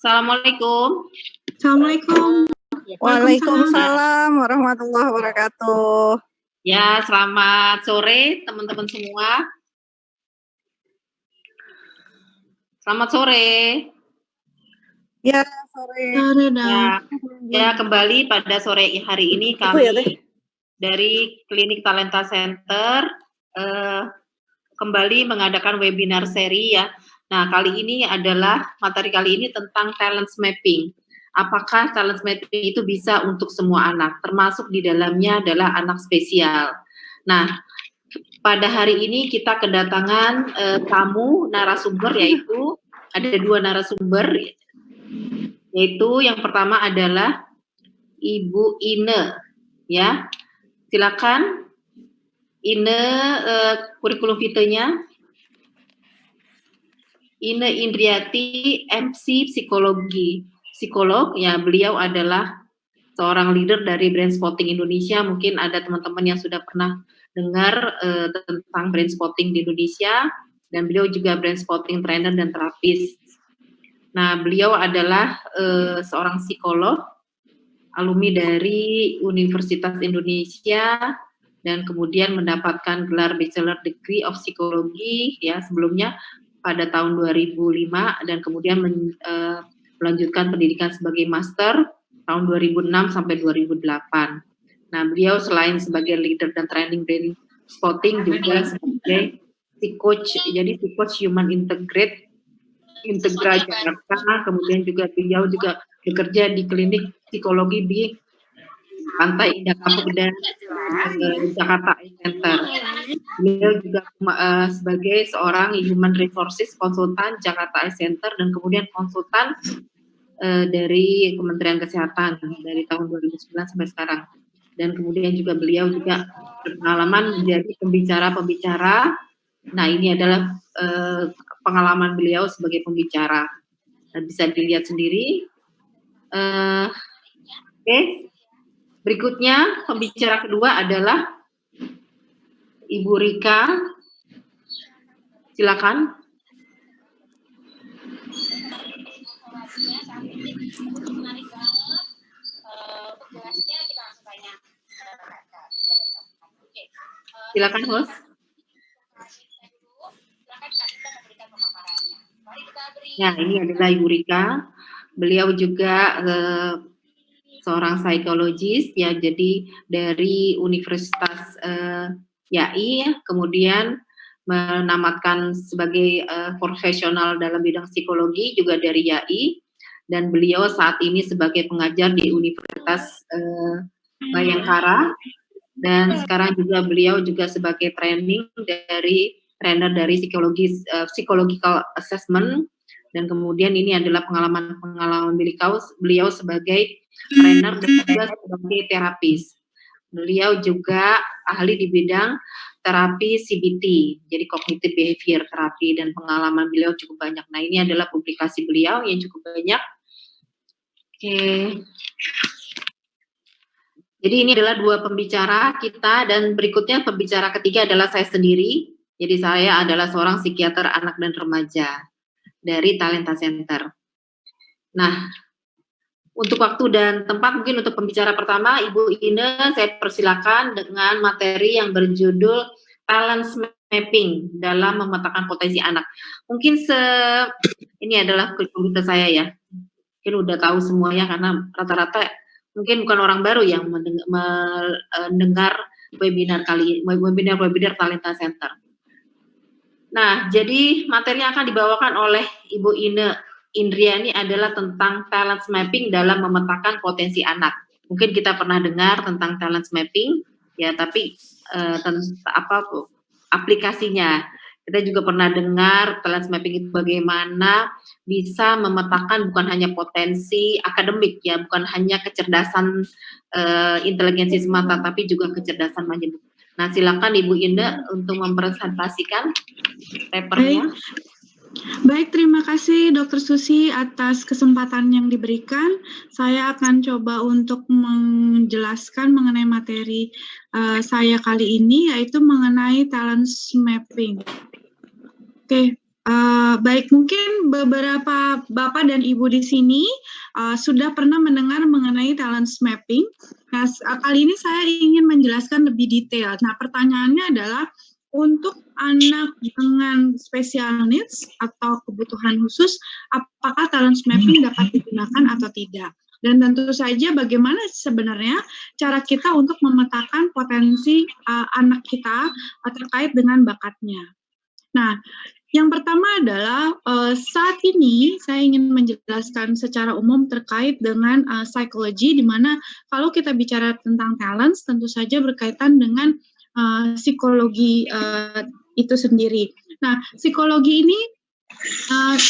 Assalamualaikum. Assalamualaikum. Waalaikumsalam warahmatullahi wabarakatuh. Ya, selamat sore teman-teman semua. Selamat sore. Ya, sore. Ya, kembali pada sore hari ini kami dari Klinik Talenta Center kembali mengadakan webinar seri ya. Nah, materi kali ini tentang talent mapping. Apakah talent mapping itu bisa untuk semua anak, termasuk di dalamnya adalah anak spesial. Nah, pada hari ini kita kedatangan tamu narasumber, yaitu ada 2 narasumber, yaitu yang pertama adalah Ibu Ine, ya. Silakan Ine, kurikulum vitae-nya. Ine Indriati, MC psikolog, ya. Beliau adalah seorang leader dari Brain Spotting Indonesia. Mungkin ada teman-teman yang sudah pernah dengar tentang Brain Spotting di Indonesia, dan beliau juga Brain Spotting trainer dan terapis. Nah, beliau adalah seorang psikolog, alumni dari Universitas Indonesia, dan kemudian mendapatkan gelar Bachelor Degree of Psychology ya sebelumnya pada tahun 2005, dan kemudian melanjutkan pendidikan sebagai master tahun 2006 sampai 2008. Nah, beliau selain sebagai leader dan training Brain Spotting juga sebagai coach, jadi coach Human Integra Jakarta. Kemudian juga beliau juga bekerja di klinik psikologi di Pantai Indah Kapuk dan Jakarta Center. Beliau juga sebagai seorang Human Resources konsultan Jakarta Center, dan kemudian konsultan dari Kementerian Kesehatan dari tahun 2009 sampai sekarang. Dan kemudian juga beliau juga berpengalaman menjadi pembicara. Nah, ini adalah pengalaman beliau sebagai pembicara. Bisa dilihat sendiri. Oke. Berikutnya, pembicara kedua adalah Ibu Rika. Silakan. Silakan, host. Ya, ini adalah Ibu Rika. Beliau juga seorang psikologis ya, jadi dari Universitas YAI, kemudian menamatkan sebagai profesional dalam bidang psikologi juga dari YAI, dan beliau saat ini sebagai pengajar di Universitas Bayangkara, dan sekarang juga beliau juga sebagai trainer dari psychological assessment, dan kemudian ini adalah pengalaman beliau sebagai trainer dan juga sebagai terapis. Beliau juga ahli di bidang terapi CBT, jadi cognitive behavior terapi, dan pengalaman beliau cukup banyak. Nah, ini adalah publikasi beliau yang cukup banyak. Oke. Jadi ini adalah 2 pembicara kita, dan berikutnya pembicara ketiga adalah saya sendiri. Jadi saya adalah seorang psikiater anak dan remaja dari Talenta Center. Nah, untuk waktu dan tempat, mungkin untuk pembicara pertama, Ibu Ine, saya persilakan dengan materi yang berjudul Talent Mapping dalam memetakan potensi anak. Mungkin ini adalah kurikulum saya ya. Mungkin udah tahu semuanya karena rata-rata mungkin bukan orang baru yang mendengar webinar Talenta Center. Nah, jadi materi yang akan dibawakan oleh Ibu Ine Indriani adalah tentang talent mapping dalam memetakan potensi anak. Mungkin kita pernah dengar tentang talent mapping, ya, tapi aplikasinya. Kita juga pernah dengar talent mapping itu bagaimana bisa memetakan bukan hanya potensi akademik, ya, bukan hanya kecerdasan inteligensi semata, tapi juga kecerdasan magnetik. Nah, silakan Ibu Ine untuk mempresentasikan papernya. Baik, terima kasih Dr. Susi atas kesempatan yang diberikan. Saya akan coba untuk menjelaskan mengenai materi saya kali ini, yaitu mengenai talent mapping. Oke, Baik, mungkin beberapa Bapak dan Ibu di sini sudah pernah mendengar mengenai talent mapping. Nah, kali ini saya ingin menjelaskan lebih detail. Nah, pertanyaannya adalah untuk anak dengan special needs atau kebutuhan khusus, apakah talent mapping dapat digunakan atau tidak? Dan tentu saja bagaimana sebenarnya cara kita untuk memetakan potensi anak kita terkait dengan bakatnya. Nah, yang pertama adalah saat ini saya ingin menjelaskan secara umum terkait dengan psikologi, di mana kalau kita bicara tentang talents tentu saja berkaitan dengan psikologi itu sendiri. Nah, psikologi ini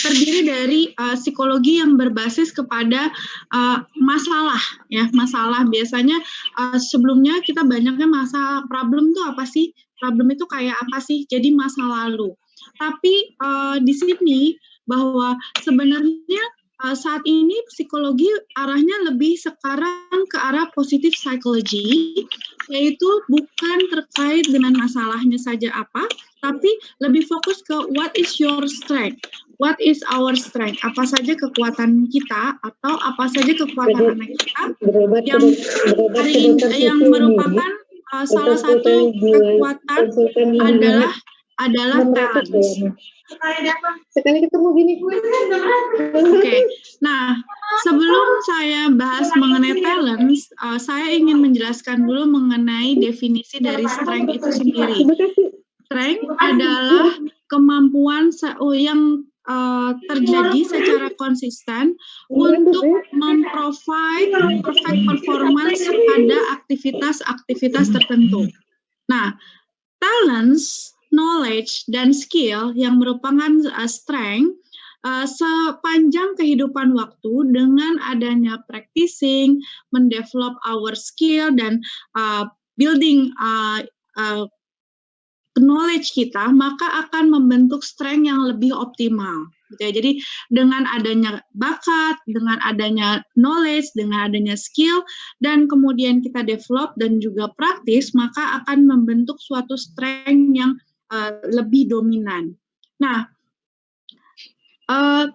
terdiri dari psikologi yang berbasis kepada masalah, ya, masalah. Biasanya sebelumnya kita banyaknya masalah, problem itu apa sih? Problem itu kayak apa sih? Jadi masa lalu. Tapi di sini bahwa sebenarnya saat ini psikologi arahnya lebih sekarang ke arah positive psychology, yaitu bukan terkait dengan masalahnya saja apa, tapi lebih fokus ke what is your strength, what is our strength, apa saja kekuatan kita atau apa saja kekuatan anak kita yang merupakan salah satu kekuatan adalah talents. Sekali ketemu gini. Oke. Nah, sebelum saya bahas mengenai talents, saya ingin menjelaskan dulu mengenai definisi dari strength itu sendiri. Strength adalah kemampuan yang terjadi secara konsisten untuk memprovide perfect performance pada aktivitas-aktivitas tertentu. Nah, talents, knowledge, dan skill yang merupakan strength sepanjang kehidupan waktu dengan adanya practicing, mendevelop our skill, dan building knowledge kita, maka akan membentuk strength yang lebih optimal. Gitu ya. Jadi dengan adanya bakat, dengan adanya knowledge, dengan adanya skill, dan kemudian kita develop dan juga praktis, maka akan membentuk suatu strength yang lebih dominan. Nah,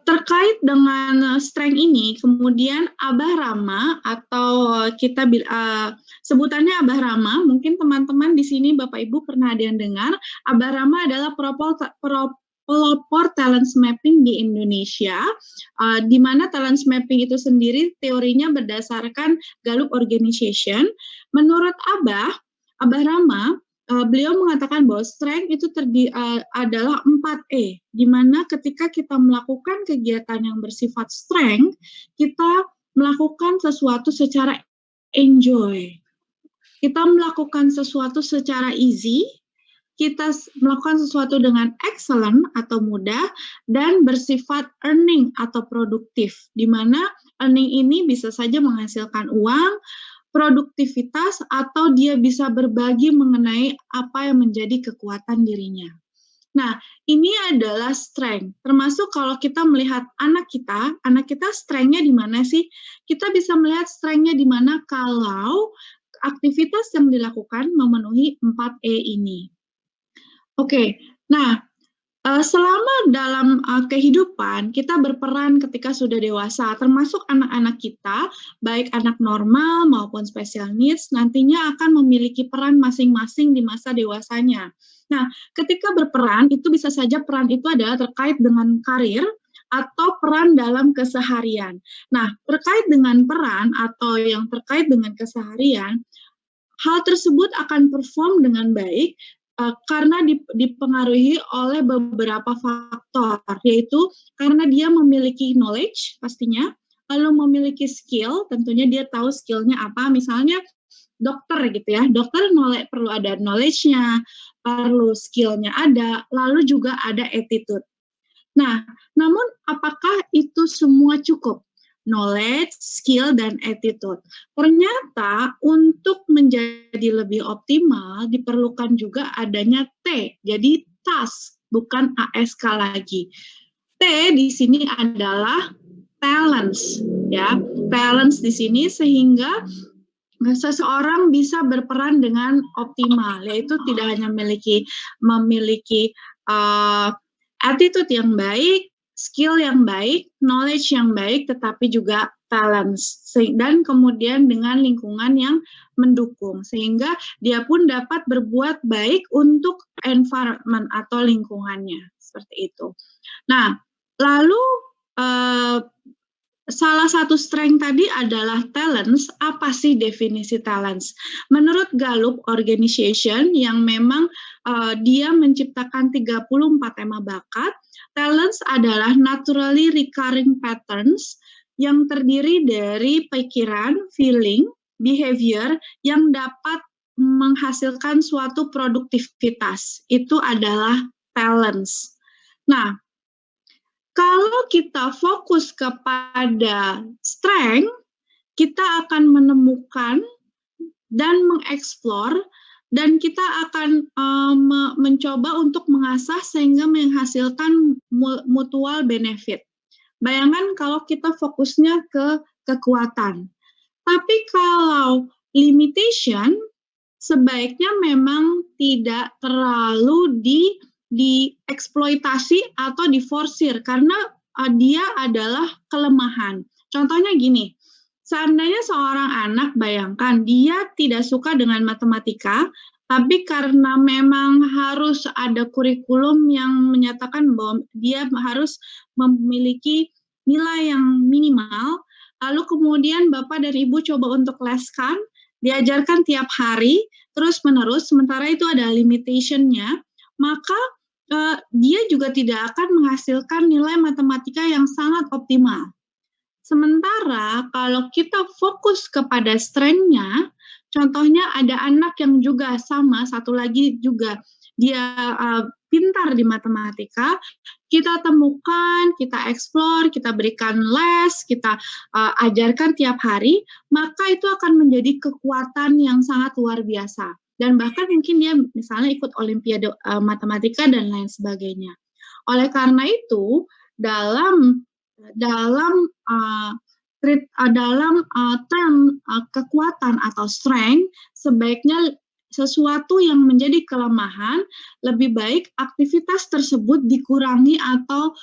terkait dengan strength ini, kemudian Abah Rama atau kita sebutannya Abah Rama, mungkin teman-teman di sini Bapak Ibu pernah ada yang dengar, Abah Rama adalah pelopor talent mapping di Indonesia, di mana talent mapping itu sendiri teorinya berdasarkan Gallup Organization. Menurut Abah Rama, beliau mengatakan bahwa strength itu adalah 4E, di mana ketika kita melakukan kegiatan yang bersifat strength, kita melakukan sesuatu secara enjoy. Kita melakukan sesuatu secara easy, kita melakukan sesuatu dengan excellent atau mudah, dan bersifat earning atau produktif, di mana earning ini bisa saja menghasilkan uang, produktivitas, atau dia bisa berbagi mengenai apa yang menjadi kekuatan dirinya. Nah, ini adalah strength. Termasuk kalau kita melihat anak kita strength-nya di mana sih? Kita bisa melihat strength-nya di mana kalau aktivitas yang dilakukan memenuhi 4E ini. Oke, nah, selama dalam kehidupan kita berperan ketika sudah dewasa, termasuk anak-anak kita, baik anak normal maupun special needs, nantinya akan memiliki peran masing-masing di masa dewasanya. Nah, ketika berperan, itu bisa saja peran itu adalah terkait dengan karir atau peran dalam keseharian. Nah, terkait dengan peran atau yang terkait dengan keseharian, hal tersebut akan perform dengan baik karena dipengaruhi oleh beberapa faktor, yaitu karena dia memiliki knowledge pastinya, lalu memiliki skill, tentunya dia tahu skillnya apa, misalnya dokter gitu ya, dokter perlu ada knowledge-nya, perlu skillnya ada, lalu juga ada attitude. Nah, namun apakah itu semua cukup? Knowledge, skill, dan attitude. Ternyata untuk menjadi lebih optimal diperlukan juga adanya T, jadi task, bukan ASK lagi. T di sini adalah talents, ya, talents di sini sehingga seseorang bisa berperan dengan optimal, yaitu tidak hanya memiliki attitude yang baik, skill yang baik, knowledge yang baik, tetapi juga talents, dan kemudian dengan lingkungan yang mendukung, sehingga dia pun dapat berbuat baik untuk environment atau lingkungannya, seperti itu. Nah, lalu salah satu strength tadi adalah talents. Apa sih definisi talents? Menurut Gallup Organization yang memang dia menciptakan 34 tema bakat, talents adalah naturally recurring patterns yang terdiri dari pikiran, feeling, behavior yang dapat menghasilkan suatu produktivitas. Itu adalah talents. Nah, kalau kita fokus kepada strength, kita akan menemukan dan mengeksplor, dan kita akan mencoba untuk mengasah sehingga menghasilkan mutual benefit. Bayangkan kalau kita fokusnya ke kekuatan. Tapi kalau limitation, sebaiknya memang tidak terlalu dieksploitasi atau diforsir, karena dia adalah kelemahan. Contohnya gini, seandainya seorang anak, bayangkan dia tidak suka dengan matematika, tapi karena memang harus ada kurikulum yang menyatakan bahwa dia harus memiliki nilai yang minimal, lalu kemudian Bapak dan Ibu coba untuk leskan, diajarkan tiap hari, terus-menerus, sementara itu ada limitation-nya, maka dia juga tidak akan menghasilkan nilai matematika yang sangat optimal. Sementara kalau kita fokus kepada strength-nya, contohnya ada anak yang juga sama, satu lagi juga dia pintar di matematika, kita temukan, kita explore, kita berikan les, kita ajarkan tiap hari, maka itu akan menjadi kekuatan yang sangat luar biasa. Dan bahkan mungkin dia misalnya ikut olimpiade matematika dan lain sebagainya. Oleh karena itu, dalam term kekuatan atau strength, sebaiknya sesuatu yang menjadi kelemahan, lebih baik aktivitas tersebut dikurangi atau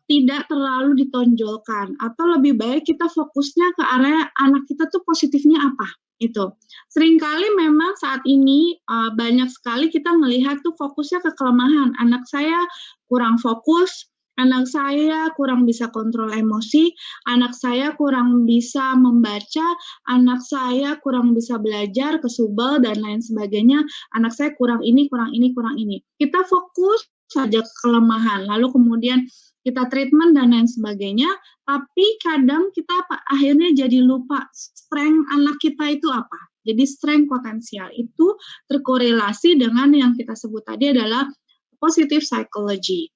tidak terlalu ditonjolkan, atau lebih baik kita fokusnya ke area anak kita tuh positifnya apa. Itu seringkali memang saat ini banyak sekali kita melihat tuh fokusnya ke kelemahan. Anak saya kurang fokus, anak saya kurang bisa kontrol emosi, anak saya kurang bisa membaca, anak saya kurang bisa belajar, kesubel dan lain sebagainya, anak saya kurang ini, kurang ini, kurang ini. Kita fokus saja ke kelemahan, lalu kemudian kita treatment dan lain sebagainya, tapi kadang kita akhirnya jadi lupa strength anak kita itu apa. Jadi strength potensial itu terkorelasi dengan yang kita sebut tadi adalah positive psychology.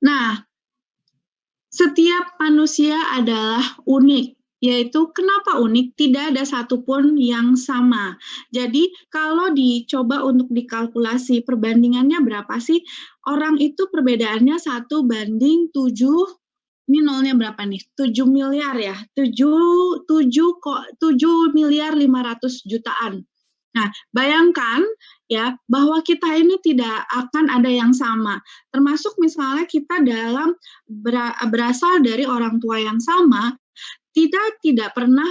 Nah, setiap manusia adalah unik, yaitu kenapa unik? Tidak ada satupun yang sama. Jadi kalau dicoba untuk dikalkulasi perbandingannya berapa sih? Orang itu perbedaannya 1 banding 7, ini nolnya berapa nih? 7 miliar ya, 7 miliar 500 jutaan. Nah, bayangkan ya bahwa kita ini tidak akan ada yang sama. Termasuk misalnya kita berasal dari orang tua yang sama, tidak pernah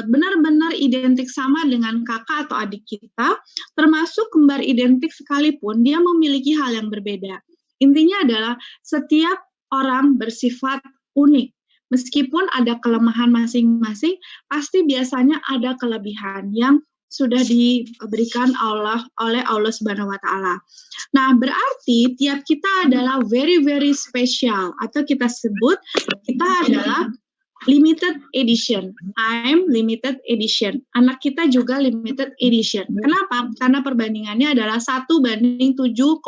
benar-benar identik sama dengan kakak atau adik kita, termasuk kembar identik sekalipun, dia memiliki hal yang berbeda. Intinya adalah setiap orang bersifat unik. Meskipun ada kelemahan masing-masing, pasti biasanya ada kelebihan yang sudah diberikan oleh Allah Subhanahu wa Ta'ala. Nah, berarti tiap kita adalah very very special, atau kita sebut kita adalah limited edition. I'm limited edition. Anak kita juga limited edition. Kenapa? Karena perbandingannya adalah 1 banding 7,5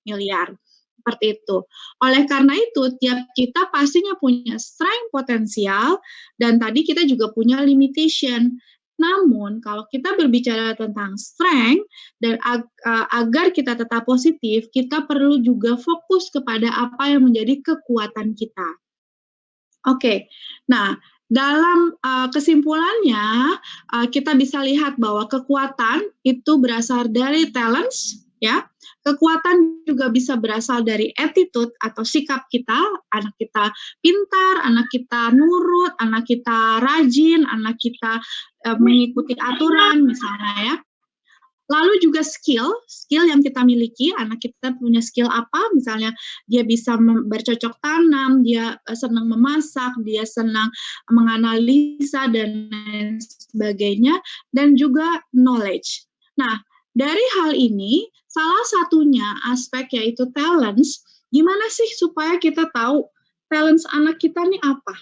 miliar. Seperti itu. Oleh karena itu, tiap kita pastinya punya strength potensial, dan tadi kita juga punya limitation. Namun, kalau kita berbicara tentang strength, dan agar kita tetap positif, kita perlu juga fokus kepada apa yang menjadi kekuatan kita. Oke, nah dalam kesimpulannya kita bisa lihat bahwa kekuatan itu berasal dari talents, ya. Kekuatan juga bisa berasal dari attitude atau sikap kita, anak kita pintar, anak kita nurut, anak kita rajin, anak kita mengikuti aturan misalnya ya. Lalu juga skill yang kita miliki, anak kita punya skill apa, misalnya dia bisa bercocok tanam, dia senang memasak, dia senang menganalisa, dan lain sebagainya, dan juga knowledge. Nah, dari hal ini, salah satunya aspek yaitu talents, gimana sih supaya kita tahu talents anak kita nih apa?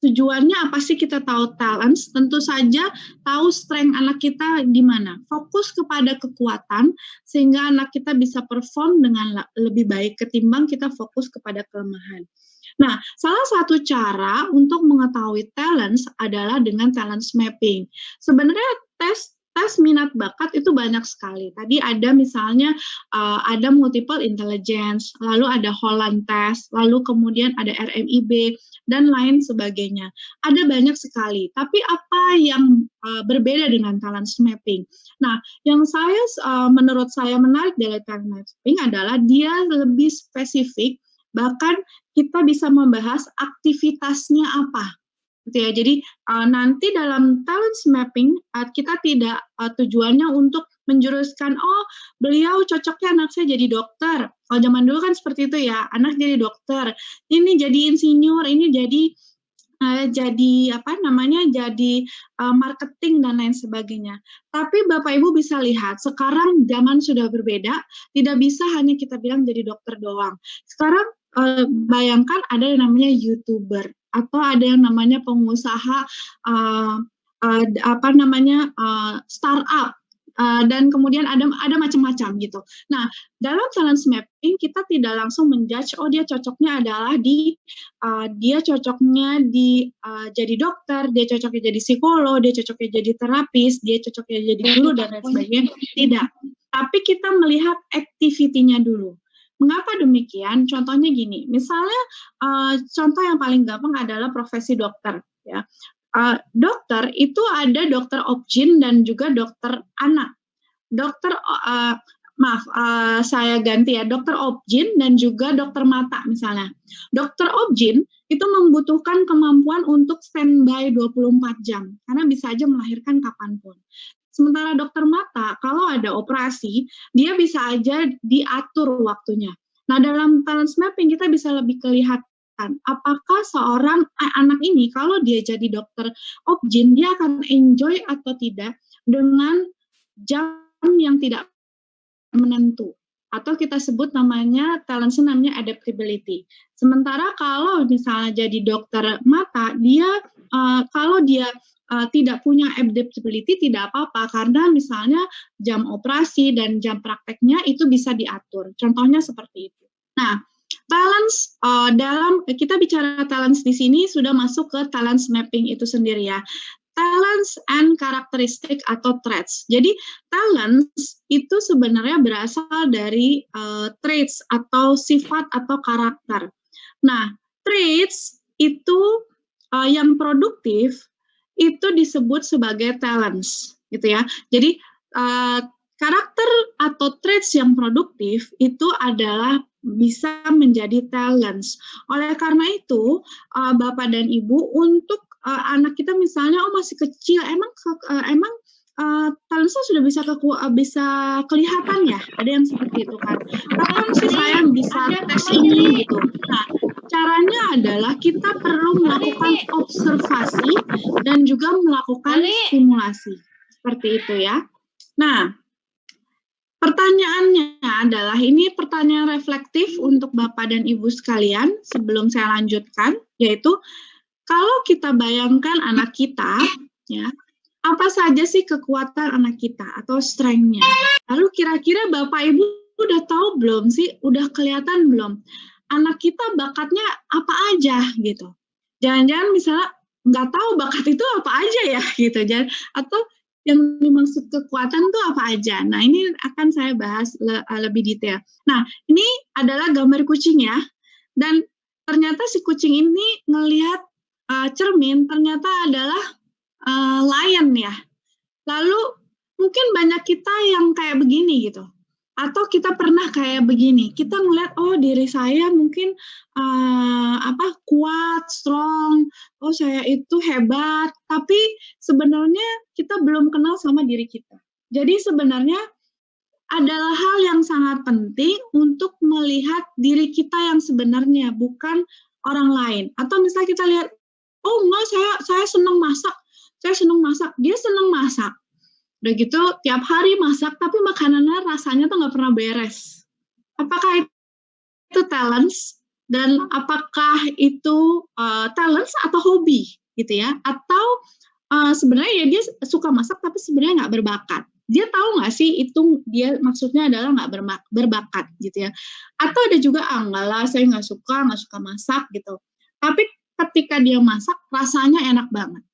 Tujuannya apa sih kita tahu talents? Tentu saja tahu strength anak kita di mana. Fokus kepada kekuatan sehingga anak kita bisa perform dengan lebih baik ketimbang kita fokus kepada kelemahan. Nah, salah satu cara untuk mengetahui talents adalah dengan talents mapping. Sebenarnya tes minat bakat itu banyak sekali. Tadi ada misalnya ada multiple intelligence, lalu ada Holland test, lalu kemudian ada RMIB, dan lain sebagainya. Ada banyak sekali. Tapi apa yang berbeda dengan talents mapping? Nah, yang menurut saya menarik dari talents mapping adalah dia lebih spesifik, bahkan kita bisa membahas aktivitasnya apa. Gitu ya. Jadi nanti dalam talents mapping kita tidak tujuannya untuk menjuruskan beliau cocoknya anak saya jadi dokter. Kalau zaman dulu kan seperti itu ya, anak jadi dokter, ini jadi insinyur, ini jadi marketing dan lain sebagainya. Tapi Bapak Ibu bisa lihat sekarang zaman sudah berbeda, tidak bisa hanya kita bilang jadi dokter doang. Sekarang bayangkan ada yang namanya YouTuber atau ada yang namanya pengusaha startup dan kemudian ada macam-macam gitu. Nah, dalam talents mapping kita tidak langsung menjudge dia cocoknya adalah jadi dokter, dia cocoknya jadi psikolog, dia cocoknya jadi terapis, dia cocoknya jadi guru dan lain sebagainya. Tidak. Tapi kita melihat activity-nya dulu. Mengapa demikian? Contohnya gini, misalnya contoh yang paling gampang adalah profesi dokter. Ya, dokter itu ada dokter obgyn dan juga dokter anak. Saya ganti ya, dokter obgyn dan juga dokter mata misalnya. Dokter obgyn itu membutuhkan kemampuan untuk standby 24 jam karena bisa aja melahirkan kapanpun. Sementara dokter mata, kalau ada operasi, dia bisa aja diatur waktunya. Nah, dalam talents mapping kita bisa lebih kelihatan apakah seorang anak ini kalau dia jadi dokter obgyn, dia akan enjoy atau tidak dengan jam yang tidak menentu. Atau kita sebut namanya adaptability. Sementara kalau misalnya jadi dokter mata, dia kalau dia tidak punya adaptability tidak apa-apa karena misalnya jam operasi dan jam prakteknya itu bisa diatur. Contohnya seperti itu. Nah, talents kita bicara talents di sini sudah masuk ke talents mapping itu sendiri ya. Talents and characteristic atau traits. Jadi talents itu sebenarnya berasal dari traits atau sifat atau karakter. Nah, traits itu yang produktif itu disebut sebagai talents, gitu ya. Jadi karakter atau traits yang produktif itu adalah bisa menjadi talents. Oleh karena itu, Bapak dan Ibu untuk anak kita misalnya masih kecil, emang talentsnya sudah bisa kelihatan ya, ada yang seperti itu kan. Kapan sih saya bisa tes ini gitu. Nah, caranya adalah kita perlu melakukan observasi dan juga melakukan stimulasi. Seperti itu ya. Nah, pertanyaannya adalah, ini pertanyaan reflektif untuk Bapak dan Ibu sekalian sebelum saya lanjutkan, yaitu kalau kita bayangkan anak kita, ya, apa saja sih kekuatan anak kita atau strength-nya? Lalu kira-kira Bapak Ibu udah tahu belum sih, udah kelihatan belum? Anak kita bakatnya apa aja gitu. Jangan-jangan misalnya nggak tahu bakat itu apa aja ya gitu. Atau yang dimaksud kekuatan itu apa aja. Nah, ini akan saya bahas lebih detail. Nah, ini adalah gambar kucing ya. Dan ternyata si kucing ini ngelihat cermin, ternyata adalah lion ya. Lalu mungkin banyak kita yang kayak begini gitu. Atau kita pernah kayak begini, kita ngeliat, oh diri saya mungkin kuat, strong, oh saya itu hebat, tapi sebenarnya kita belum kenal sama diri kita. Jadi sebenarnya adalah hal yang sangat penting untuk melihat diri kita yang sebenarnya, bukan orang lain. Atau misalnya kita lihat, oh enggak, saya senang masak, dia senang masak. Udah gitu tiap hari masak, tapi makanannya rasanya tuh nggak pernah beres. Apakah itu talents, dan apakah itu talents atau hobi gitu ya? Atau sebenarnya ya dia suka masak tapi sebenarnya nggak berbakat. Dia tahu nggak sih itu dia maksudnya adalah nggak berbakat gitu ya? Atau ada juga enggak lah, saya nggak suka masak gitu. Tapi ketika dia masak rasanya enak banget.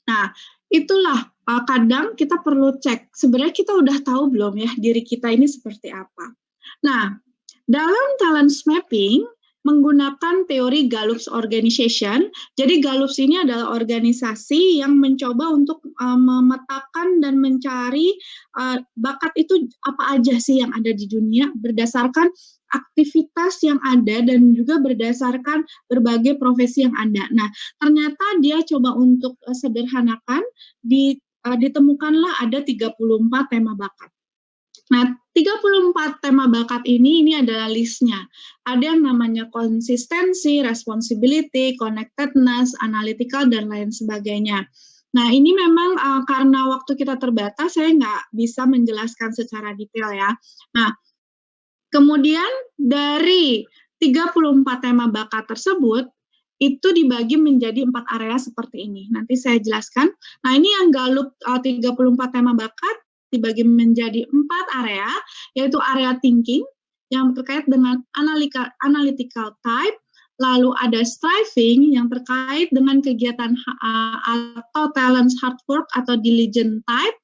Nah, itulah kadang kita perlu cek, sebenarnya kita udah tahu belum ya diri kita ini seperti apa. Nah, dalam talents mapping menggunakan teori Gallup's Organization, jadi Gallups ini adalah organisasi yang mencoba untuk memetakan dan mencari bakat itu apa aja sih yang ada di dunia berdasarkan aktivitas yang ada dan juga berdasarkan berbagai profesi yang ada. Nah, ternyata dia coba untuk sederhanakan, ditemukanlah ada 34 tema bakat. Nah, 34 tema bakat ini adalah listnya. Ada yang namanya konsistensi, responsibility, connectedness, analytical, dan lain sebagainya. Nah, ini memang karena waktu kita terbatas, saya nggak bisa menjelaskan secara detail ya. Nah, kemudian dari 34 tema bakat tersebut, itu dibagi menjadi 4 area seperti ini. Nanti saya jelaskan. Nah, ini yang Gallup 34 tema bakat dibagi menjadi 4 area, yaitu area thinking, yang terkait dengan analytical type, lalu ada striving, yang terkait dengan kegiatan atau talents hard work atau diligent type,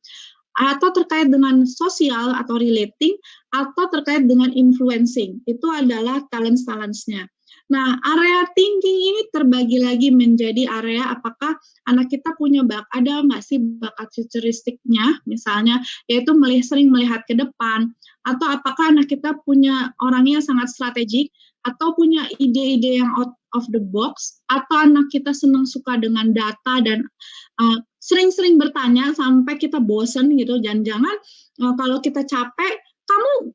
atau terkait dengan sosial atau relating, atau terkait dengan influencing. Itu adalah talents-nya. Nah, area thinking ini terbagi lagi menjadi area apakah anak kita punya ada nggak sih bakat futuristiknya, misalnya, yaitu sering melihat ke depan, atau apakah anak kita punya orangnya sangat strategik, atau punya ide-ide yang out of the box, atau anak kita suka dengan data dan sering-sering bertanya sampai kita bosen gitu. Jangan-jangan kalau kita capek, kamu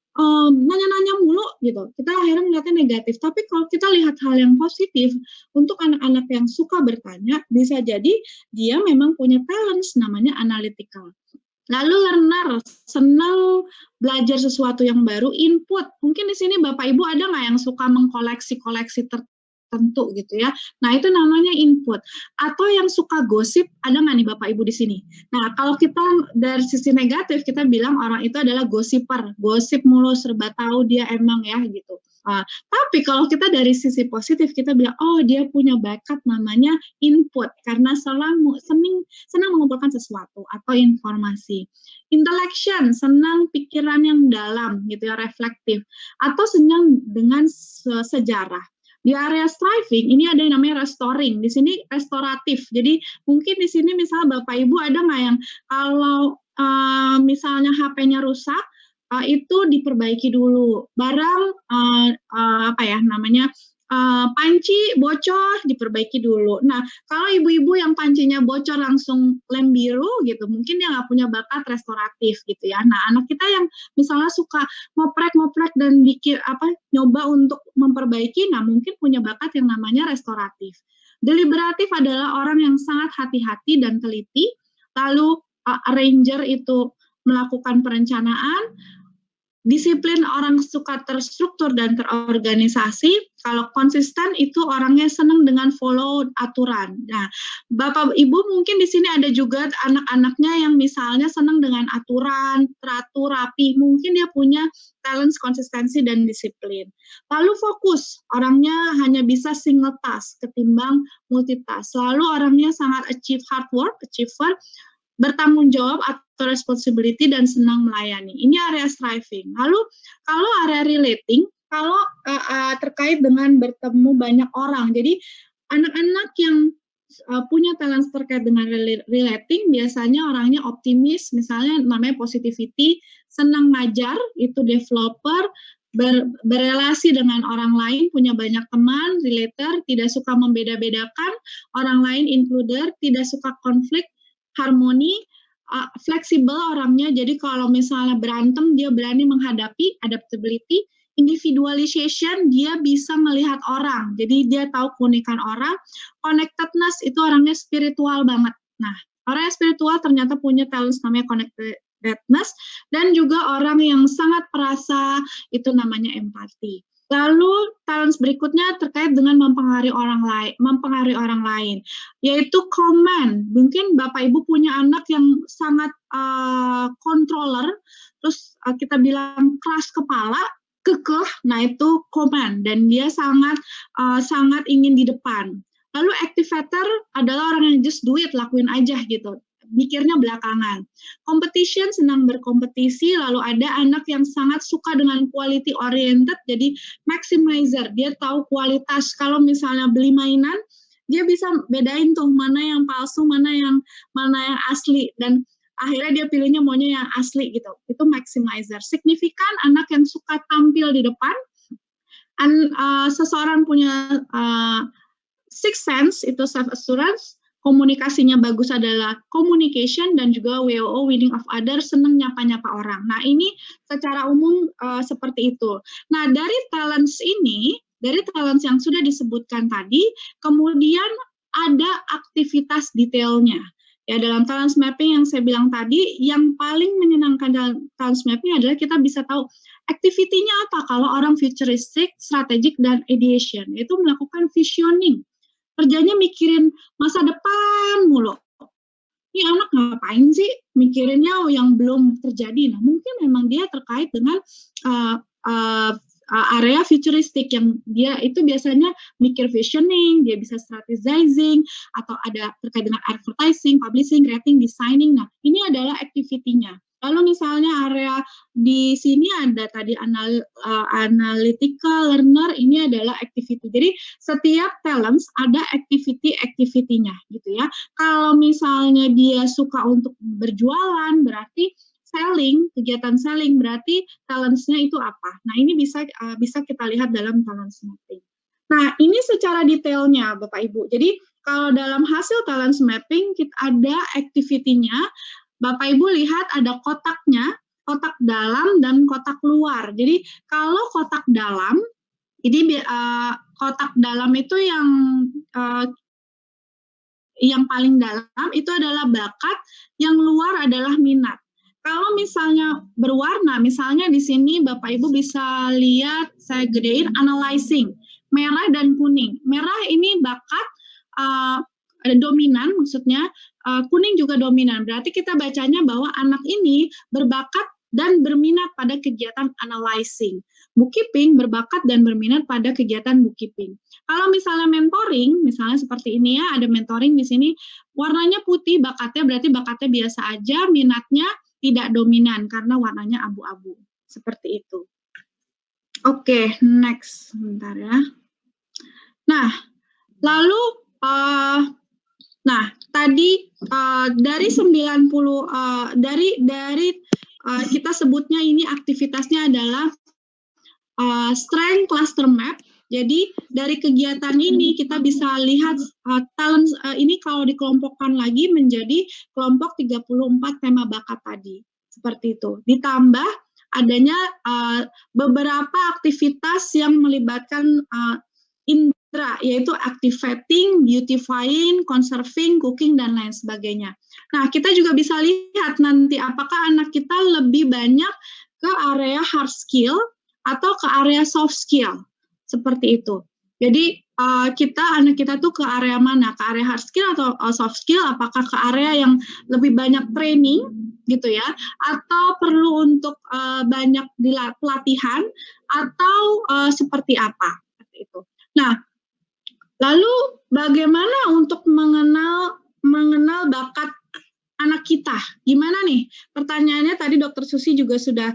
nanya-nanya mulu gitu, kita akhirnya melihatnya negatif. Tapi kalau kita lihat hal yang positif, untuk anak-anak yang suka bertanya, bisa jadi dia memang punya talents namanya analytical. Lalu learner, senang belajar sesuatu yang baru, input. Mungkin di sini Bapak Ibu ada nggak yang suka mengkoleksi-koleksi tertentu gitu ya. Nah, itu namanya input. Atau yang suka gosip, ada nggak nih Bapak Ibu di sini? Nah, kalau kita dari sisi negatif, kita bilang orang itu adalah gosiper. Gosip mulu, serba tahu dia emang ya gitu. Tapi kalau kita dari sisi positif, kita bilang, oh dia punya bakat namanya input, karena senang mengumpulkan sesuatu atau informasi. Intellection, senang pikiran yang dalam gitu ya, reflektif. Atau senang dengan sejarah. Di area striving, ini ada yang namanya restoring. Di sini restoratif. Jadi mungkin di sini misalnya Bapak Ibu ada nggak yang kalau misalnya HP-nya rusak, itu diperbaiki dulu. Barang panci bocor, diperbaiki dulu. Nah, kalau ibu-ibu yang pancinya bocor langsung lem biru gitu, mungkin dia nggak punya bakat restoratif gitu ya. Nah, anak kita yang misalnya suka ngoprek dan nyoba untuk memperbaiki, nah mungkin punya bakat yang namanya restoratif. Deliberatif adalah orang yang sangat hati-hati dan teliti. Lalu arranger itu melakukan perencanaan. Disiplin, orang suka terstruktur dan terorganisasi. Kalau konsisten itu orangnya senang dengan follow aturan. Nah, Bapak Ibu mungkin di sini ada juga anak-anaknya yang misalnya senang dengan aturan, teratur, rapi. Mungkin dia punya talents, konsistensi, dan disiplin. Lalu fokus, orangnya hanya bisa single task ketimbang multitask. Lalu orangnya sangat achiever, bertanggung jawab atau responsibility, dan senang melayani. Ini area striving. Lalu kalau area relating, kalau terkait dengan bertemu banyak orang. Jadi anak-anak yang punya talent terkait dengan relating, biasanya orangnya optimis, misalnya namanya positivity, senang ngajar, itu developer, berelasi dengan orang lain, punya banyak teman, relator, tidak suka membeda-bedakan, orang lain includer, tidak suka konflik, harmoni, fleksibel orangnya, jadi kalau misalnya berantem, dia berani menghadapi, adaptability, individualization, dia bisa melihat orang, jadi dia tahu keunikan orang, connectedness, itu orangnya spiritual banget. Nah, orang yang spiritual ternyata punya talent namanya connectedness, dan juga orang yang sangat perasa, itu namanya empati. Lalu talent berikutnya terkait dengan mempengaruhi orang lain, yaitu command. Mungkin Bapak Ibu punya anak yang sangat controller, terus kita bilang keras kepala, kekeh, nah itu command, dan dia sangat ingin di depan. Lalu activator adalah orang yang just do it, lakuin aja gitu, mikirnya belakangan. Competition, senang berkompetisi. Lalu ada anak yang sangat suka dengan quality oriented, jadi maximizer, dia tahu kualitas. Kalau misalnya beli mainan, dia bisa bedain tuh mana yang palsu, mana yang asli, dan akhirnya dia pilihnya maunya yang asli gitu. Itu maximizer. Signifikan, anak yang suka tampil di depan. Seseorang punya sixth sense, itu self assurance. Komunikasinya bagus adalah communication, dan juga WOO, winning of others, seneng nyapa-nyapa orang. Nah, ini secara umum seperti itu. Nah, dari talents ini, dari talents yang sudah disebutkan tadi, kemudian ada aktivitas detailnya. Ya, dalam talent mapping yang saya bilang tadi, yang paling menyenangkan dalam talent mapping adalah kita bisa tahu activity-nya apa. Kalau orang futuristic, strategic, dan ideation, itu melakukan visioning. Kerjanya mikirin masa depan mulu. Ini anak ngapain sih mikirinnya yang belum terjadi? Nah, mungkin memang dia terkait dengan area futuristik yang dia itu biasanya mikir visioning, dia bisa strategizing, atau ada terkait dengan advertising, publishing, creating, designing. Nah, ini adalah activity-nya. Lalu misalnya area di sini ada tadi analytical learner, ini adalah activity. Jadi setiap talents ada activity-nya gitu ya. Kalau misalnya dia suka untuk berjualan, berarti selling, kegiatan selling, berarti talents-nya itu apa? Nah, ini bisa kita lihat dalam talent mapping. Nah, ini secara detailnya Bapak Ibu. Jadi kalau dalam hasil talent mapping kita ada activity-nya. Bapak Ibu lihat ada kotaknya, kotak dalam dan kotak luar. Jadi kalau kotak dalam, ini kotak dalam itu yang paling dalam itu adalah bakat, yang luar adalah minat. Kalau misalnya berwarna, misalnya di sini Bapak Ibu bisa lihat, saya gedein, analyzing, merah dan kuning. Merah ini bakat, dominan maksudnya, kuning juga dominan. Berarti kita bacanya bahwa anak ini berbakat dan berminat pada kegiatan analyzing. Bookkeeping berbakat dan berminat pada kegiatan bookkeeping. Kalau misalnya mentoring, misalnya seperti ini ya, ada mentoring di sini, warnanya putih, bakatnya berarti bakatnya biasa aja, minatnya tidak dominan karena warnanya abu-abu. Seperti itu. Oke, next. Sebentar ya. Nah, lalu tadi dari 90 kita sebutnya ini aktivitasnya adalah strength cluster map. Jadi dari kegiatan ini kita bisa lihat talent ini kalau dikelompokkan lagi menjadi kelompok 34 tema bakat tadi. Seperti itu. Ditambah adanya beberapa aktivitas yang melibatkan indra, yaitu activating, beautifying, conserving, cooking, dan lain sebagainya. Nah, kita juga bisa lihat nanti apakah anak kita lebih banyak ke area hard skill atau ke area soft skill. Seperti itu. Jadi, anak kita tuh ke area mana? Ke area hard skill atau soft skill? Apakah ke area yang lebih banyak training, gitu ya? Atau perlu untuk banyak pelatihan? Atau seperti apa? Seperti itu. Nah, lalu bagaimana untuk mengenal bakat anak kita? Gimana nih? Pertanyaannya tadi Dr. Susi juga sudah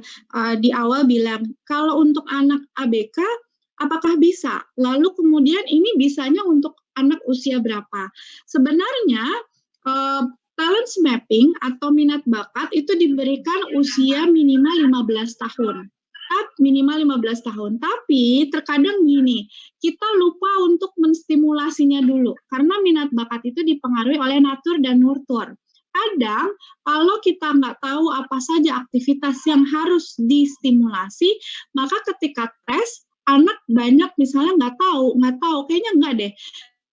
di awal bilang, kalau untuk anak ABK, apakah bisa? Lalu kemudian ini bisanya untuk anak usia berapa. Sebenarnya talent mapping atau minat bakat itu diberikan usia minimal 15 tahun. Minimal 15 tahun. Tapi terkadang gini, kita lupa untuk menstimulasinya dulu. Karena minat bakat itu dipengaruhi oleh natur dan nurtur. Kadang kalau kita nggak tahu apa saja aktivitas yang harus distimulasi, maka ketika tes, anak banyak misalnya nggak tahu, kayaknya enggak deh.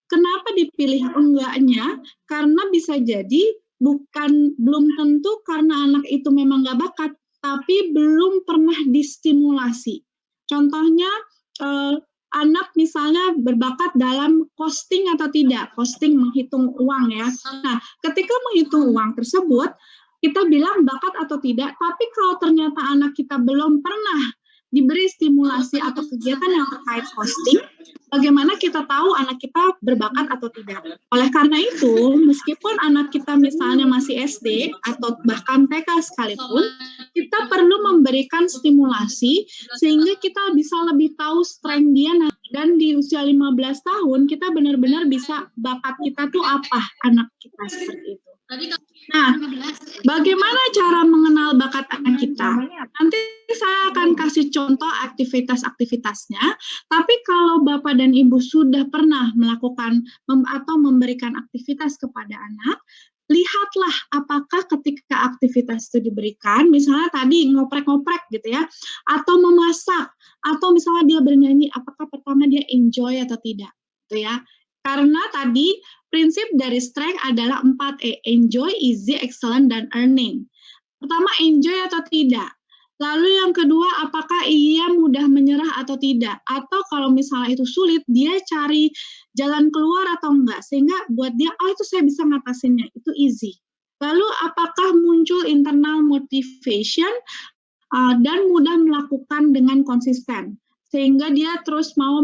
Kenapa dipilih enggaknya? Karena bisa jadi belum tentu karena anak itu memang nggak bakat, tapi belum pernah distimulasi. Contohnya, anak misalnya berbakat dalam costing atau tidak, costing menghitung uang ya. Nah, ketika menghitung uang tersebut, kita bilang bakat atau tidak, tapi kalau ternyata anak kita belum pernah diberi stimulasi atau kegiatan yang terkait costing, bagaimana kita tahu anak kita berbakat atau tidak? Oleh karena itu, meskipun anak kita misalnya masih SD atau bahkan TK sekalipun, kita perlu memberikan stimulasi sehingga kita bisa lebih tahu strength dia, dan di usia 15 tahun kita benar-benar bisa bakat kita tuh apa anak kita seperti itu. Nah, bagaimana cara mengenal bakat anak kita? Nanti saya akan kasih contoh aktivitas-aktivitasnya, tapi kalau Bapak dan Ibu sudah pernah melakukan atau memberikan aktivitas kepada anak, lihatlah apakah ketika aktivitas itu diberikan, misalnya tadi ngoprek-ngoprek gitu ya, atau memasak, atau misalnya dia bernyanyi, apakah pertama dia enjoy atau tidak, gitu ya. Karena tadi prinsip dari strength adalah 4E, enjoy, easy, excellent, dan earning. Pertama, enjoy atau tidak. Lalu yang kedua, apakah ia mudah menyerah atau tidak. Atau kalau misalnya itu sulit, dia cari jalan keluar atau enggak. Sehingga buat dia, oh itu saya bisa ngatasinnya, itu easy. Lalu apakah muncul internal motivation dan mudah melakukan dengan konsisten. Sehingga dia terus mau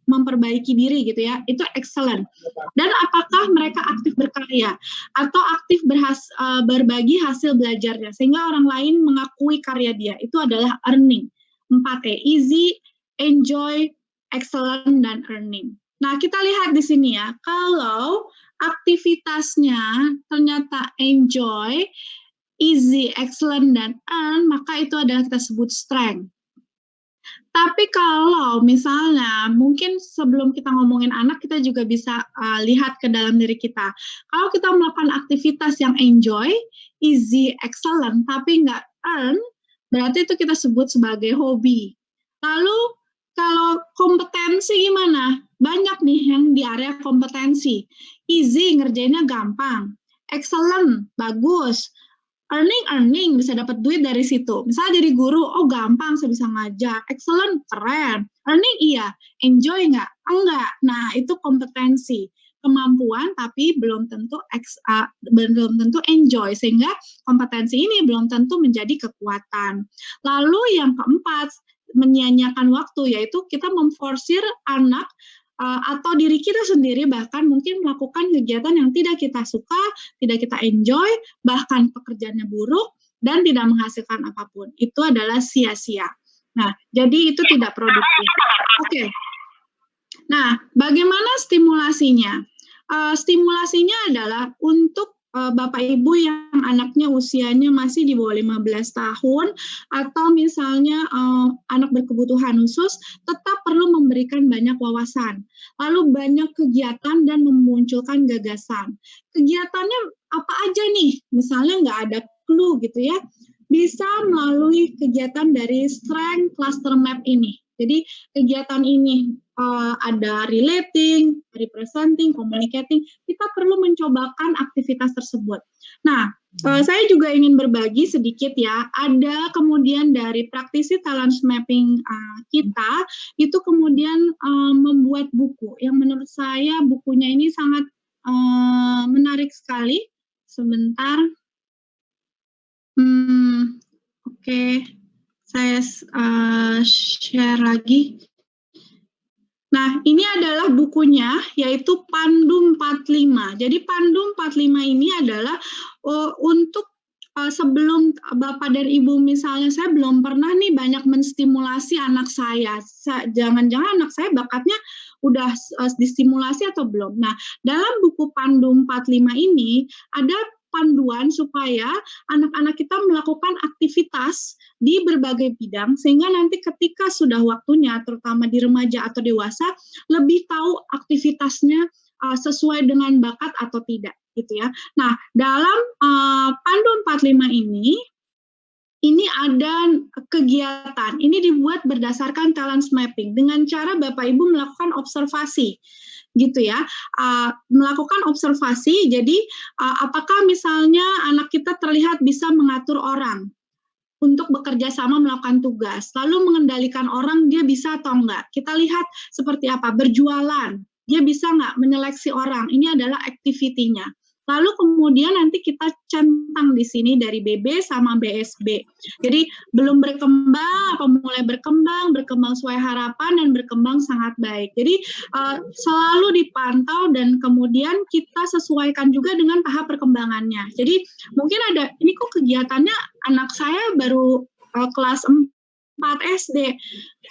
memperbaiki diri gitu ya, itu excellent. Dan apakah mereka aktif berkarya atau aktif berbagi hasil belajarnya sehingga orang lain mengakui karya dia, itu adalah earning. 4E, easy, enjoy, excellent, dan earning. Nah, kita lihat di sini ya, kalau aktivitasnya ternyata enjoy, easy, excellent, dan earn, maka itu adalah kita sebut strength. Tapi kalau misalnya, mungkin sebelum kita ngomongin anak, kita juga bisa lihat ke dalam diri kita. Kalau kita melakukan aktivitas yang enjoy, easy, excellent, tapi nggak earn, berarti itu kita sebut sebagai hobi. Lalu, kalau kompetensi gimana? Banyak nih yang di area kompetensi. Easy, ngerjainnya gampang. Excellent, bagus. Earning, bisa dapat duit dari situ. Misalnya jadi guru, oh gampang, saya bisa ngajar. Excellent, keren. Earning, iya. Enjoy nggak? Enggak. Nah, itu kompetensi. Kemampuan, tapi belum tentu enjoy. Sehingga kompetensi ini belum tentu menjadi kekuatan. Lalu yang keempat, menyia-nyiakan waktu, yaitu kita memforsir anak atau diri kita sendiri bahkan mungkin melakukan kegiatan yang tidak kita suka, tidak kita enjoy, bahkan pekerjaannya buruk dan tidak menghasilkan apapun. Itu adalah sia-sia. Nah, jadi itu tidak produktif. Oke. Nah, bagaimana stimulasinya? Stimulasinya adalah untuk Bapak Ibu yang anaknya usianya masih di bawah 15 tahun atau misalnya anak berkebutuhan khusus, tetap perlu memberikan banyak wawasan. Lalu banyak kegiatan dan memunculkan gagasan. Kegiatannya apa aja nih? Misalnya nggak ada clue gitu ya. Bisa melalui kegiatan dari Strength Cluster Map ini. Jadi kegiatan ini ada relating, representing, communicating. Kita perlu mencobakan aktivitas tersebut. Nah, saya juga ingin berbagi sedikit ya. Ada kemudian dari praktisi talent mapping kita, itu kemudian membuat buku. Yang menurut saya bukunya ini sangat menarik sekali. Sebentar. Oke. Saya share lagi. Nah, ini adalah bukunya, yaitu Pandu 45. Jadi Pandu 45 ini adalah untuk sebelum Bapak dan Ibu misalnya, saya belum pernah nih banyak menstimulasi anak saya. Jangan-jangan anak saya bakatnya udah distimulasi atau belum. Nah, dalam buku Pandu 45 ini ada panduan supaya anak-anak kita melakukan aktivitas di berbagai bidang, sehingga nanti ketika sudah waktunya, terutama di remaja atau dewasa, lebih tahu aktivitasnya sesuai dengan bakat atau tidak, gitu ya. Nah, dalam Pandu 45 ini ada kegiatan, ini dibuat berdasarkan talent mapping dengan cara Bapak Ibu melakukan observasi, gitu ya, melakukan observasi. Jadi apakah misalnya anak kita terlihat bisa mengatur orang untuk bekerja sama melakukan tugas, lalu mengendalikan orang dia bisa atau enggak. Kita lihat seperti apa, berjualan, dia bisa enggak menyeleksi orang, ini adalah activity-nya. Lalu kemudian nanti kita centang di sini dari BB sama BSB. Jadi belum berkembang, apa mulai berkembang sesuai harapan, dan berkembang sangat baik. Jadi selalu dipantau dan kemudian kita sesuaikan juga dengan tahap perkembangannya. Jadi mungkin ada, ini kok kegiatannya anak saya baru kelas 4 SD.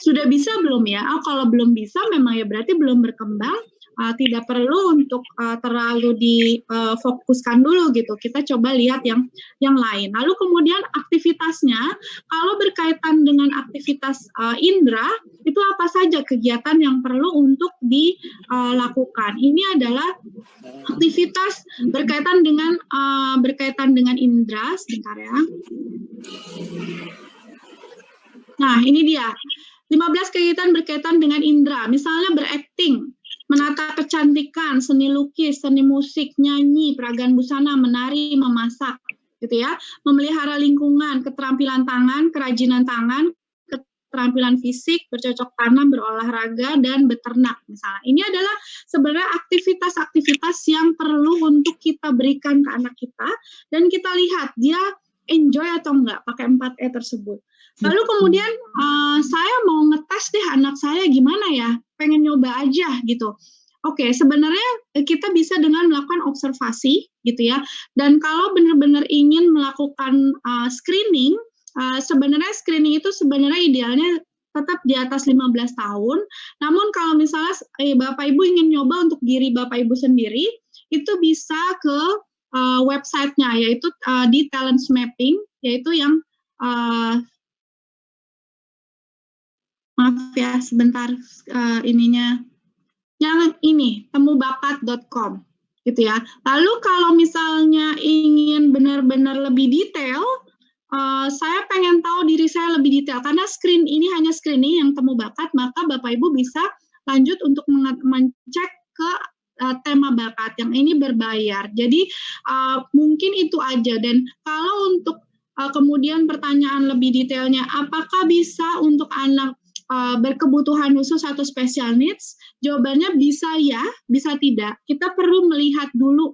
Sudah bisa belum ya? Kalau belum bisa memang ya berarti belum berkembang. Tidak perlu untuk terlalu difokuskan dulu gitu. Kita coba lihat yang lain. Lalu kemudian aktivitasnya, kalau berkaitan dengan aktivitas indera, itu apa saja kegiatan yang perlu untuk dilakukan. Ini adalah aktivitas berkaitan dengan indera. Sebentar ya. Nah, ini dia. 15 kegiatan berkaitan dengan indera. Misalnya berakting, menata kecantikan, seni lukis, seni musik, nyanyi, peragaan busana, menari, memasak, gitu ya. Memelihara lingkungan, keterampilan tangan, kerajinan tangan, keterampilan fisik, bercocok tanam, berolahraga, dan beternak misalnya. Ini adalah sebenarnya aktivitas-aktivitas yang perlu untuk kita berikan ke anak kita, dan kita lihat dia enjoy atau enggak pakai 4E tersebut. Lalu kemudian saya mau ngetes deh anak saya gimana ya, pengen nyoba aja gitu. Oke, sebenarnya kita bisa dengan melakukan observasi gitu ya. Dan kalau benar-benar ingin melakukan screening, sebenarnya screening itu sebenarnya idealnya tetap di atas 15 tahun. Namun kalau misalnya Bapak Ibu ingin nyoba untuk diri Bapak Ibu sendiri, itu bisa ke websitenya, yaitu di talent mapping, yaitu yang maaf ya sebentar, ininya yang ini temubakat.com gitu ya. Lalu kalau misalnya ingin benar-benar lebih detail, saya pengen tahu diri saya lebih detail karena ini hanya screening yang temu bakat, maka Bapak Ibu bisa lanjut untuk mencek ke tema bakat yang ini berbayar. Jadi mungkin itu aja. Dan kalau untuk kemudian pertanyaan lebih detailnya, apakah bisa untuk anak berkebutuhan khusus atau special needs? Jawabannya bisa ya, bisa tidak. Kita perlu melihat dulu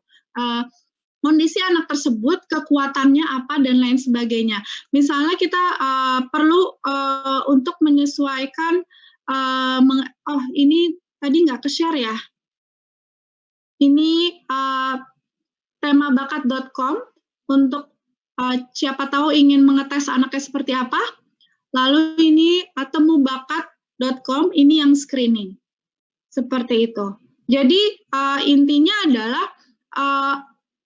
kondisi anak tersebut, kekuatannya apa, dan lain sebagainya. Misalnya kita perlu untuk menyesuaikan, ini tadi nggak ke-share ya. Ini temabakat.com untuk siapa tahu ingin mengetes anaknya seperti apa. Lalu ini temubakat.com, ini yang screening. Seperti itu. Jadi intinya adalah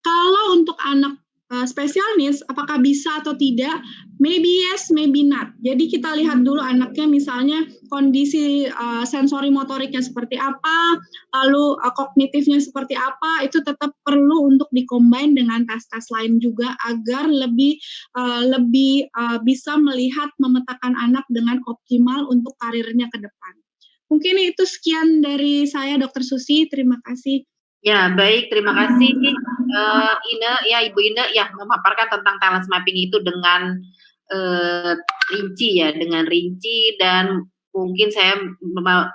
kalau untuk anak special needs, apakah bisa atau tidak? Maybe yes, maybe not. Jadi kita lihat dulu anaknya misalnya kondisi sensori motoriknya seperti apa, lalu kognitifnya seperti apa, itu tetap perlu untuk dikombin dengan tes-tes lain juga agar lebih bisa melihat, memetakan anak dengan optimal untuk karirnya ke depan. Mungkin itu sekian dari saya, Dr. Susi. Terima kasih. Ya, baik. Terima kasih, Ibu Ine, ya memaparkan tentang talent mapping itu dengan rinci ya, dengan rinci, dan mungkin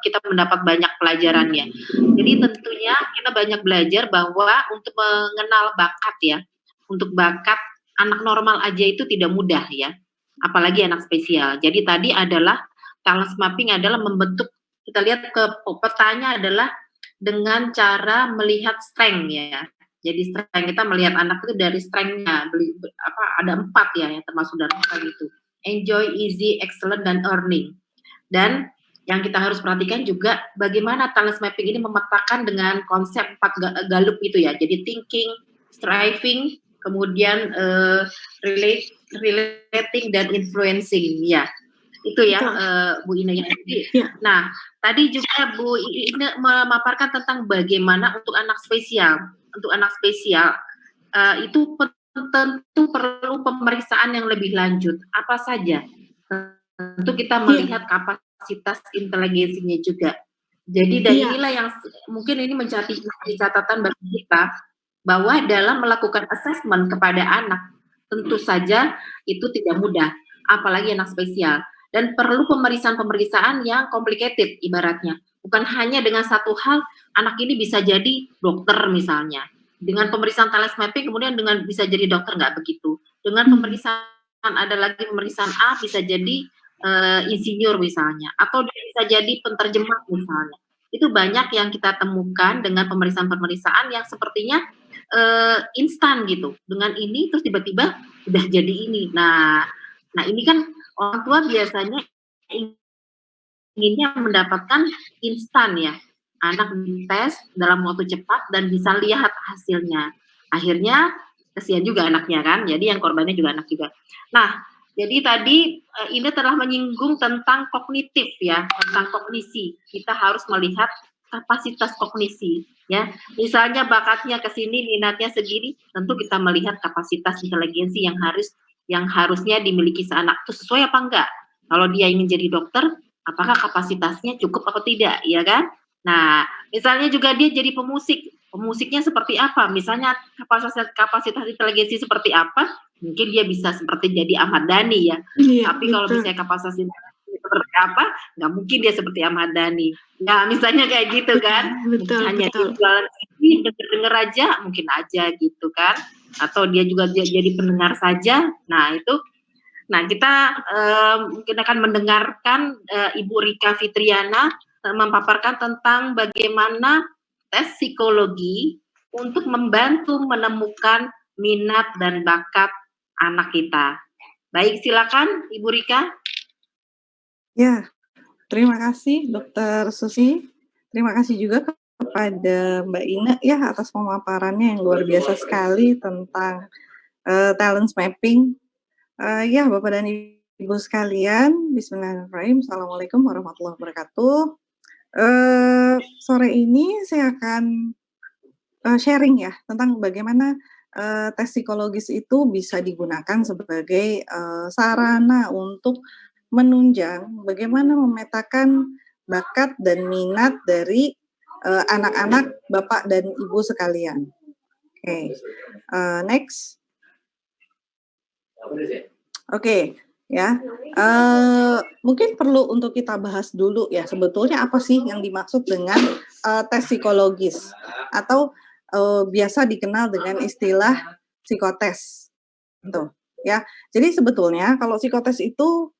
kita mendapat banyak pelajarannya. Jadi tentunya kita banyak belajar bahwa untuk mengenal bakat ya, untuk bakat anak normal aja itu tidak mudah ya, apalagi anak spesial. Jadi tadi adalah talent mapping adalah membentuk, kita lihat ke petanya adalah dengan cara melihat strength ya. Jadi strength, kita melihat anak itu dari strength-nya, ada 4 ya, yang termasuk dalam hal itu. Enjoy, easy, excellent, dan earning. Dan yang kita harus perhatikan juga bagaimana talent mapping ini memetakan dengan konsep 4 galup itu ya. Jadi thinking, striving, kemudian relating dan influencing ya. Itu ya Bu Ine ya. Nah, tadi juga Bu Ine memaparkan tentang bagaimana untuk anak spesial. Untuk anak spesial itu tentu perlu pemeriksaan yang lebih lanjut. Apa saja? Tentu kita melihat kapasitas inteligensinya juga. Jadi dari inilah yang mungkin ini menjadi catatan bagi kita bahwa dalam melakukan assessment kepada anak tentu saja itu tidak mudah, apalagi anak spesial, dan perlu pemeriksaan-pemeriksaan yang complicated ibaratnya. Bukan hanya dengan satu hal anak ini bisa jadi dokter misalnya. Dengan pemeriksaan talent mapping kemudian dengan bisa jadi dokter, nggak begitu. Dengan pemeriksaan ada lagi pemeriksaan A bisa jadi insinyur misalnya, atau dia bisa jadi penterjemah misalnya. Itu banyak yang kita temukan dengan pemeriksaan-pemeriksaan yang sepertinya instan gitu. Dengan ini terus tiba-tiba udah jadi ini. Nah ini kan orang tua biasanya inginnya mendapatkan instan ya. Anak dites dalam waktu cepat dan bisa lihat hasilnya. Akhirnya kesian juga anaknya kan. Jadi yang korbannya juga anak juga. Nah, jadi tadi ini telah menyinggung tentang kognitif ya, tentang kognisi. Kita harus melihat kapasitas kognisi ya. Misalnya bakatnya ke sini, minatnya segini, tentu kita melihat kapasitas inteligensi yang harusnya dimiliki seanak itu sesuai apa enggak. Kalau dia ingin jadi dokter, apakah kapasitasnya cukup atau tidak, ya kan? Nah, misalnya juga dia jadi pemusik. Pemusiknya seperti apa? Misalnya kapasitas inteligensi seperti apa? Mungkin dia bisa seperti jadi Ahmad Dhani ya. Tapi kalau misalnya kapasitas inteligensi seperti apa, nggak mungkin dia seperti Ahmad Dhani. Nah, misalnya kayak gitu kan. Hanya jualan CD, denger aja, mungkin aja gitu kan. Atau dia juga jadi pendengar saja. Nah, itu. Nah, kita mungkin akan mendengarkan Ibu Rika Fitriana memaparkan tentang bagaimana tes psikologi untuk membantu menemukan minat dan bakat anak kita. Baik, silakan Ibu Rika. Ya, terima kasih Dr. Susi. Terima kasih juga kepada Mbak Ina ya atas pemaparannya yang luar biasa sekali tentang talent mapping. Ya, Bapak dan Ibu sekalian, bismillahirrahmanirrahim. Assalamualaikum warahmatullahi wabarakatuh. Sore ini saya akan sharing ya tentang bagaimana tes psikologis itu bisa digunakan sebagai sarana untuk menunjang bagaimana memetakan bakat dan minat dari anak-anak Bapak dan Ibu sekalian. Oke, next. Oke, ya. Mungkin perlu untuk kita bahas dulu ya sebetulnya apa sih yang dimaksud dengan tes psikologis atau biasa dikenal dengan istilah psikotes. Tuh, ya. Jadi sebetulnya kalau psikotes itu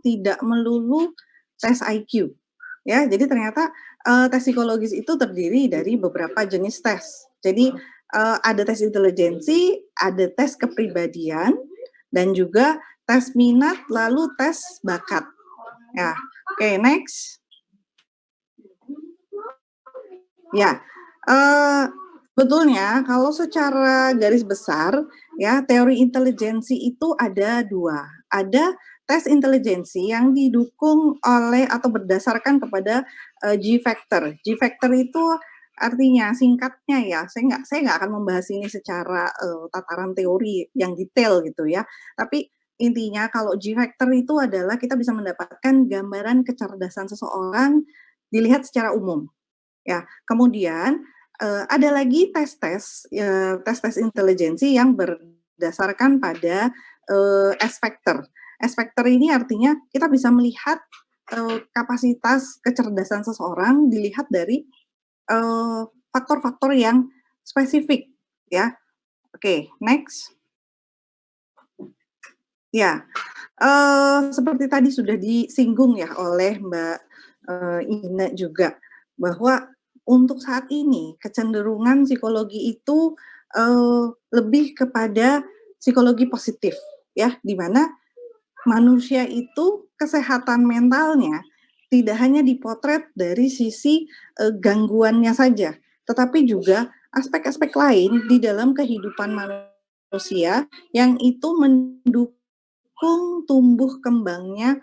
tidak melulu tes IQ. Ya, jadi ternyata tes psikologis itu terdiri dari beberapa jenis tes. Jadi ada tes intelijensi, ada tes kepribadian, dan juga tes minat, lalu tes bakat. Ya, oke, next. Ya, sebetulnya kalau secara garis besar, ya teori intelijensi itu ada dua. Ada tes intelijensi yang didukung oleh atau berdasarkan kepada G-factor. G-factor itu artinya singkatnya ya, saya nggak akan membahas ini secara tataran teori yang detail gitu ya. Tapi intinya kalau G-factor itu adalah kita bisa mendapatkan gambaran kecerdasan seseorang dilihat secara umum. Ya, kemudian ada lagi tes-tes intelijensi yang berdasarkan pada S-factor. S-factor ini artinya kita bisa melihat kapasitas kecerdasan seseorang dilihat dari faktor-faktor yang spesifik, ya. Oke, next. Ya, seperti tadi sudah disinggung ya oleh Mbak Ina juga bahwa untuk saat ini kecenderungan psikologi itu lebih kepada psikologi positif, ya, di mana manusia itu kesehatan mentalnya tidak hanya dipotret dari sisi gangguannya saja, tetapi juga aspek-aspek lain di dalam kehidupan manusia yang itu mendukung tumbuh kembangnya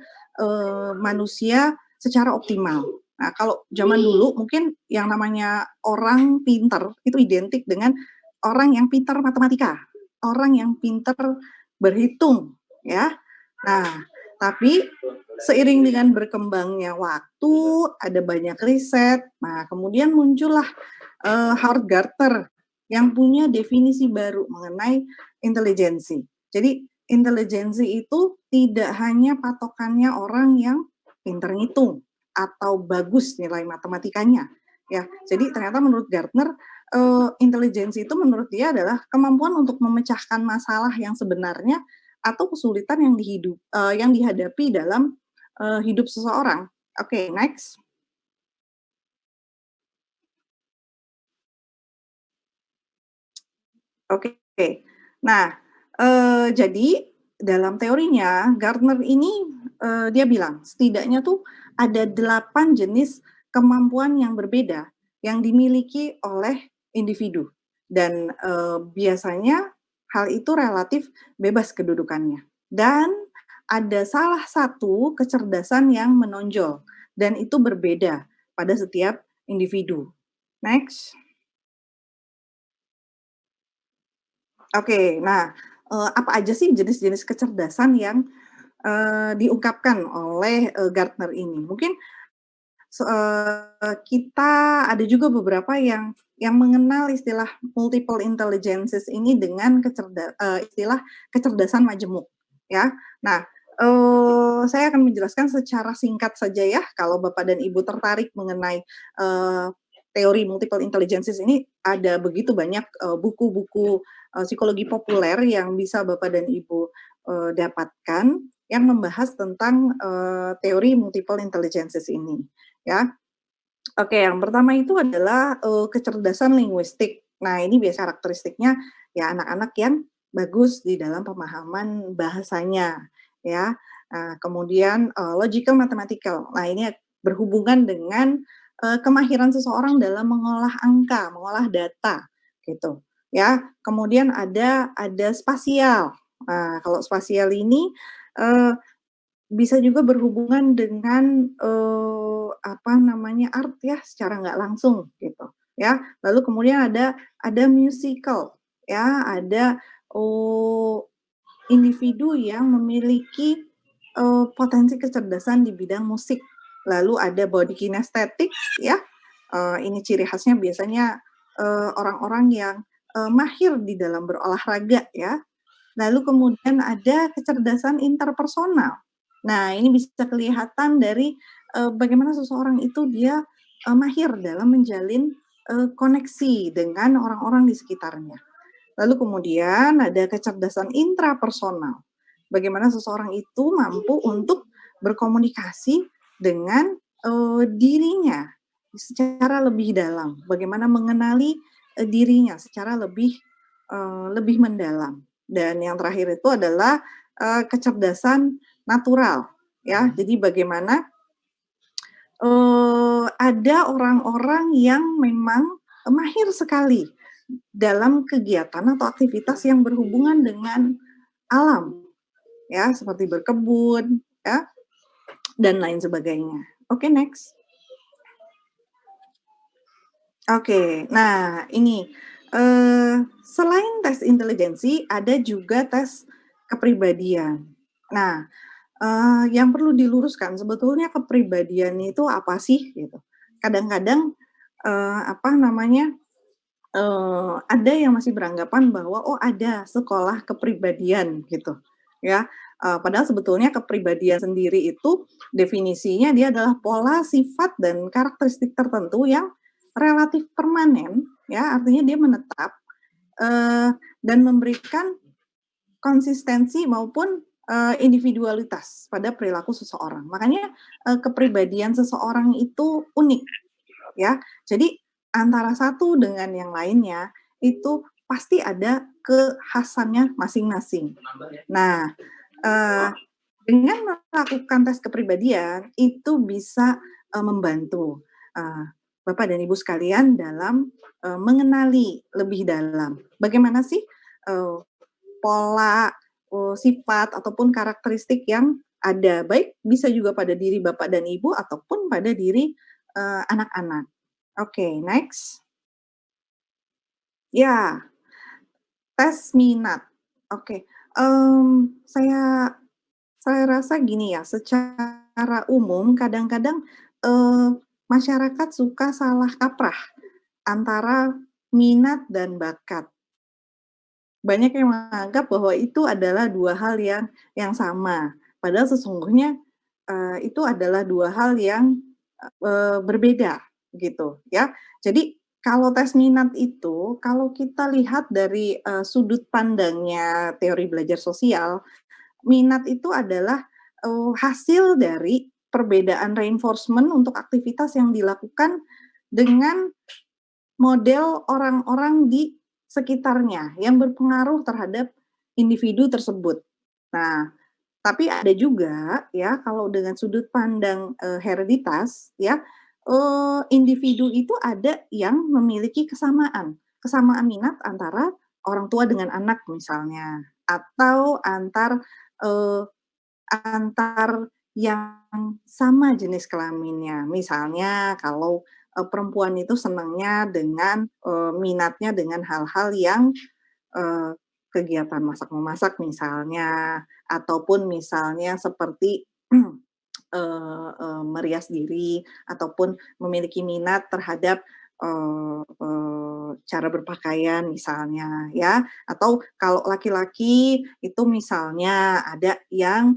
manusia secara optimal. Nah, kalau zaman dulu mungkin yang namanya orang pinter itu identik dengan orang yang pinter matematika, orang yang pinter berhitung, ya. Nah, tapi seiring dengan berkembangnya waktu, ada banyak riset. Nah, kemudian muncullah Howard Gardner yang punya definisi baru mengenai intelijensi. Jadi, intelijensi itu tidak hanya patokannya orang yang pinter ngitung atau bagus nilai matematikanya, ya. Jadi ternyata menurut Gardner, intelijensi itu menurut dia adalah kemampuan untuk memecahkan masalah yang sebenarnya atau kesulitan yang dihadapi dalam hidup seseorang. Oke, next. Oke. Nah, jadi dalam teorinya Gardner ini dia bilang setidaknya tuh ada 8 jenis kemampuan yang berbeda yang dimiliki oleh individu dan biasanya hal itu relatif bebas kedudukannya. Dan ada salah satu kecerdasan yang menonjol dan itu berbeda pada setiap individu. Next. Oke, nah, apa aja sih jenis-jenis kecerdasan yang diungkapkan oleh Gardner ini? Mungkin kita ada juga beberapa yang mengenal istilah multiple intelligences ini dengan istilah kecerdasan majemuk, ya. Nah, saya akan menjelaskan secara singkat saja ya, kalau Bapak dan Ibu tertarik mengenai teori multiple intelligences ini, ada begitu banyak buku-buku psikologi populer yang bisa Bapak dan Ibu dapatkan yang membahas tentang teori multiple intelligences ini, ya. Oke, yang pertama itu adalah kecerdasan linguistik. Nah, ini biasa karakteristiknya ya anak-anak yang bagus di dalam pemahaman bahasanya, ya. Nah, kemudian logical mathematical. Nah, ini berhubungan dengan kemahiran seseorang dalam mengolah angka, mengolah data, gitu. Ya, kemudian ada spasial. Nah, kalau spasial ini bisa juga berhubungan dengan apa namanya art ya, secara nggak langsung gitu ya. Lalu kemudian ada musical ya, ada individu yang memiliki potensi kecerdasan di bidang musik. Lalu ada body kinesthetic ya. Ini ciri khasnya biasanya orang-orang yang mahir di dalam berolahraga ya. Lalu kemudian ada kecerdasan interpersonal. Nah, ini bisa kelihatan dari bagaimana seseorang itu dia mahir dalam menjalin koneksi dengan orang-orang di sekitarnya. Lalu kemudian ada kecerdasan intrapersonal. Bagaimana seseorang itu mampu untuk berkomunikasi dengan dirinya secara lebih dalam. Bagaimana mengenali dirinya secara lebih mendalam. Dan yang terakhir itu adalah kecerdasan natural, ya. Jadi bagaimana ada orang-orang yang memang mahir sekali dalam kegiatan atau aktivitas yang berhubungan dengan alam, ya, seperti berkebun, ya, dan lain sebagainya. Oke, next. Oke, nah ini selain tes intelijensi, ada juga tes kepribadian. Nah, yang perlu diluruskan sebetulnya kepribadian itu apa sih gitu. Kadang-kadang apa namanya ada yang masih beranggapan bahwa oh ada sekolah kepribadian gitu ya. Padahal sebetulnya kepribadian sendiri itu definisinya dia adalah pola sifat dan karakteristik tertentu yang relatif permanen ya, artinya dia menetap dan memberikan konsistensi maupun individualitas pada perilaku seseorang. Makanya kepribadian seseorang itu unik ya. Jadi antara satu dengan yang lainnya itu pasti ada kekhasannya masing-masing. Nah, Dengan melakukan tes kepribadian, itu bisa, membantu, Bapak dan Ibu sekalian dalam, mengenali lebih dalam, bagaimana sih, eee, pola, sifat ataupun karakteristik yang ada, baik bisa juga pada diri Bapak dan Ibu ataupun pada diri, anak-anak. Oke, next. Ya, tes minat. Oke, saya rasa gini ya, secara umum kadang-kadang, eee, masyarakat suka salah kaprah antara minat dan bakat. Banyak yang menganggap bahwa itu adalah 2 hal yang sama, padahal sesungguhnya, itu adalah 2 hal yang, berbeda gitu ya. Jadi kalau tes minat itu, kalau kita lihat dari, sudut pandangnya teori belajar sosial, minat itu adalah, hasil dari perbedaan reinforcement untuk aktivitas yang dilakukan dengan model orang-orang di sekitarnya yang berpengaruh terhadap individu tersebut. Nah, tapi ada juga ya kalau dengan sudut pandang, hereditas ya, individu itu ada yang memiliki kesamaan minat antara orang tua dengan anak misalnya, atau eee, antar yang sama jenis kelaminnya. Misalnya kalau, perempuan itu senangnya dengan, minatnya dengan hal-hal yang, eee, kegiatan masak-memasak misalnya, ataupun misalnya seperti, merias diri, ataupun memiliki minat terhadap, cara berpakaian misalnya ya, atau kalau laki-laki itu misalnya ada yang,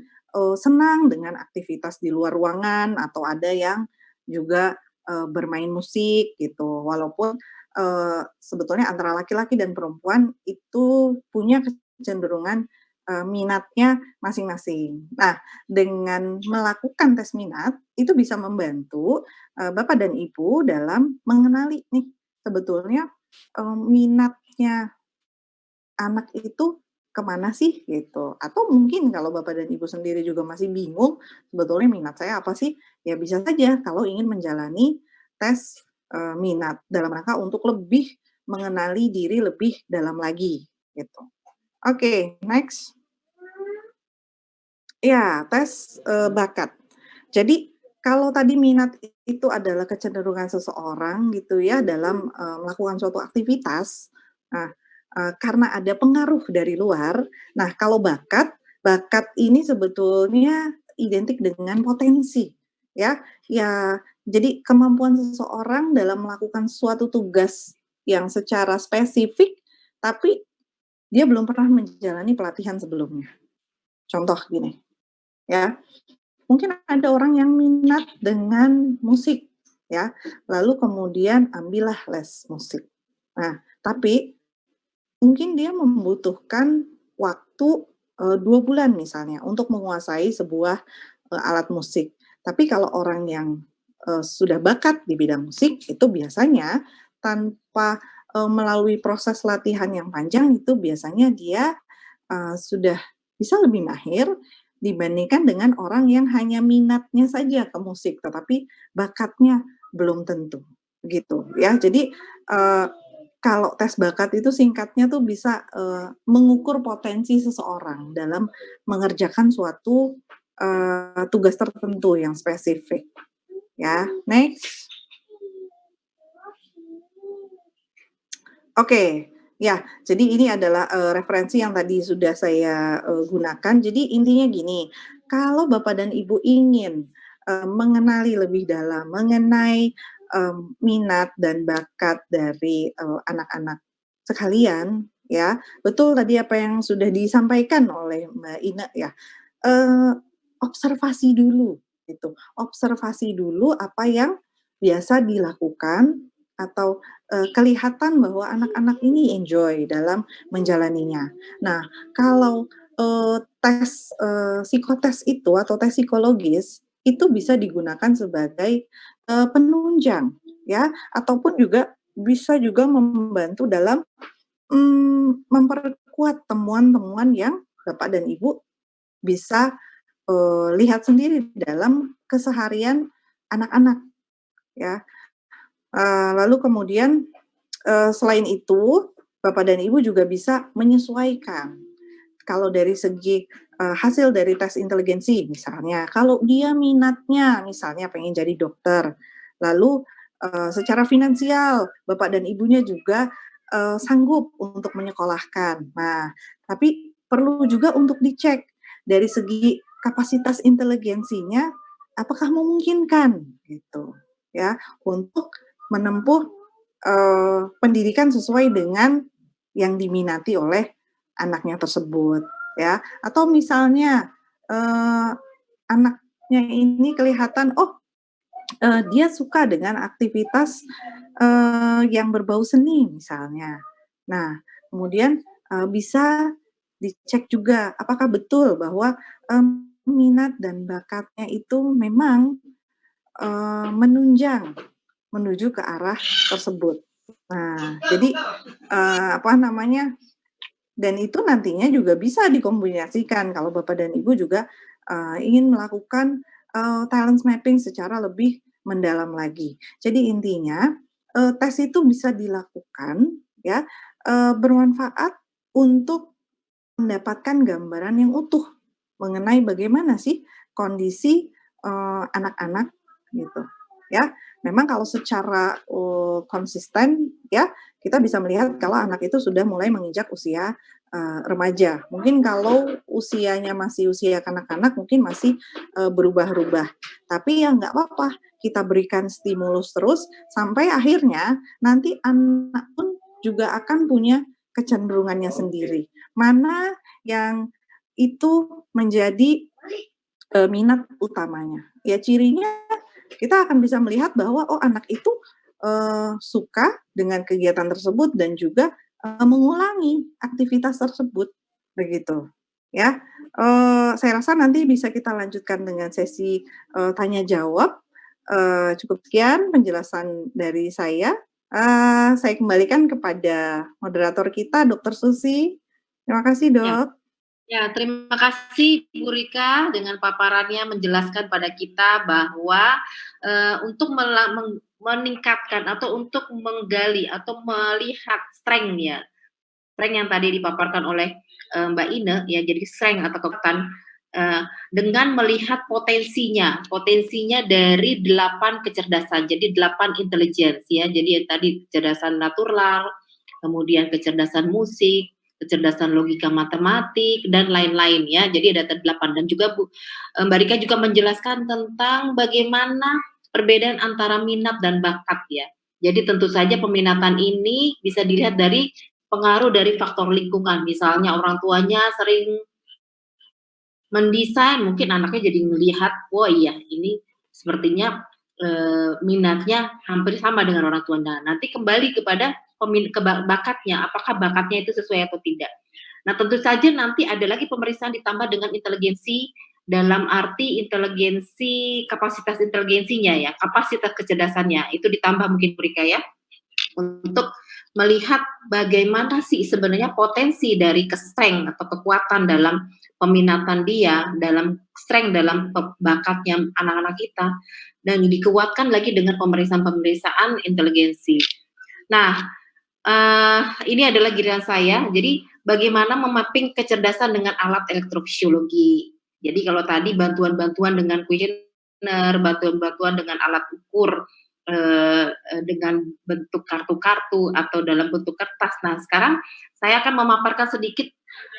senang dengan aktivitas di luar ruangan, atau ada yang juga, bermain musik gitu. Walaupun, sebetulnya antara laki-laki dan perempuan itu punya kecenderungan, minatnya masing-masing. Nah, dengan melakukan tes minat, itu bisa membantu, Bapak dan Ibu dalam mengenali nih, sebetulnya, minatnya anak itu kemana sih, gitu. Atau mungkin kalau Bapak dan Ibu sendiri juga masih bingung, sebetulnya minat saya apa sih? Ya bisa saja kalau ingin menjalani tes, minat, dalam rangka untuk lebih mengenali diri lebih dalam lagi, gitu. Oke, next. Ya, tes, bakat. Jadi, kalau tadi minat itu adalah kecenderungan seseorang gitu ya dalam, melakukan suatu aktivitas, nah, karena ada pengaruh dari luar, nah kalau bakat ini sebetulnya identik dengan potensi, ya. Ya, jadi kemampuan seseorang dalam melakukan suatu tugas yang secara spesifik, tapi dia belum pernah menjalani pelatihan sebelumnya. Contoh gini, ya, mungkin ada orang yang minat dengan musik, ya, lalu kemudian ambillah les musik. Nah, tapi mungkin dia membutuhkan waktu, 2 bulan misalnya untuk menguasai sebuah, alat musik. Tapi kalau orang yang, sudah bakat di bidang musik, itu biasanya tanpa, melalui proses latihan yang panjang, itu biasanya dia, sudah bisa lebih mahir dibandingkan dengan orang yang hanya minatnya saja ke musik, tetapi bakatnya belum tentu, gitu ya. Jadi, kalau tes bakat itu singkatnya tuh bisa, mengukur potensi seseorang dalam mengerjakan suatu, tugas tertentu yang spesifik, ya. Next. Oke, ya, jadi ini adalah, referensi yang tadi sudah saya, gunakan. Jadi intinya gini, kalau Bapak dan Ibu ingin, mengenali lebih dalam mengenai, minat dan bakat dari, anak-anak sekalian, ya, betul tadi apa yang sudah disampaikan oleh Mbak Ina ya, eee, observasi dulu gitu, observasi dulu apa yang biasa dilakukan atau kelihatan bahwa anak-anak ini enjoy dalam menjalaninya. Nah, kalau, tes, psikotes itu atau tes psikologis, itu bisa digunakan sebagai, penunjang ya, ataupun juga bisa juga membantu dalam, memperkuat temuan-temuan yang Bapak dan Ibu bisa, lihat sendiri dalam keseharian anak-anak, ya. Lalu kemudian, selain itu, Bapak dan Ibu juga bisa menyesuaikan. Kalau dari segi, hasil dari tes inteligensi misalnya, kalau dia minatnya misalnya pengen jadi dokter, lalu, secara finansial Bapak dan Ibunya juga, sanggup untuk menyekolahkan. Nah, tapi perlu juga untuk dicek dari segi kapasitas inteligensinya, apakah memungkinkan gitu, ya, untuk menempuh, pendidikan sesuai dengan yang diminati oleh anaknya tersebut, ya. Atau misalnya, anaknya ini kelihatan, oh, dia suka dengan aktivitas, yang berbau seni misalnya. Nah, kemudian, bisa dicek juga apakah betul bahwa, minat dan bakatnya itu memang, menunjang menuju ke arah tersebut. Nah, jadi, apa namanya, dan itu nantinya juga bisa dikombinasikan kalau Bapak dan Ibu juga, ingin melakukan, talent mapping secara lebih mendalam lagi. Jadi intinya, tes itu bisa dilakukan ya, bermanfaat untuk mendapatkan gambaran yang utuh mengenai bagaimana sih kondisi, anak-anak gitu, ya. Memang kalau secara, konsisten ya, kita bisa melihat kalau anak itu sudah mulai menginjak usia, remaja. Mungkin kalau usianya masih usia kanak-kanak mungkin masih, berubah-ubah. Tapi ya nggak apa-apa, kita berikan stimulus terus sampai akhirnya nanti anak pun juga akan punya kecenderungannya sendiri. Mana yang itu menjadi, minat utamanya. Ya cirinya kita akan bisa melihat bahwa, oh anak itu, suka dengan kegiatan tersebut dan juga, mengulangi aktivitas tersebut, begitu, ya. Saya rasa nanti bisa kita lanjutkan dengan sesi, tanya jawab. Cukup sekian penjelasan dari saya kembalikan kepada moderator kita, Dokter Susi. Terima kasih, Ya. Dok. Ya, terima kasih Bu Rika dengan paparannya menjelaskan pada kita bahwa, untuk meningkatkan atau untuk menggali atau melihat strength ya, strength yang tadi dipaparkan oleh, Mbak Ine ya, jadi strength atau kekuatan, dengan melihat potensinya dari 8 kecerdasan, jadi 8 intelligence ya, jadi yang tadi kecerdasan natural, kemudian kecerdasan musik, kecerdasan logika matematik, dan lain-lain ya. Jadi ada 8 dan juga Mbak Rika juga menjelaskan tentang bagaimana perbedaan antara minat dan bakat ya. Jadi tentu saja peminatan ini bisa dilihat dari pengaruh dari faktor lingkungan. Misalnya orang tuanya sering mendesain, mungkin anaknya jadi melihat, "Oh iya ini sepertinya, minatnya hampir sama dengan orang tua." Nah, nanti kembali kepada bakatnya, apakah bakatnya itu sesuai atau tidak. Nah, tentu saja nanti ada lagi pemeriksaan ditambah dengan inteligensi, dalam arti inteligensi, kapasitas inteligensinya ya, kapasitas kecerdasannya, itu ditambah mungkin Rika ya, untuk melihat bagaimana sih sebenarnya potensi dari strength atau kekuatan dalam peminatan dia, dalam strength dalam bakatnya anak-anak kita, dan dikuatkan lagi dengan pemeriksaan-pemeriksaan inteligensi. Nah, ini adalah giliran saya. Jadi bagaimana memapping kecerdasan dengan alat elektrofisiologi. Jadi kalau tadi bantuan-bantuan dengan kuesioner, bantuan-bantuan dengan alat ukur, dengan bentuk kartu-kartu atau dalam bentuk kertas. Nah, sekarang saya akan memaparkan sedikit,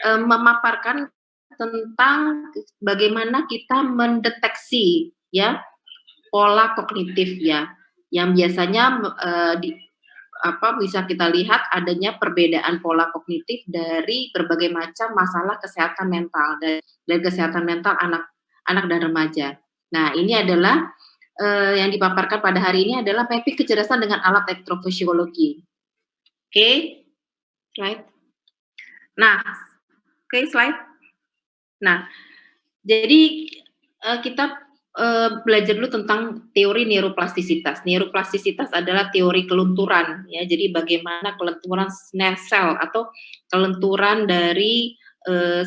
memaparkan tentang bagaimana kita mendeteksi ya pola kognitif ya, yang biasanya bisa kita lihat adanya perbedaan pola kognitif dari berbagai macam masalah kesehatan mental dan kesehatan mental anak dan remaja. Nah, ini adalah yang dipaparkan pada hari ini adalah mapping kecerdasan dengan alat elektrofisiologi. Oke, slide. Nah, slide. Nah, jadi kita belajar dulu tentang teori neuroplastisitas. Neuroplastisitas adalah teori kelunturan ya. Jadi bagaimana kelenturan sel atau kelenturan dari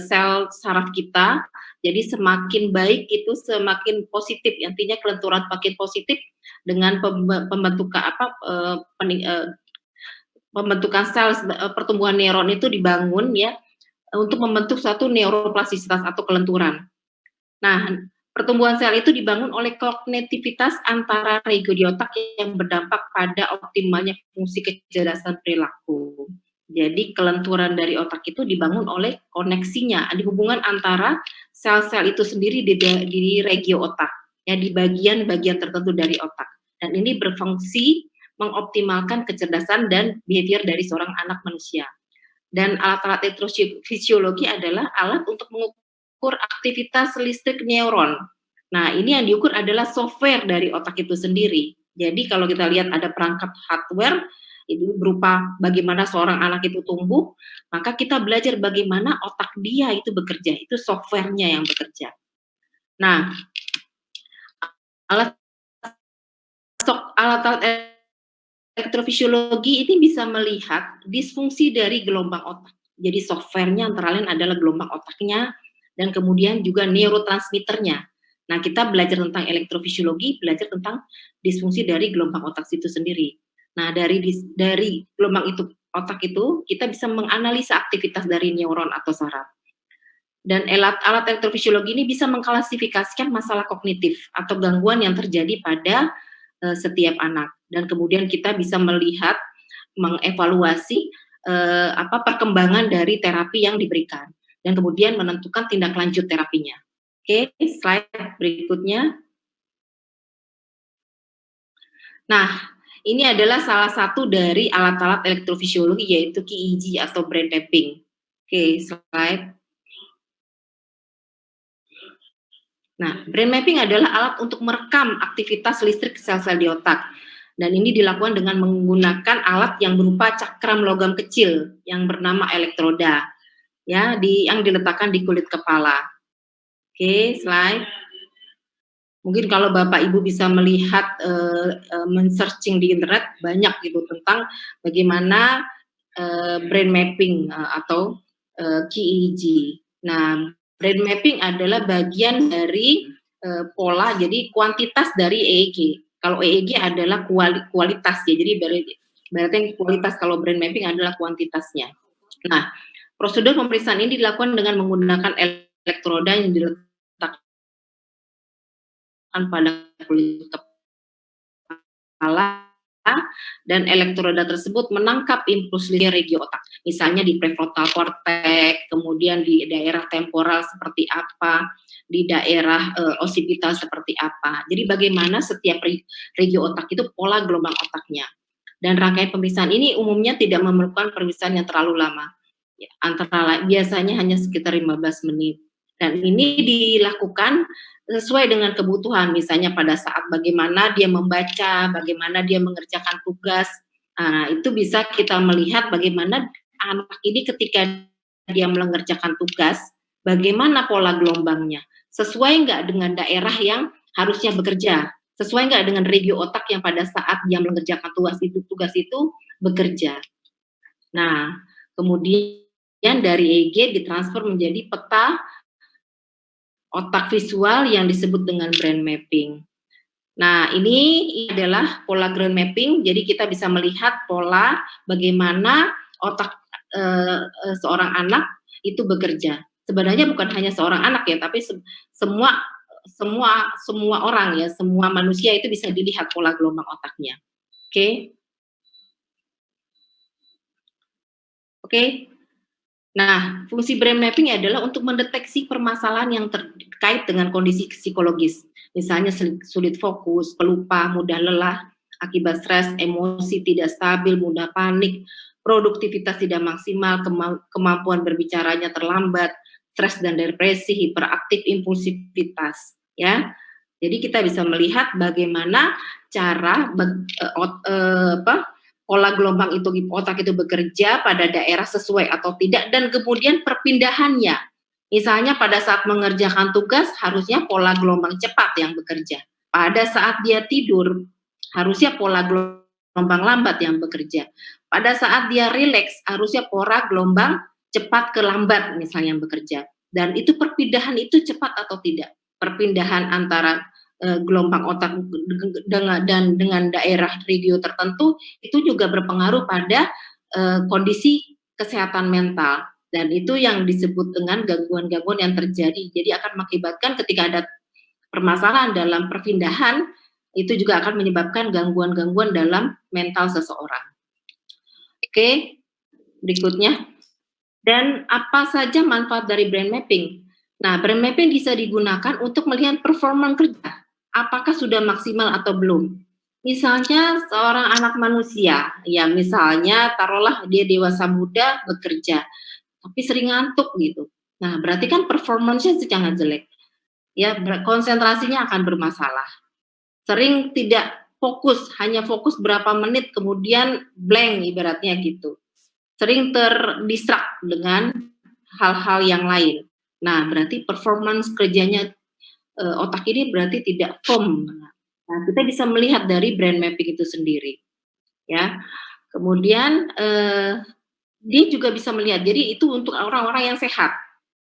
sel saraf kita Jadi semakin baik itu semakin positif, intinya kelenturan makin positif dengan pembentukan pembentukan sel pertumbuhan neuron itu dibangun ya untuk membentuk suatu neuroplastisitas atau kelenturan. Nah, pertumbuhan sel itu dibangun oleh kognitivitas antara rego di otak yang berdampak pada optimalnya fungsi kecerdasan perilaku. Jadi kelenturan dari otak itu dibangun oleh koneksinya, ada hubungan antara sel-sel itu sendiri di regio otak, ya di bagian-bagian tertentu dari otak. Dan ini berfungsi mengoptimalkan kecerdasan dan behavior dari seorang anak manusia. Dan alat-alat elektrofisiologi adalah alat untuk mengukur aktivitas listrik neuron. Nah, ini yang diukur adalah software dari otak itu sendiri. Jadi kalau kita lihat ada perangkat hardware, itu berupa bagaimana seorang anak itu tumbuh, maka kita belajar bagaimana otak dia itu bekerja, itu softwarenya yang bekerja. Nah, alat elektrofisiologi ini bisa melihat disfungsi dari gelombang otak. Jadi softwarenya antara lain adalah gelombang otaknya dan kemudian juga neurotransmitternya. Nah, kita belajar tentang elektrofisiologi, belajar tentang disfungsi dari gelombang otak itu sendiri. Nah, dari gelombang itu otak itu kita bisa menganalisa aktivitas dari neuron atau saraf. Dan alat elektrofisiologi ini bisa mengklasifikasikan masalah kognitif atau gangguan yang terjadi pada setiap anak. Dan kemudian kita bisa melihat, mengevaluasi perkembangan dari terapi yang diberikan dan kemudian menentukan tindak lanjut terapinya. Oke, slide berikutnya. Nah, ini adalah salah satu dari alat-alat elektrofisiologi yaitu QEEG atau brain mapping. Oke, slide. Nah, brain mapping adalah alat untuk merekam aktivitas listrik sel-sel di otak. Dan ini dilakukan dengan menggunakan alat yang berupa cakram logam kecil yang bernama elektroda, ya, yang diletakkan di kulit kepala. Oke, slide. Mungkin kalau Bapak Ibu bisa melihat men-searching di internet banyak gitu tentang bagaimana brain mapping atau QEEG. Nah, brain mapping adalah bagian dari pola, jadi kuantitas dari EEG. Kalau EEG adalah kualitas ya, jadi berarti kualitas, kalau brain mapping adalah kuantitasnya. Nah, prosedur pemeriksaan ini dilakukan dengan menggunakan elektroda yang diletakkan pada kulit kepala, dan elektroda tersebut menangkap impuls listrik regio otak, misalnya di prefrontal cortex, kemudian di daerah temporal seperti apa, di daerah occipital seperti apa. Jadi bagaimana setiap regio otak itu pola gelombang otaknya. Dan rangkaian pemeriksaan ini umumnya tidak memerlukan pemeriksaan yang terlalu lama, ya, biasanya hanya sekitar 15 menit. Dan ini dilakukan sesuai dengan kebutuhan, misalnya pada saat bagaimana dia membaca, bagaimana dia mengerjakan tugas. Nah, itu bisa kita melihat bagaimana anak ini ketika dia mengerjakan tugas, bagaimana pola gelombangnya, sesuai nggak dengan daerah yang harusnya bekerja, sesuai nggak dengan regio otak yang pada saat dia mengerjakan tugas itu bekerja. Nah, kemudian dari EEG ditransfer menjadi peta otak visual yang disebut dengan brain mapping. Nah, ini adalah pola brain mapping, jadi kita bisa melihat pola bagaimana otak seorang anak itu bekerja. Sebenarnya bukan hanya seorang anak ya, tapi semua orang ya, semua manusia itu bisa dilihat pola gelombang otaknya. Oke. Oke. Nah, fungsi brain mapping adalah untuk mendeteksi permasalahan yang terkait dengan kondisi psikologis. Misalnya sulit fokus, pelupa, mudah lelah, akibat stres, emosi tidak stabil, mudah panik, produktivitas tidak maksimal, kemampuan berbicaranya terlambat, stres dan depresi, hiperaktif, impulsivitas. Ya, jadi kita bisa melihat bagaimana cara pola gelombang itu otak itu bekerja pada daerah sesuai atau tidak, dan kemudian perpindahannya. Misalnya pada saat mengerjakan tugas harusnya pola gelombang cepat yang bekerja. Pada saat dia tidur harusnya pola gelombang lambat yang bekerja. Pada saat dia rileks harusnya pola gelombang cepat ke lambat misalnya yang bekerja. Dan itu perpindahan itu cepat atau tidak? Perpindahan antara gelombang otak dengan daerah regio tertentu itu juga berpengaruh pada kondisi kesehatan mental, dan itu yang disebut dengan gangguan-gangguan yang terjadi. Jadi akan mengakibatkan ketika ada permasalahan dalam perpindahan, itu juga akan menyebabkan gangguan-gangguan dalam mental seseorang. Oke, berikutnya. Dan apa saja manfaat dari brain mapping? Nah, brain mapping bisa digunakan untuk melihat performa kerja. Apakah sudah maksimal atau belum? Misalnya seorang anak manusia, ya misalnya taruhlah dia dewasa muda bekerja, tapi sering ngantuk gitu. Nah, berarti kan performance-nya sangat jelek. Ya, konsentrasinya akan bermasalah. Sering tidak fokus, hanya fokus berapa menit kemudian blank ibaratnya gitu. Sering terdistrak dengan hal-hal yang lain. Nah, berarti performance kerjanya otak ini berarti tidak firm. Nah, kita bisa melihat dari brain mapping itu sendiri, ya. Kemudian dia juga bisa melihat. Jadi itu untuk orang-orang yang sehat.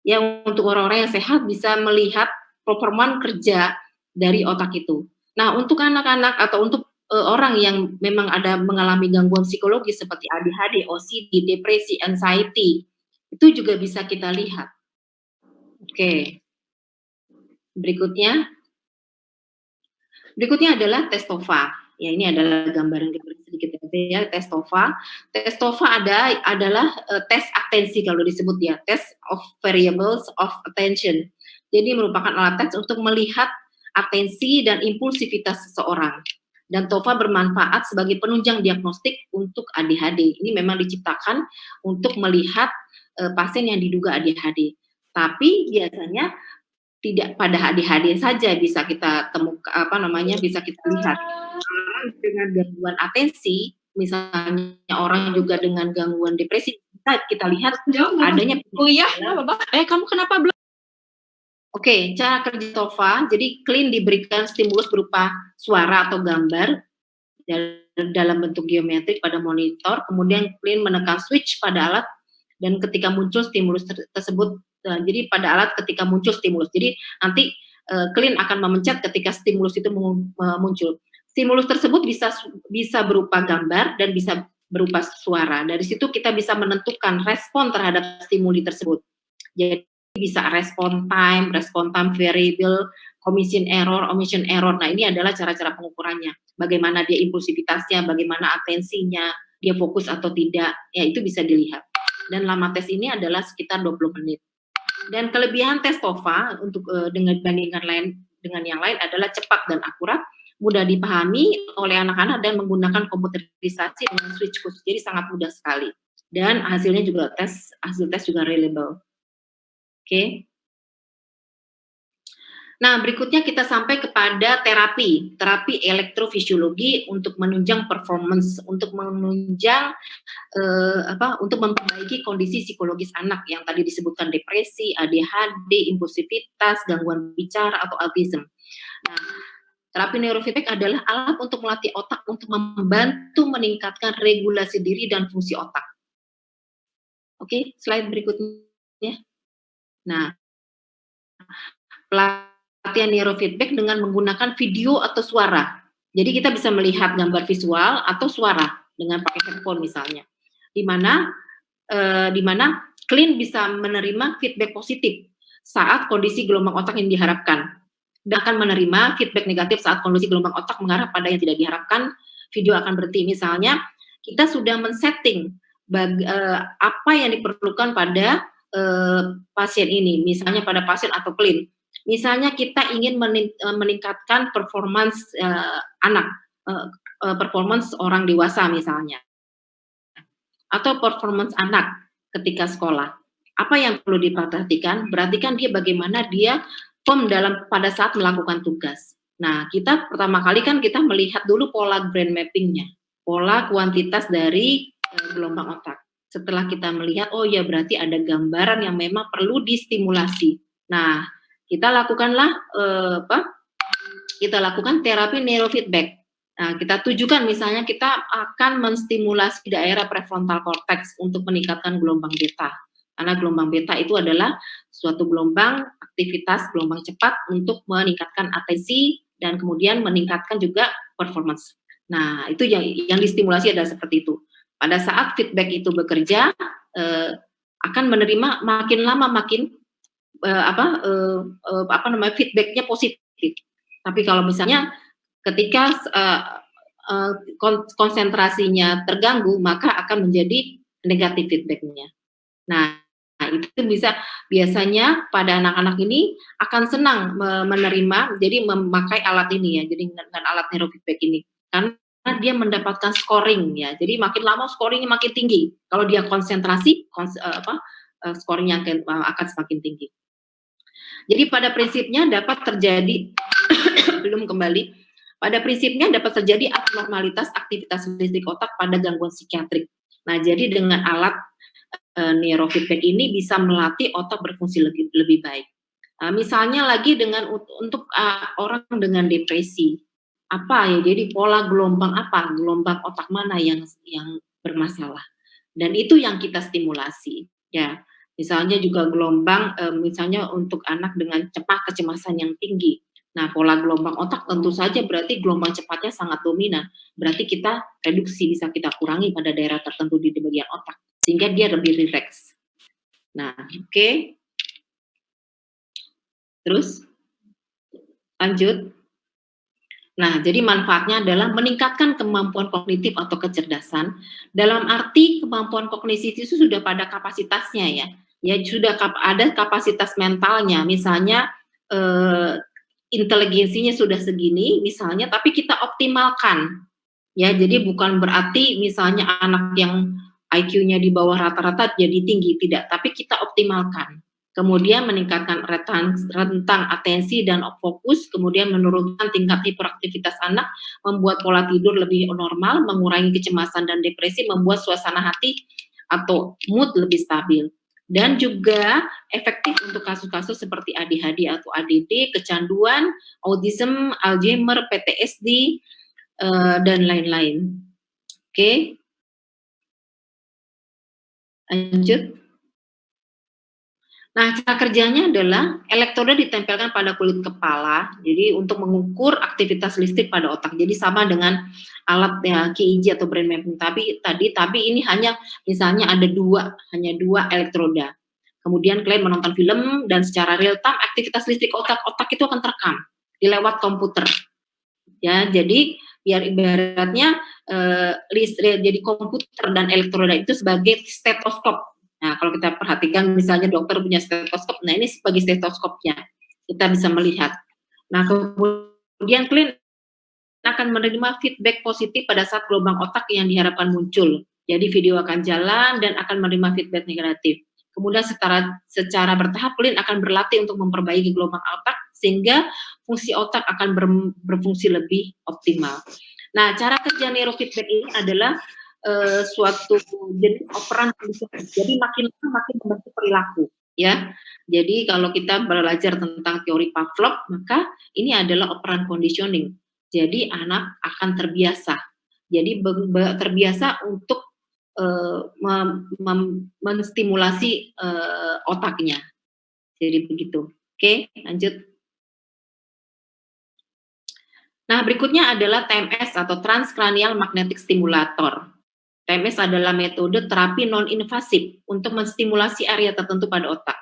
Ya, untuk orang-orang yang sehat bisa melihat performa kerja dari otak itu. Nah, untuk anak-anak atau untuk orang yang memang ada mengalami gangguan psikologis seperti ADHD, OCD, depresi, anxiety, itu juga bisa kita lihat. Oke. Berikutnya adalah tes TOFA. Ya, ini adalah gambaran sedikit ya, tes TOFA. Tes TOFA adalah tes atensi kalau disebut ya, test of variables of attention. Jadi merupakan alat tes untuk melihat atensi dan impulsivitas seseorang. Dan TOFA bermanfaat sebagai penunjang diagnostik untuk ADHD. Ini memang diciptakan untuk melihat pasien yang diduga ADHD. Tapi biasanya tidak pada ADHD saja bisa kita temukan, bisa kita lihat. Orang dengan gangguan atensi, misalnya orang juga dengan gangguan depresi, bisa kita lihat adanya kamu kenapa belum? Oke, cara kerja TOFA, jadi Clin diberikan stimulus berupa suara atau gambar dalam bentuk geometrik pada monitor, kemudian Clin menekan switch pada alat, dan ketika muncul stimulus tersebut, jadi pada alat ketika muncul stimulus, jadi nanti Clin akan memencet ketika stimulus itu muncul. Stimulus tersebut bisa berupa gambar dan bisa berupa suara. Dari situ kita bisa menentukan respon terhadap stimuli tersebut. Jadi bisa respon time variable, omission error. Nah, ini adalah cara-cara pengukurannya. Bagaimana dia impulsivitasnya, bagaimana atensinya, dia fokus atau tidak, ya itu bisa dilihat. Dan lama tes ini adalah sekitar 20 menit. Dan kelebihan tes TOFA untuk dengan yang lain adalah cepat dan akurat, mudah dipahami oleh anak-anak dan menggunakan komputerisasi dengan switch khusus. Jadi sangat mudah sekali. Dan hasilnya juga hasil tes juga reliable. Oke. Nah, berikutnya kita sampai kepada terapi elektrofisiologi untuk menunjang performance, untuk menunjang untuk memperbaiki kondisi psikologis anak yang tadi disebutkan depresi, ADHD, impulsivitas, gangguan bicara atau autism. Nah, terapi neurofeedback adalah alat untuk melatih otak untuk membantu meningkatkan regulasi diri dan fungsi otak. Oke, slide berikutnya. Nah, pelatihan neurofeedback dengan menggunakan video atau suara. Jadi kita bisa melihat gambar visual atau suara dengan pakai headphone misalnya. Di mana Clin bisa menerima feedback positif saat kondisi gelombang otak yang diharapkan. Dan akan menerima feedback negatif saat kondisi gelombang otak mengarah pada yang tidak diharapkan. Video akan berhenti. Misalnya kita sudah men-setting apa yang diperlukan pada pasien ini, misalnya pada pasien atau Clin. Misalnya kita ingin meningkatkan performance anak, performance orang dewasa misalnya, atau performance anak ketika sekolah. Apa yang perlu diperhatikan? Perhatikan dia bagaimana dia firm pada saat melakukan tugas. Nah, kita pertama kali kan kita melihat dulu pola brain mapping-nya, pola kuantitas dari gelombang otak. Setelah kita melihat, oh ya berarti ada gambaran yang memang perlu distimulasi. Nah, kita lakukan terapi neurofeedback. Nah, kita tujukan misalnya kita akan menstimulasi daerah prefrontal cortex untuk meningkatkan gelombang beta. Karena gelombang beta itu adalah suatu gelombang aktivitas gelombang cepat untuk meningkatkan atensi dan kemudian meningkatkan juga performance. Nah, itu yang distimulasi adalah seperti itu. Pada saat feedback itu bekerja, akan menerima makin lama makin feedbacknya positif. Tapi kalau misalnya ketika konsentrasinya terganggu, maka akan menjadi negatif feedbacknya. Nah, itu biasanya pada anak-anak ini akan senang menerima, jadi memakai alat ini ya, jadi dengan alat neurofeedback ini, karena dia mendapatkan scoring ya, jadi makin lama scoringnya makin tinggi. Kalau dia konsentrasi, scoringnya akan semakin tinggi. Jadi pada prinsipnya dapat terjadi belum kembali. Pada prinsipnya dapat terjadi abnormalitas aktivitas listrik otak pada gangguan psikiatrik. Nah, jadi dengan alat neurofeedback ini bisa melatih otak berfungsi lebih baik. Misalnya lagi untuk orang dengan depresi, apa ya? Jadi pola gelombang apa? Gelombang otak mana yang bermasalah? Dan itu yang kita stimulasi, ya. Misalnya juga gelombang, misalnya untuk anak dengan kecemasan yang tinggi. Nah, pola gelombang otak tentu saja berarti gelombang cepatnya sangat dominan. Berarti kita reduksi, bisa kita kurangi pada daerah tertentu di bagian otak, sehingga dia lebih rileks. Nah, oke. Terus, lanjut. Nah, jadi manfaatnya adalah meningkatkan kemampuan kognitif atau kecerdasan. Dalam arti kemampuan kognitif itu sudah pada kapasitasnya ya. Ya sudah ada kapasitas mentalnya. Misalnya inteligensinya sudah segini misalnya, tapi kita optimalkan. Ya, jadi bukan berarti misalnya anak yang IQ-nya di bawah rata-rata jadi tinggi, tidak, tapi kita optimalkan. Kemudian meningkatkan rentang atensi dan fokus, kemudian menurunkan tingkat hiperaktivitas anak, membuat pola tidur lebih normal, mengurangi kecemasan dan depresi, membuat suasana hati atau mood lebih stabil. Dan juga efektif untuk kasus-kasus seperti ADHD atau ADD, kecanduan, autism, Alzheimer, PTSD, dan lain-lain. Oke. Lanjut. Nah, cara kerjanya adalah elektroda ditempelkan pada kulit kepala, jadi untuk mengukur aktivitas listrik pada otak. Jadi sama dengan alat ya KEEG atau brain mapping tapi ini hanya misalnya ada hanya dua elektroda. Kemudian kalian menonton film dan secara real time aktivitas listrik otak itu akan terekam di lewat komputer. Ya, jadi biar ibaratnya listrik jadi komputer dan elektroda itu sebagai stetoskop. Nah, kalau kita perhatikan misalnya dokter punya stetoskop, nah ini sebagai stetoskopnya, kita bisa melihat. Nah, kemudian kalian akan menerima feedback positif pada saat gelombang otak yang diharapkan muncul. Jadi video akan jalan dan akan menerima feedback negatif. Kemudian secara bertahap kalian akan berlatih untuk memperbaiki gelombang otak sehingga fungsi otak akan berfungsi lebih optimal. Nah, cara kerja neurofeedback ini adalah suatu jenis operan conditioning. Jadi makin membentuk perilaku, ya. Jadi kalau kita belajar tentang teori Pavlov, maka ini adalah operan conditioning. Jadi anak akan terbiasa. Jadi terbiasa untuk menstimulasi otaknya. Jadi begitu. Oke, lanjut. Nah, berikutnya adalah TMS atau Transcranial Magnetic Stimulator. TMS adalah metode terapi non-invasif untuk menstimulasi area tertentu pada otak.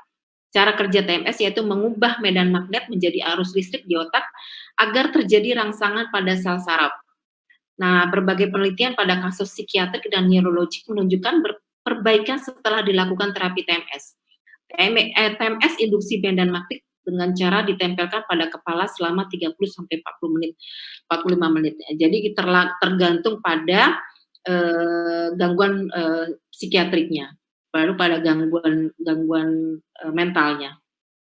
Cara kerja TMS yaitu mengubah medan magnet menjadi arus listrik di otak agar terjadi rangsangan pada sel saraf. Nah, berbagai penelitian pada kasus psikiatrik dan neurologik menunjukkan perbaikan setelah dilakukan terapi TMS. TMS induksi medan magnet dengan cara ditempelkan pada kepala selama 30 sampai 45 menit. Jadi tergantung pada gangguan psikiatriknya, baru pada gangguan mentalnya.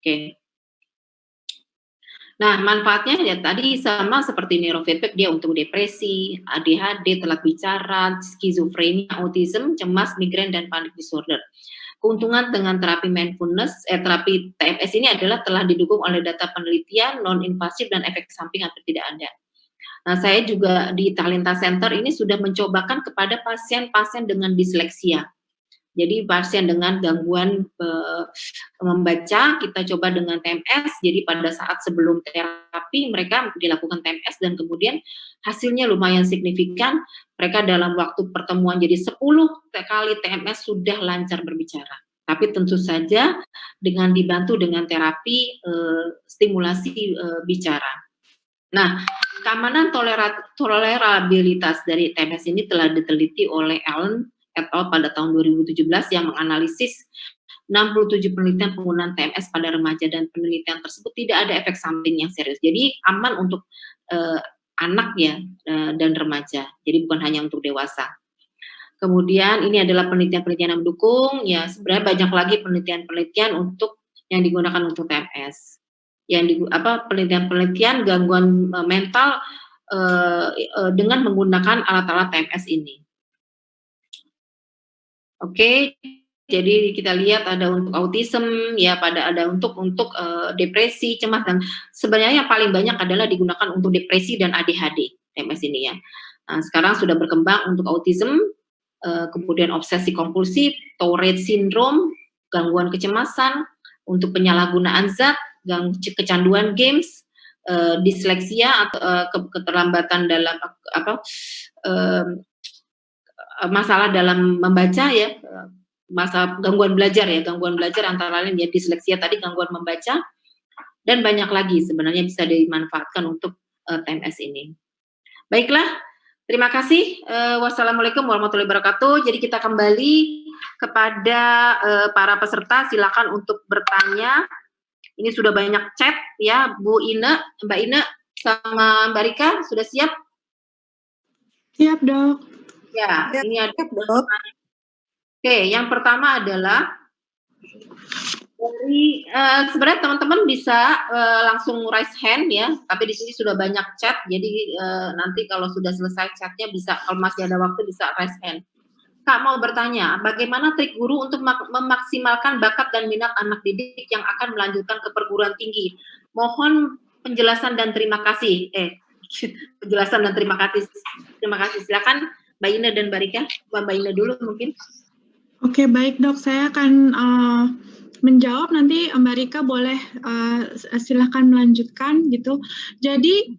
Oke. Nah, manfaatnya ya tadi sama seperti neurofeedback, dia untuk depresi, ADHD, telat bicara, skizofrenia, autism, cemas, migrain, dan panic disorder. Keuntungan dengan terapi mindfulness, terapi TMS ini adalah telah didukung oleh data penelitian, non-invasif, dan efek samping hampir tidak ada. Nah, saya juga di Talenta Center ini sudah mencobakan kepada pasien-pasien dengan disleksia. Jadi pasien dengan gangguan membaca kita coba dengan TMS. Jadi pada saat sebelum terapi mereka dilakukan TMS dan kemudian hasilnya lumayan signifikan. Mereka dalam waktu pertemuan jadi 10 kali TMS sudah lancar berbicara. Tapi tentu saja dengan dibantu dengan terapi stimulasi bicara. Nah, keamanan tolerabilitas dari TMS ini telah diteliti oleh Allen et al. Pada tahun 2017 yang menganalisis 67 penelitian penggunaan TMS pada remaja dan penelitian tersebut tidak ada efek samping yang serius. Jadi aman untuk anak ya dan remaja. Jadi bukan hanya untuk dewasa. Kemudian ini adalah penelitian-penelitian yang mendukung. Ya sebenarnya banyak lagi penelitian-penelitian untuk yang digunakan untuk TMS. Penelitian-penelitian gangguan mental dengan menggunakan alat-alat TMS ini. Oke, jadi kita lihat ada untuk autism, ya ada untuk depresi, cemas, dan sebenarnya yang paling banyak adalah digunakan untuk depresi dan ADHD TMS ini ya. Nah, sekarang sudah berkembang untuk autism, kemudian obsesi kompulsif, Tourette syndrome, gangguan kecemasan, untuk penyalahgunaan zat, kecanduan games, disleksia atau keterlambatan dalam masalah dalam membaca ya, masa gangguan belajar antara lain ya disleksia tadi, gangguan membaca, dan banyak lagi sebenarnya bisa dimanfaatkan untuk TMS ini. Baiklah, terima kasih. Wassalamualaikum warahmatullahi wabarakatuh. Jadi kita kembali kepada para peserta, silakan untuk bertanya. Ini sudah banyak chat ya, Mbak Ine sama Mbak Rika sudah siap? Siap, Dok. Ya, ini ada. Oke, yang pertama adalah dari sebenarnya teman-teman bisa langsung raise hand ya, tapi di sini sudah banyak chat, jadi nanti kalau sudah selesai chatnya bisa, kalau masih ada waktu bisa raise hand. Kak mau bertanya, bagaimana trik guru untuk memaksimalkan bakat dan minat anak didik yang akan melanjutkan ke perguruan tinggi? Mohon penjelasan dan terima kasih. Penjelasan dan terima kasih. Terima kasih. Silakan Mbak Ine dan Mbak Rika. Mbak Ine dulu mungkin. Oke, baik Dok. Saya akan menjawab, nanti Mbak Rika boleh silakan melanjutkan gitu. Jadi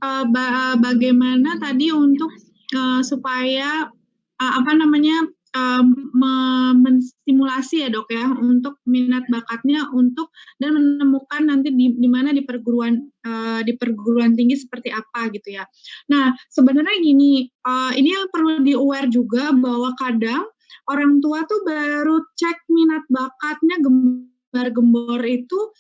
bagaimana tadi untuk supaya menstimulasi ya Dok ya, untuk minat bakatnya untuk dan menemukan nanti di mana di perguruan tinggi seperti apa gitu ya. Nah sebenarnya gini, ini yang perlu di-aware juga bahwa kadang orang tua tuh baru cek minat bakatnya gembar-gembor itu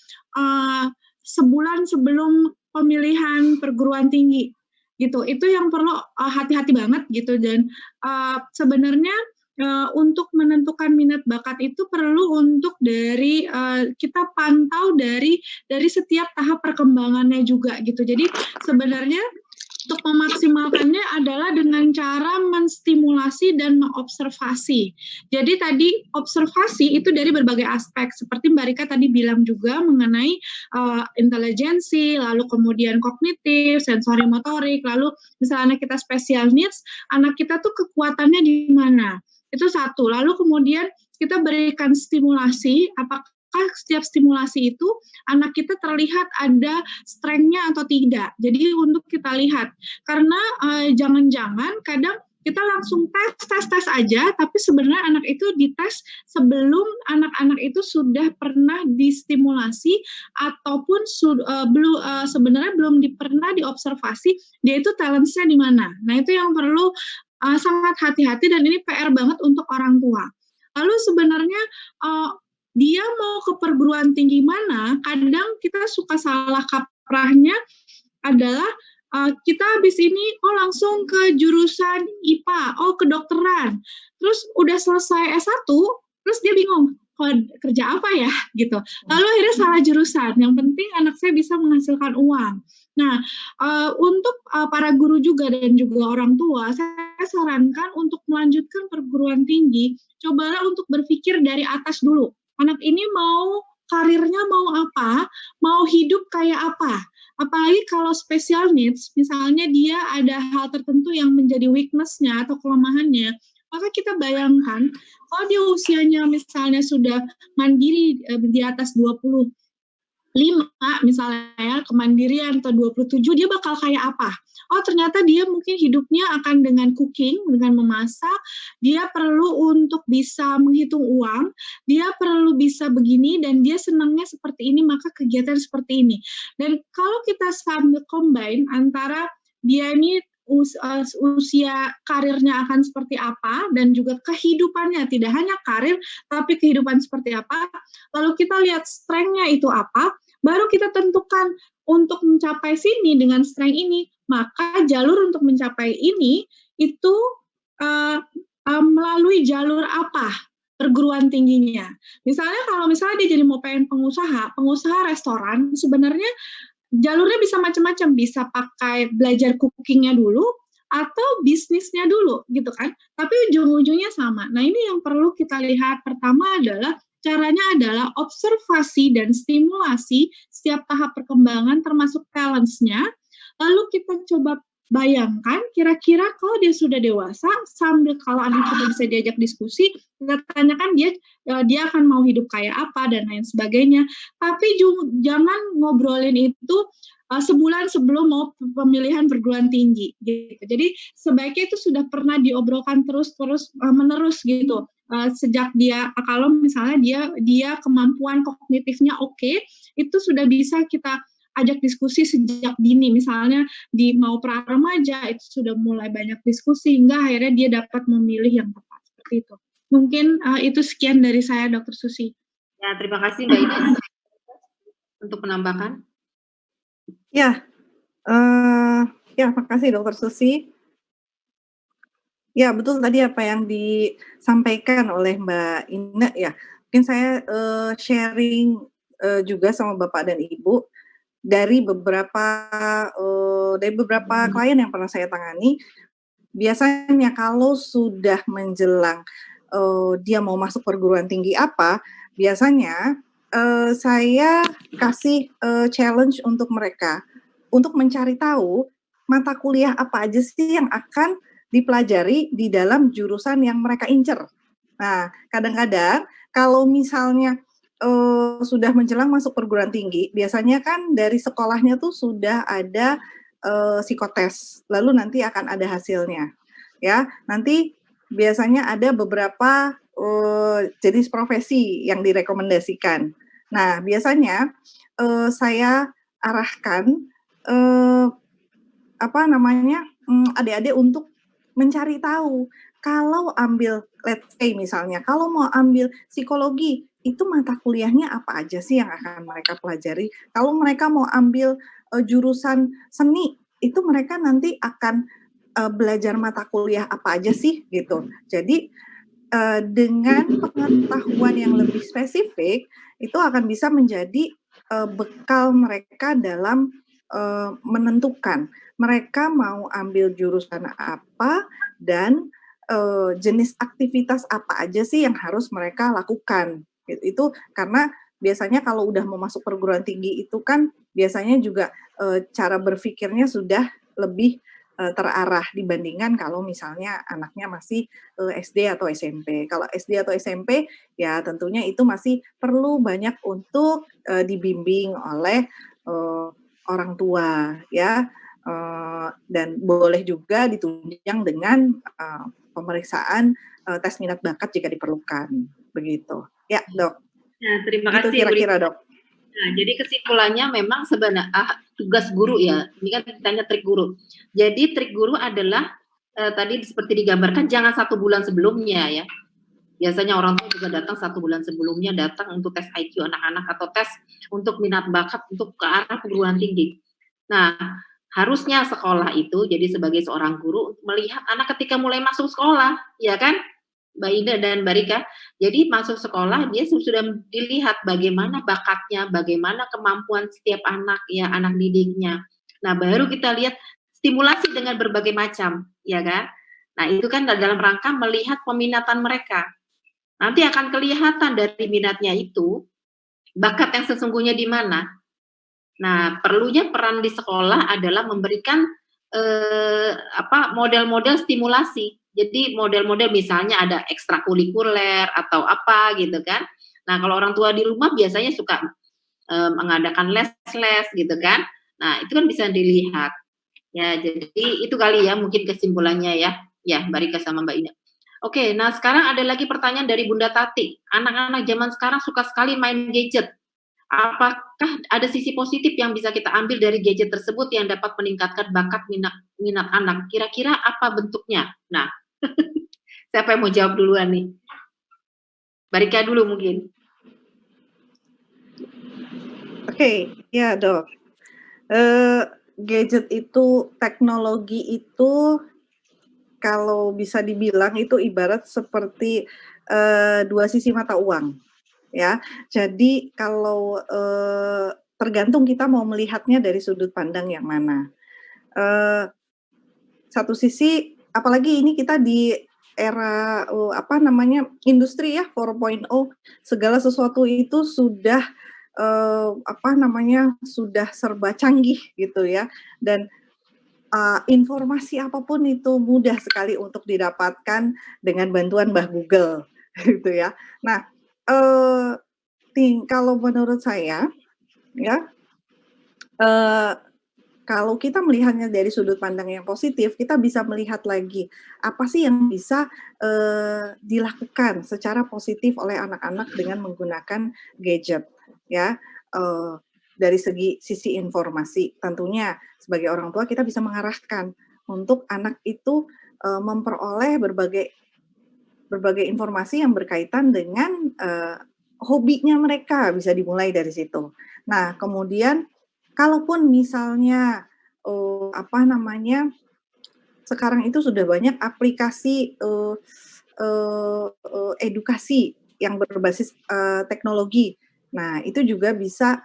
sebulan sebelum pemilihan perguruan tinggi gitu. Itu yang perlu hati-hati banget gitu. Dan sebenarnya untuk menentukan minat bakat itu perlu untuk dari kita pantau dari setiap tahap perkembangannya juga gitu. Jadi sebenarnya untuk memaksimalkannya adalah dengan cara menstimulasi dan mengobservasi. Jadi tadi observasi itu dari berbagai aspek, seperti Mbak Rika tadi bilang juga mengenai intelijensi, lalu kemudian kognitif, sensori motorik, lalu misalnya kita special needs, anak kita tuh kekuatannya di mana? Itu satu. Lalu kemudian kita berikan stimulasi, apakah setiap stimulasi itu anak kita terlihat ada strength-nya atau tidak. Jadi untuk kita lihat, karena jangan-jangan kadang kita langsung tes aja, tapi sebenarnya anak itu dites sebelum anak-anak itu sudah pernah distimulasi ataupun sebenarnya belum pernah diobservasi dia itu talent-nya di mana. Nah itu yang perlu sangat hati-hati, dan ini PR banget untuk orang tua. Lalu sebenarnya dia mau ke perguruan tinggi mana, kadang kita suka salah kaprahnya adalah kita habis ini langsung ke jurusan IPA, kedokteran, terus udah selesai S1, terus dia bingung, kerja apa ya gitu. Lalu akhirnya salah jurusan, yang penting anak saya bisa menghasilkan uang. Nah, untuk para guru juga dan juga orang tua, saya sarankan untuk melanjutkan perguruan tinggi, cobalah untuk berpikir dari atas dulu. Anak ini mau karirnya mau apa, mau hidup kayak apa. Apalagi kalau special needs, misalnya dia ada hal tertentu yang menjadi weakness-nya atau kelemahannya, Maka kita bayangkan kalau dia usianya misalnya sudah mandiri di atas 25 misalnya ya, kemandirian atau 27, dia bakal kayak apa? Oh, ternyata dia mungkin hidupnya akan dengan cooking, dengan memasak, dia perlu untuk bisa menghitung uang, dia perlu bisa begini, dan dia senangnya seperti ini, maka kegiatan seperti ini. Dan kalau kita sambil combine antara dia ini usia karirnya akan seperti apa, dan juga kehidupannya, tidak hanya karir, tapi kehidupan seperti apa, lalu kita lihat strength-nya itu apa, baru kita tentukan untuk mencapai sini dengan strength ini, maka jalur untuk mencapai ini itu melalui jalur apa perguruan tingginya. Misalnya kalau misalnya dia jadi mau pengen pengusaha restoran, sebenarnya jalurnya bisa macam-macam, bisa pakai belajar cookingnya dulu atau bisnisnya dulu gitu kan. Tapi ujung-ujungnya sama. Nah, ini yang perlu kita lihat. Pertama adalah caranya adalah observasi dan stimulasi setiap tahap perkembangan termasuk talents-nya. Lalu kita coba bayangkan kira-kira kalau dia sudah dewasa, sambil kalau anak kita bisa diajak diskusi, kita tanyakan dia akan mau hidup kayak apa dan lain sebagainya. Tapi jangan ngobrolin itu sebulan sebelum mau pemilihan perguruan tinggi gitu. Jadi sebaiknya itu sudah pernah diobrolkan terus menerus gitu. Sejak dia, kalau misalnya dia kemampuan kognitifnya oke, itu sudah bisa kita ajak diskusi sejak dini, misalnya di mau pra remaja itu sudah mulai banyak diskusi hingga akhirnya dia dapat memilih yang tepat seperti itu. Mungkin itu sekian dari saya, Dr. Susi. Ya, terima kasih Mbak Ines untuk penambahan. Ya, makasih Dr. Susi. Ya, betul tadi apa yang disampaikan oleh Mbak Ina ya. Mungkin saya sharing juga sama Bapak dan Ibu dari beberapa klien yang pernah saya tangani. Biasanya kalau sudah menjelang dia mau masuk perguruan tinggi apa, biasanya saya kasih challenge untuk mereka untuk mencari tahu mata kuliah apa aja sih yang akan dipelajari di dalam jurusan yang mereka incer. Nah, kadang-kadang kalau misalnya sudah menjelang masuk perguruan tinggi, biasanya kan dari sekolahnya tuh sudah ada psikotes, lalu nanti akan ada hasilnya. Ya, nanti biasanya ada beberapa jenis profesi yang direkomendasikan. Nah, biasanya saya arahkan adik-adik untuk mencari tahu, kalau ambil, let's say misalnya, kalau mau ambil psikologi, itu mata kuliahnya apa aja sih yang akan mereka pelajari? Kalau mereka mau ambil jurusan seni, itu mereka nanti akan belajar mata kuliah apa aja sih gitu. Jadi dengan pengetahuan yang lebih spesifik, itu akan bisa menjadi bekal mereka dalam menentukan mereka mau ambil jurusan apa dan jenis aktivitas apa aja sih yang harus mereka lakukan. Itu karena biasanya kalau udah mau masuk perguruan tinggi itu kan biasanya juga cara berpikirnya sudah lebih terarah dibandingkan kalau misalnya anaknya masih SD atau SMP. Kalau SD atau SMP ya tentunya itu masih perlu banyak untuk dibimbing oleh orang tua ya, dan boleh juga ditunjang dengan pemeriksaan tes minat bakat jika diperlukan, begitu. Ya, Dok. Nah, terima kasih kira-kira, Dok. Nah, jadi kesimpulannya memang sebenarnya tugas guru ya, ini kan ditanya trik guru. Jadi trik guru adalah tadi seperti digambarkan, jangan 1 bulan sebelumnya ya. Biasanya orang tua juga datang 1 bulan sebelumnya, datang untuk tes IQ anak-anak atau tes untuk minat bakat untuk ke arah perguruan tinggi. Nah, harusnya sekolah itu jadi sebagai seorang guru melihat anak ketika mulai masuk sekolah, ya kan? Mbak Ida dan Mbak Rika. Jadi masuk sekolah dia sudah dilihat bagaimana bakatnya, bagaimana kemampuan setiap anak ya, anak didiknya. Nah, baru kita lihat stimulasi dengan berbagai macam, ya kan? Nah, itu kan dalam rangka melihat peminatan mereka. Nanti akan kelihatan dari minatnya itu, bakat yang sesungguhnya di mana. Nah, perlunya peran di sekolah adalah memberikan model-model stimulasi. Jadi model-model misalnya ada ekstrakurikuler atau apa gitu kan. Nah, kalau orang tua di rumah biasanya suka mengadakan les-les gitu kan. Nah, itu kan bisa dilihat. Ya, jadi itu kali ya mungkin kesimpulannya ya. Ya, Mbak Rika sama Mbak Ina. Oke, nah sekarang ada lagi pertanyaan dari Bunda Tati. Anak-anak zaman sekarang suka sekali main gadget. Apakah ada sisi positif yang bisa kita ambil dari gadget tersebut yang dapat meningkatkan bakat minat anak? Kira-kira apa bentuknya? Nah, siapa yang mau jawab duluan nih? Mbak Rika dulu mungkin. Oke, ya Dok. Gadget itu, teknologi itu kalau bisa dibilang itu ibarat seperti dua sisi mata uang, ya. Jadi kalau tergantung kita mau melihatnya dari sudut pandang yang mana. Satu sisi, apalagi ini kita di era industri ya 4.0, segala sesuatu itu sudah sudah serba canggih gitu ya, dan informasi apapun itu mudah sekali untuk didapatkan dengan bantuan Mbah Google gitu ya. Nah, kalau menurut saya ya, kalau kita melihatnya dari sudut pandang yang positif, kita bisa melihat lagi apa sih yang bisa dilakukan secara positif oleh anak-anak dengan menggunakan gadget ya. Dari sisi informasi, tentunya sebagai orang tua kita bisa mengarahkan untuk anak itu memperoleh berbagai informasi yang berkaitan dengan hobinya mereka, bisa dimulai dari situ. Nah, kemudian kalaupun misalnya sekarang itu sudah banyak aplikasi edukasi yang berbasis teknologi. Nah, itu juga bisa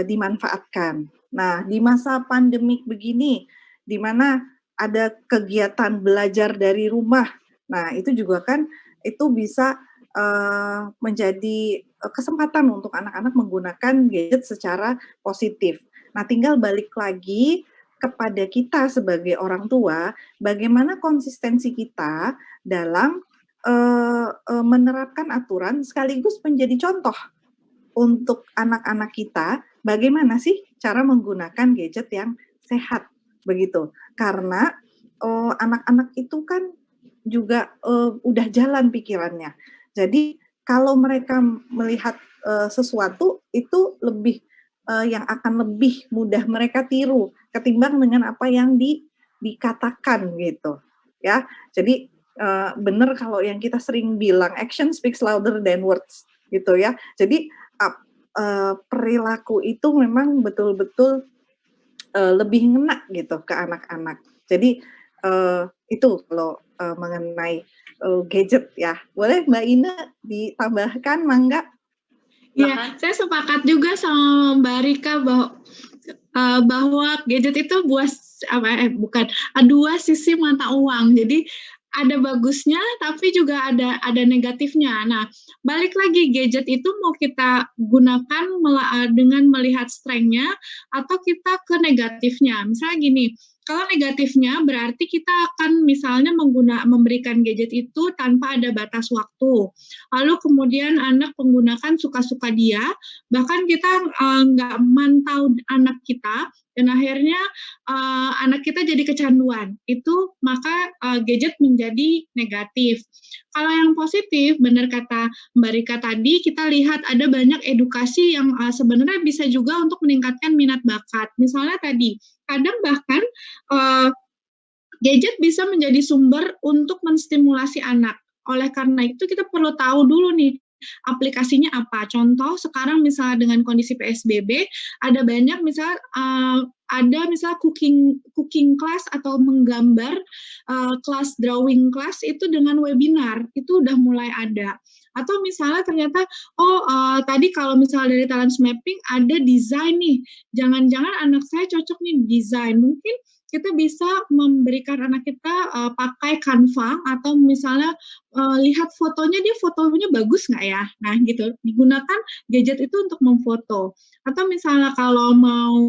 dimanfaatkan. Nah, di masa pandemik begini, di mana ada kegiatan belajar dari rumah, nah itu juga kan itu bisa menjadi kesempatan untuk anak-anak menggunakan gadget secara positif. Nah, tinggal balik lagi kepada kita sebagai orang tua, bagaimana konsistensi kita dalam menerapkan aturan sekaligus menjadi contoh untuk anak-anak kita, bagaimana sih cara menggunakan gadget yang sehat, begitu. Karena anak-anak itu kan juga udah jalan pikirannya. Jadi kalau mereka melihat sesuatu itu lebih yang akan lebih mudah mereka tiru ketimbang dengan apa yang dikatakan gitu, ya. Jadi benar kalau yang kita sering bilang action speaks louder than words gitu ya. Jadi perilaku itu memang betul-betul lebih ngena gitu ke anak-anak. Jadi itu kalau mengenai gadget ya. Boleh Mbak Ina ditambahkan, mangga? Iya, saya sepakat juga sama Mbak Rika bahwa gadget itu dua sisi mata uang. Jadi ada bagusnya, tapi juga ada negatifnya. Nah, balik lagi, gadget itu mau kita gunakan dengan melihat strength-nya atau kita ke negatifnya. Misalnya gini, kalau negatifnya berarti kita akan misalnya memberikan gadget itu tanpa ada batas waktu. Lalu kemudian anak menggunakan suka-suka dia, bahkan kita nggak mantau anak kita, dan akhirnya anak kita jadi kecanduan. Itu maka gadget menjadi negatif. Kalau yang positif, benar kata Mbak Rika tadi, kita lihat ada banyak edukasi yang sebenarnya bisa juga untuk meningkatkan minat bakat. Misalnya tadi, kadang bahkan gadget bisa menjadi sumber untuk menstimulasi anak. Oleh karena itu kita perlu tahu dulu nih aplikasinya apa. Contoh sekarang misalnya dengan kondisi PSBB ada banyak misalnya cooking class atau menggambar kelas drawing class itu dengan webinar itu udah mulai ada. Atau misalnya ternyata tadi kalau misalnya dari talent mapping ada desain nih, jangan-jangan anak saya cocok nih desain, mungkin kita bisa memberikan anak kita pakai Canva atau misalnya lihat fotonya, dia fotonya bagus nggak ya? Nah gitu, digunakan gadget itu untuk memfoto. Atau misalnya kalau mau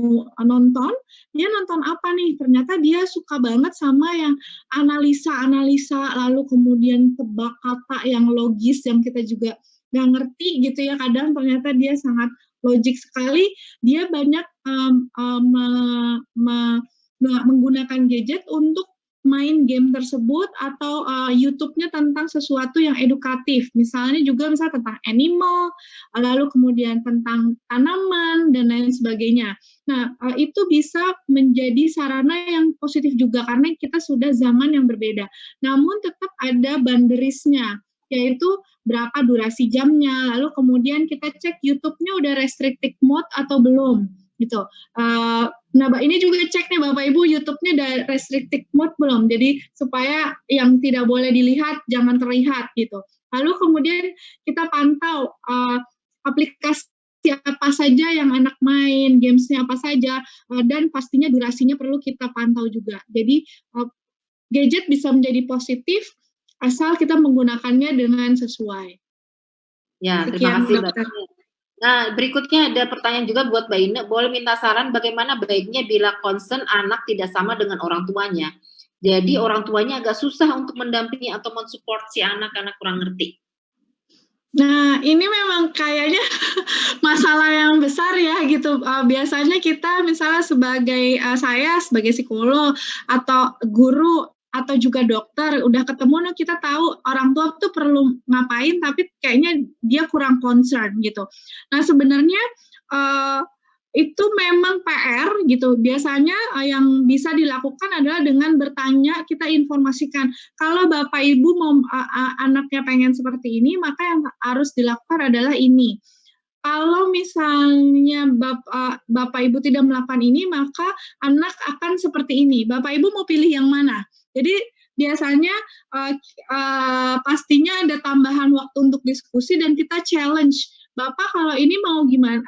nonton, dia nonton apa nih? Ternyata dia suka banget sama yang analisa-analisa, lalu kemudian tebak kata yang logis yang kita juga nggak ngerti gitu ya. Kadang ternyata dia sangat logik sekali. Dia banyak menggunakan gadget untuk main game tersebut atau YouTube-nya tentang sesuatu yang edukatif. Misalnya tentang animal, lalu kemudian tentang tanaman dan lain sebagainya. Nah, itu bisa menjadi sarana yang positif juga karena kita sudah zaman yang berbeda. Namun tetap ada boundariesnya, yaitu berapa durasi jamnya, lalu kemudian kita cek YouTube-nya udah restricted mode atau belum gitu. Nah, ini juga cek nih Bapak Ibu, YouTube-nya udah restricted mode belum? Jadi supaya yang tidak boleh dilihat jangan terlihat gitu. Lalu kemudian kita pantau aplikasi apa saja yang anak main, gamesnya apa saja, dan pastinya durasinya perlu kita pantau juga. Jadi gadget bisa menjadi positif asal kita menggunakannya dengan sesuai. Ya, terima kasih Mbak. Nah, berikutnya ada pertanyaan juga buat Mbak Ine. Boleh minta saran bagaimana baiknya bila concern anak tidak sama dengan orang tuanya? Jadi orang tuanya agak susah untuk mendampingi atau mensupport si anak karena kurang ngerti. Nah, ini memang kayaknya masalah yang besar ya gitu. Biasanya kita misalnya saya sebagai psikolog atau guru atau juga dokter udah ketemu, kita tahu orang tua tuh perlu ngapain tapi kayaknya dia kurang concern gitu. Nah, sebenarnya itu memang PR gitu. Biasanya yang bisa dilakukan adalah dengan bertanya, kita informasikan. Kalau Bapak Ibu mau anaknya pengen seperti ini, maka yang harus dilakukan adalah ini. Kalau misalnya Bapak Ibu tidak melakukan ini, maka anak akan seperti ini. Bapak Ibu mau pilih yang mana? Jadi biasanya pastinya ada tambahan waktu untuk diskusi dan kita challenge. Bapak kalau ini mau gimana?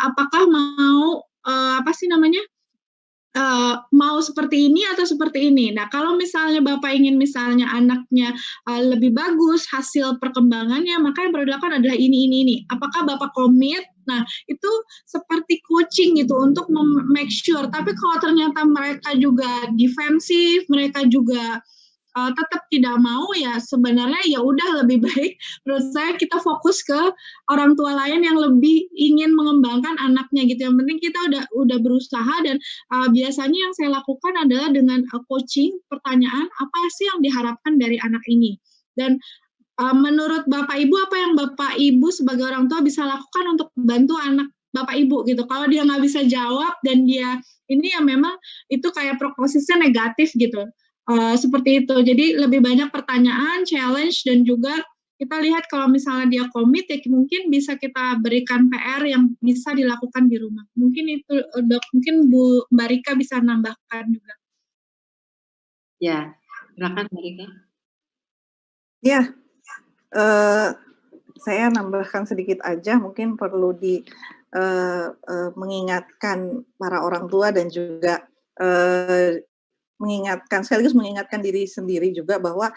Apakah mau mau seperti ini atau seperti ini. Nah, kalau misalnya Bapak ingin misalnya anaknya lebih bagus hasil perkembangannya, maka yang perlu dilakukan adalah ini. Apakah Bapak komit? Nah, itu seperti coaching gitu untuk make sure. Tapi kalau ternyata mereka juga defensif, mereka juga tetap tidak mau, ya sebenarnya ya udah lebih baik menurut saya kita fokus ke orang tua lain yang lebih ingin mengembangkan anaknya gitu. Yang penting kita udah berusaha dan biasanya yang saya lakukan adalah dengan coaching, pertanyaan apa sih yang diharapkan dari anak ini, dan menurut Bapak Ibu apa yang Bapak Ibu sebagai orang tua bisa lakukan untuk bantu anak Bapak Ibu gitu. Kalau dia nggak bisa jawab dan dia ini ya memang itu kayak prognosisnya negatif gitu. Seperti itu. Jadi lebih banyak pertanyaan, challenge, dan juga kita lihat kalau misalnya dia komit, ya mungkin bisa kita berikan PR yang bisa dilakukan di rumah. Mungkin itu, Dok. Mungkin Bu Mbak Rika bisa nambahkan juga. Ya, silakan Mbak Rika. Ya, saya nambahkan sedikit aja, mungkin perlu mengingatkan para orang tua dan juga sekaligus mengingatkan diri sendiri juga bahwa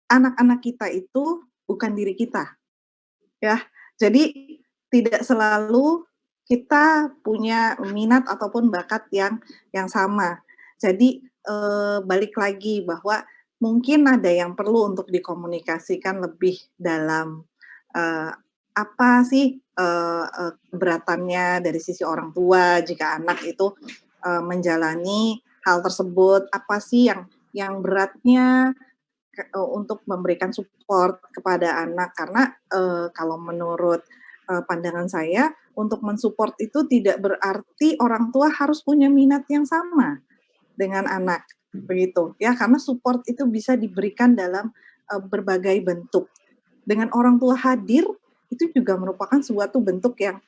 anak-anak kita itu bukan diri kita, ya. Jadi tidak selalu kita punya minat ataupun bakat yang sama. Jadi balik lagi bahwa mungkin ada yang perlu untuk dikomunikasikan lebih dalam, apa sih keberatannya dari sisi orang tua jika anak itu menjalani hal tersebut, apa sih yang beratnya untuk memberikan support kepada anak. Karena kalau menurut pandangan saya, untuk mensupport itu tidak berarti orang tua harus punya minat yang sama dengan anak, begitu ya. Karena support itu bisa diberikan dalam berbagai bentuk. Dengan orang tua hadir itu juga merupakan suatu bentuk yang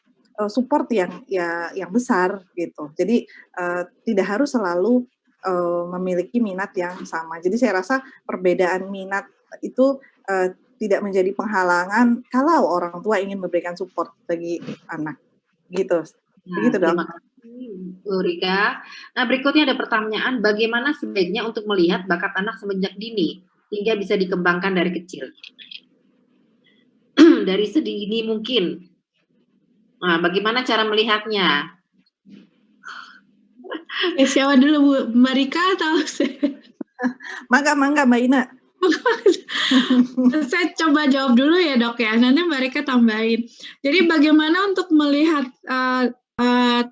support yang besar gitu. Jadi tidak harus selalu memiliki minat yang sama. Jadi saya rasa perbedaan minat itu tidak menjadi penghalangan kalau orang tua ingin memberikan support bagi anak. Gitu. Begitu, Dok. Bu Rika. Nah, berikutnya ada pertanyaan, bagaimana sebaiknya untuk melihat bakat anak semenjak dini hingga bisa dikembangkan dari kecil? Dari sedini mungkin. Nah, bagaimana cara melihatnya? Siapa dulu Bu? Mbak Rika atau saya? Mangga Mbak Ina. Saya coba jawab dulu ya Dok ya, nanti Mbak Rika tambahin. Jadi bagaimana untuk melihat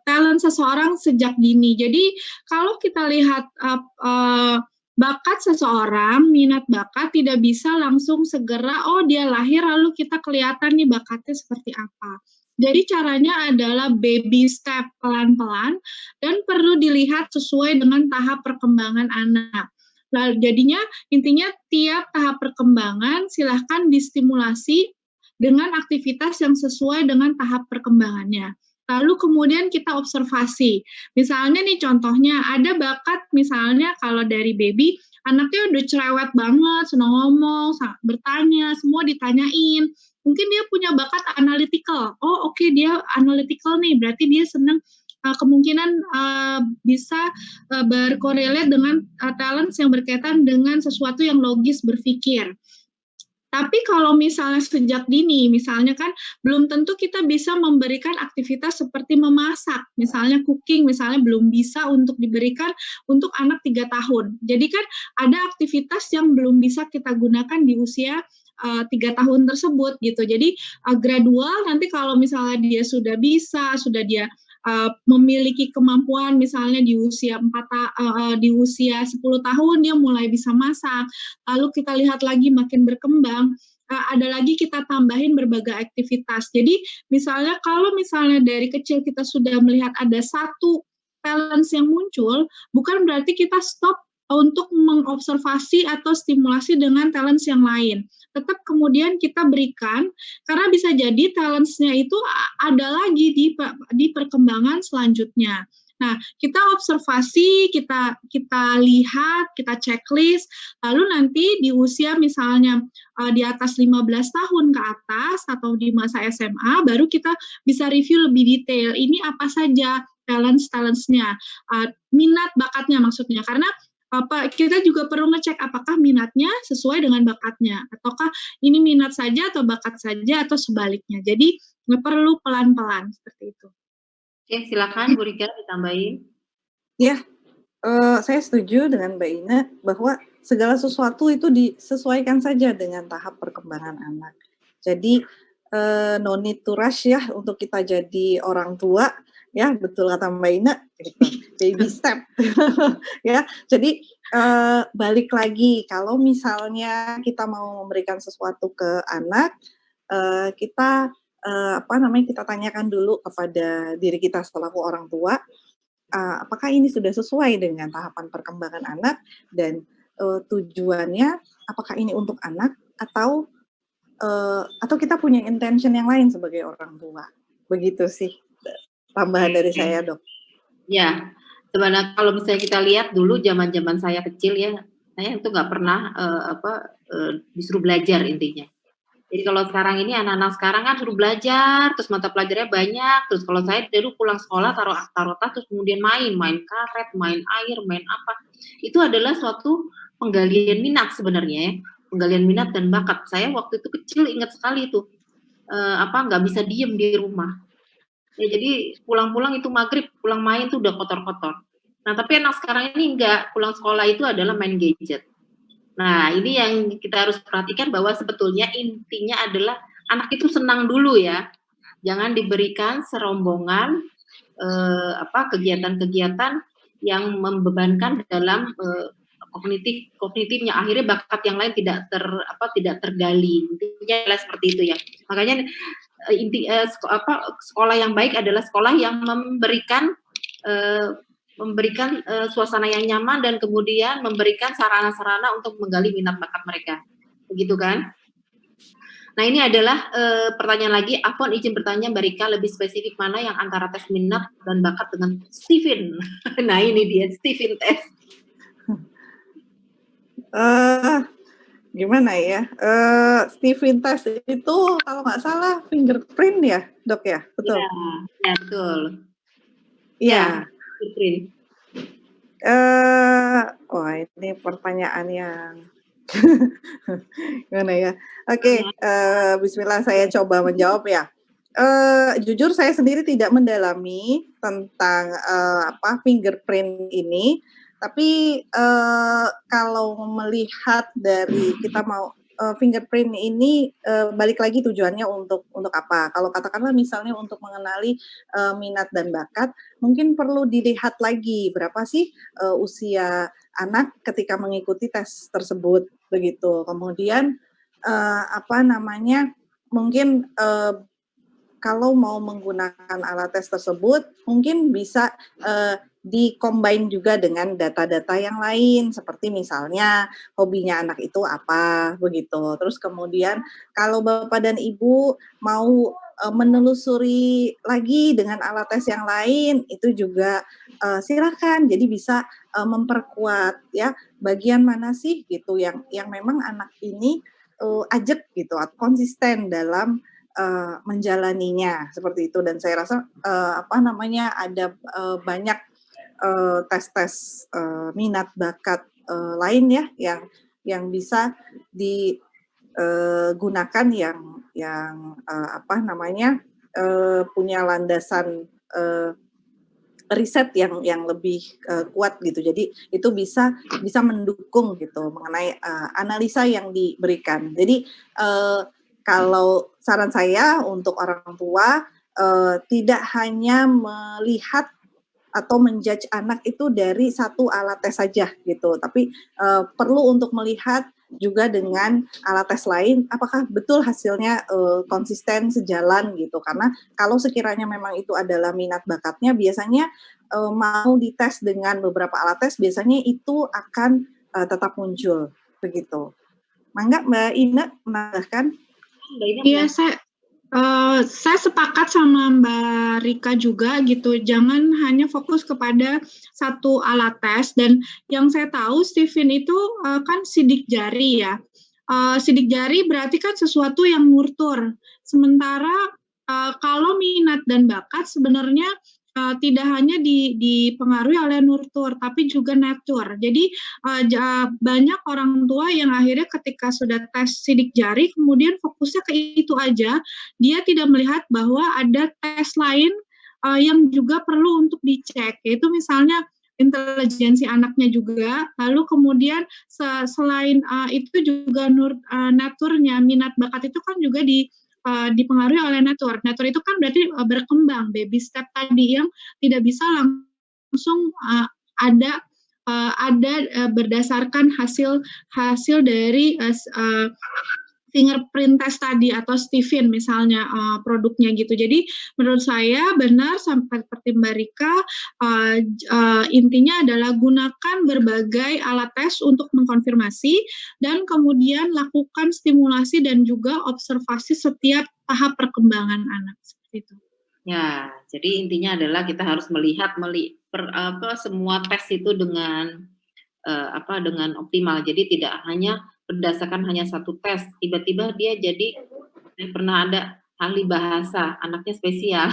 talent seseorang sejak dini. Jadi kalau kita lihat bakat seseorang, minat bakat tidak bisa langsung segera, oh dia lahir lalu kita kelihatan nih bakatnya seperti apa. Jadi caranya adalah baby step, pelan-pelan, dan perlu dilihat sesuai dengan tahap perkembangan anak. Lalu jadinya intinya tiap tahap perkembangan silahkan distimulasi dengan aktivitas yang sesuai dengan tahap perkembangannya. Lalu kemudian kita observasi. Misalnya nih contohnya ada bakat misalnya kalau dari baby anaknya udah cerewet banget, senang ngomong, bertanya, semua ditanyain. Mungkin dia punya bakat analytical. Oh oke, dia analytical nih, berarti dia senang kemungkinan bisa berkorelat dengan talent yang berkaitan dengan sesuatu yang logis berpikir. Tapi kalau misalnya sejak dini, misalnya kan belum tentu kita bisa memberikan aktivitas seperti memasak, misalnya cooking, misalnya belum bisa untuk diberikan untuk anak 3 tahun. Jadi kan ada aktivitas yang belum bisa kita gunakan di usia 3 tahun tersebut gitu. Jadi gradual nanti kalau misalnya dia sudah bisa, sudah dia memiliki kemampuan misalnya di usia 10 tahun dia mulai bisa masak, lalu kita lihat lagi makin berkembang, ada lagi kita tambahin berbagai aktivitas. Jadi misalnya kalau misalnya dari kecil kita sudah melihat ada satu talents yang muncul, bukan berarti kita stop untuk mengobservasi atau stimulasi dengan talents yang lain. Tetap kemudian kita berikan, karena bisa jadi talentsnya itu ada lagi di perkembangan selanjutnya. Nah, kita observasi, kita lihat, kita checklist, lalu nanti di usia misalnya di atas 15 tahun ke atas atau di masa SMA, baru kita bisa review lebih detail. Ini apa saja talents-talentsnya, minat bakatnya maksudnya, karena kita juga perlu ngecek apakah minatnya sesuai dengan bakatnya, ataukah ini minat saja atau bakat saja atau sebaliknya. Jadi perlu pelan-pelan seperti itu. Oke, silakan Bu Rika ditambahin. Ya, saya setuju dengan Mbak Ina bahwa segala sesuatu itu disesuaikan saja dengan tahap perkembangan anak. Jadi no need to rush ya untuk kita jadi orang tua. Ya, betul kata Mbak Ina, gitu. Baby step. Ya, jadi balik lagi, kalau misalnya kita mau memberikan sesuatu ke anak, kita kita tanyakan dulu kepada diri kita selaku orang tua, apakah ini sudah sesuai dengan tahapan perkembangan anak dan tujuannya apakah ini untuk anak atau kita punya intention yang lain sebagai orang tua. Begitu sih tambahan dari saya, Dok. Ya, sebenarnya kalau misalnya kita lihat dulu zaman-zaman saya kecil ya, saya itu nggak pernah disuruh belajar intinya. Jadi kalau sekarang ini anak-anak sekarang kan suruh belajar, terus mata pelajarannya banyak, terus kalau saya dulu pulang sekolah taruh tas, terus kemudian main karet, main air, main apa. Itu adalah suatu penggalian minat sebenarnya ya, penggalian minat dan bakat. Saya waktu itu kecil ingat sekali itu, nggak bisa diem di rumah. Ya, jadi pulang-pulang itu maghrib, pulang main tuh udah kotor-kotor. Nah, tapi anak sekarang ini enggak, pulang sekolah itu adalah main gadget. Nah, ini yang kita harus perhatikan bahwa sebetulnya intinya adalah anak itu senang dulu ya. Jangan diberikan serombongan kegiatan-kegiatan yang membebankan dalam kognitifnya, akhirnya bakat yang lain tidak tergali. Intinya adalah seperti itu ya. Makanya sekolah yang baik adalah sekolah yang memberikan suasana yang nyaman dan kemudian memberikan sarana-sarana untuk menggali minat bakat mereka, begitu kan? Nah, ini adalah pertanyaan lagi. Afwan izin bertanya Mbak Rika, lebih spesifik mana yang antara tes minat dan bakat dengan Stephen? Nah, ini dia Stephen test. Gimana ya? Stephen test itu kalau nggak salah fingerprint ya, Dok ya, betul? Ya, betul. Iya. Fingerprint. Wah ini pertanyaan yang gimana ya? Oke, bismillah saya coba menjawab ya. Jujur saya sendiri tidak mendalami tentang, fingerprint ini, tapi, kalau melihat dari kita mau fingerprint ini, balik lagi tujuannya untuk apa. Kalau katakanlah misalnya untuk mengenali, minat dan bakat, mungkin perlu dilihat lagi berapa sih, usia anak ketika mengikuti tes tersebut, begitu. Kemudian, mungkin, kalau mau menggunakan alat tes tersebut, mungkin bisa, di-combine juga dengan data-data yang lain, seperti misalnya hobinya anak itu apa, begitu. Terus kemudian kalau Bapak dan Ibu mau, menelusuri lagi dengan alat tes yang lain, itu juga, silakan. Jadi bisa, memperkuat ya, bagian mana sih gitu yang memang anak ini, ajak gitu, konsisten dalam menjalaninya seperti itu. Dan saya rasa ada banyak tes-tes minat bakat lain ya yang bisa digunakan yang punya landasan riset yang lebih kuat gitu. Jadi itu bisa mendukung gitu mengenai analisa yang diberikan. Jadi kalau saran saya untuk orang tua, tidak hanya melihat atau menjudge anak itu dari satu alat tes saja gitu, tapi perlu untuk melihat juga dengan alat tes lain, apakah betul hasilnya konsisten sejalan gitu. Karena kalau sekiranya memang itu adalah minat bakatnya, biasanya mau dites dengan beberapa alat tes, biasanya itu akan tetap muncul begitu. Mangga Mbak Ina menambahkan? Iya, saya sepakat sama Mbak Rika juga gitu. Jangan hanya fokus kepada satu alat tes. Dan yang saya tahu Stephen itu kan sidik jari ya. Sidik jari berarti kan sesuatu yang nurtur. Sementara kalau minat dan bakat sebenarnya tidak hanya dipengaruhi oleh nurtur, tapi juga nature. Jadi banyak orang tua yang akhirnya ketika sudah tes sidik jari, kemudian fokusnya ke itu aja, dia tidak melihat bahwa ada tes lain yang juga perlu untuk dicek, yaitu misalnya intelijensi anaknya juga, lalu kemudian selain itu juga naturnya, minat bakat itu kan juga dipengaruhi oleh nature. Nature itu kan berarti berkembang, baby step tadi yang tidak bisa langsung ada berdasarkan hasil dari fingerprint test tadi atau Stephen misalnya produknya gitu. Jadi menurut saya benar seperti Mbak Rika, intinya adalah gunakan berbagai alat tes untuk mengkonfirmasi dan kemudian lakukan stimulasi dan juga observasi setiap tahap perkembangan anak seperti itu. Ya, jadi intinya adalah kita harus melihat semua tes itu dengan dengan optimal. Jadi tidak hanya berdasarkan hanya satu tes, tiba-tiba dia jadi pernah ada ahli bahasa, anaknya spesial.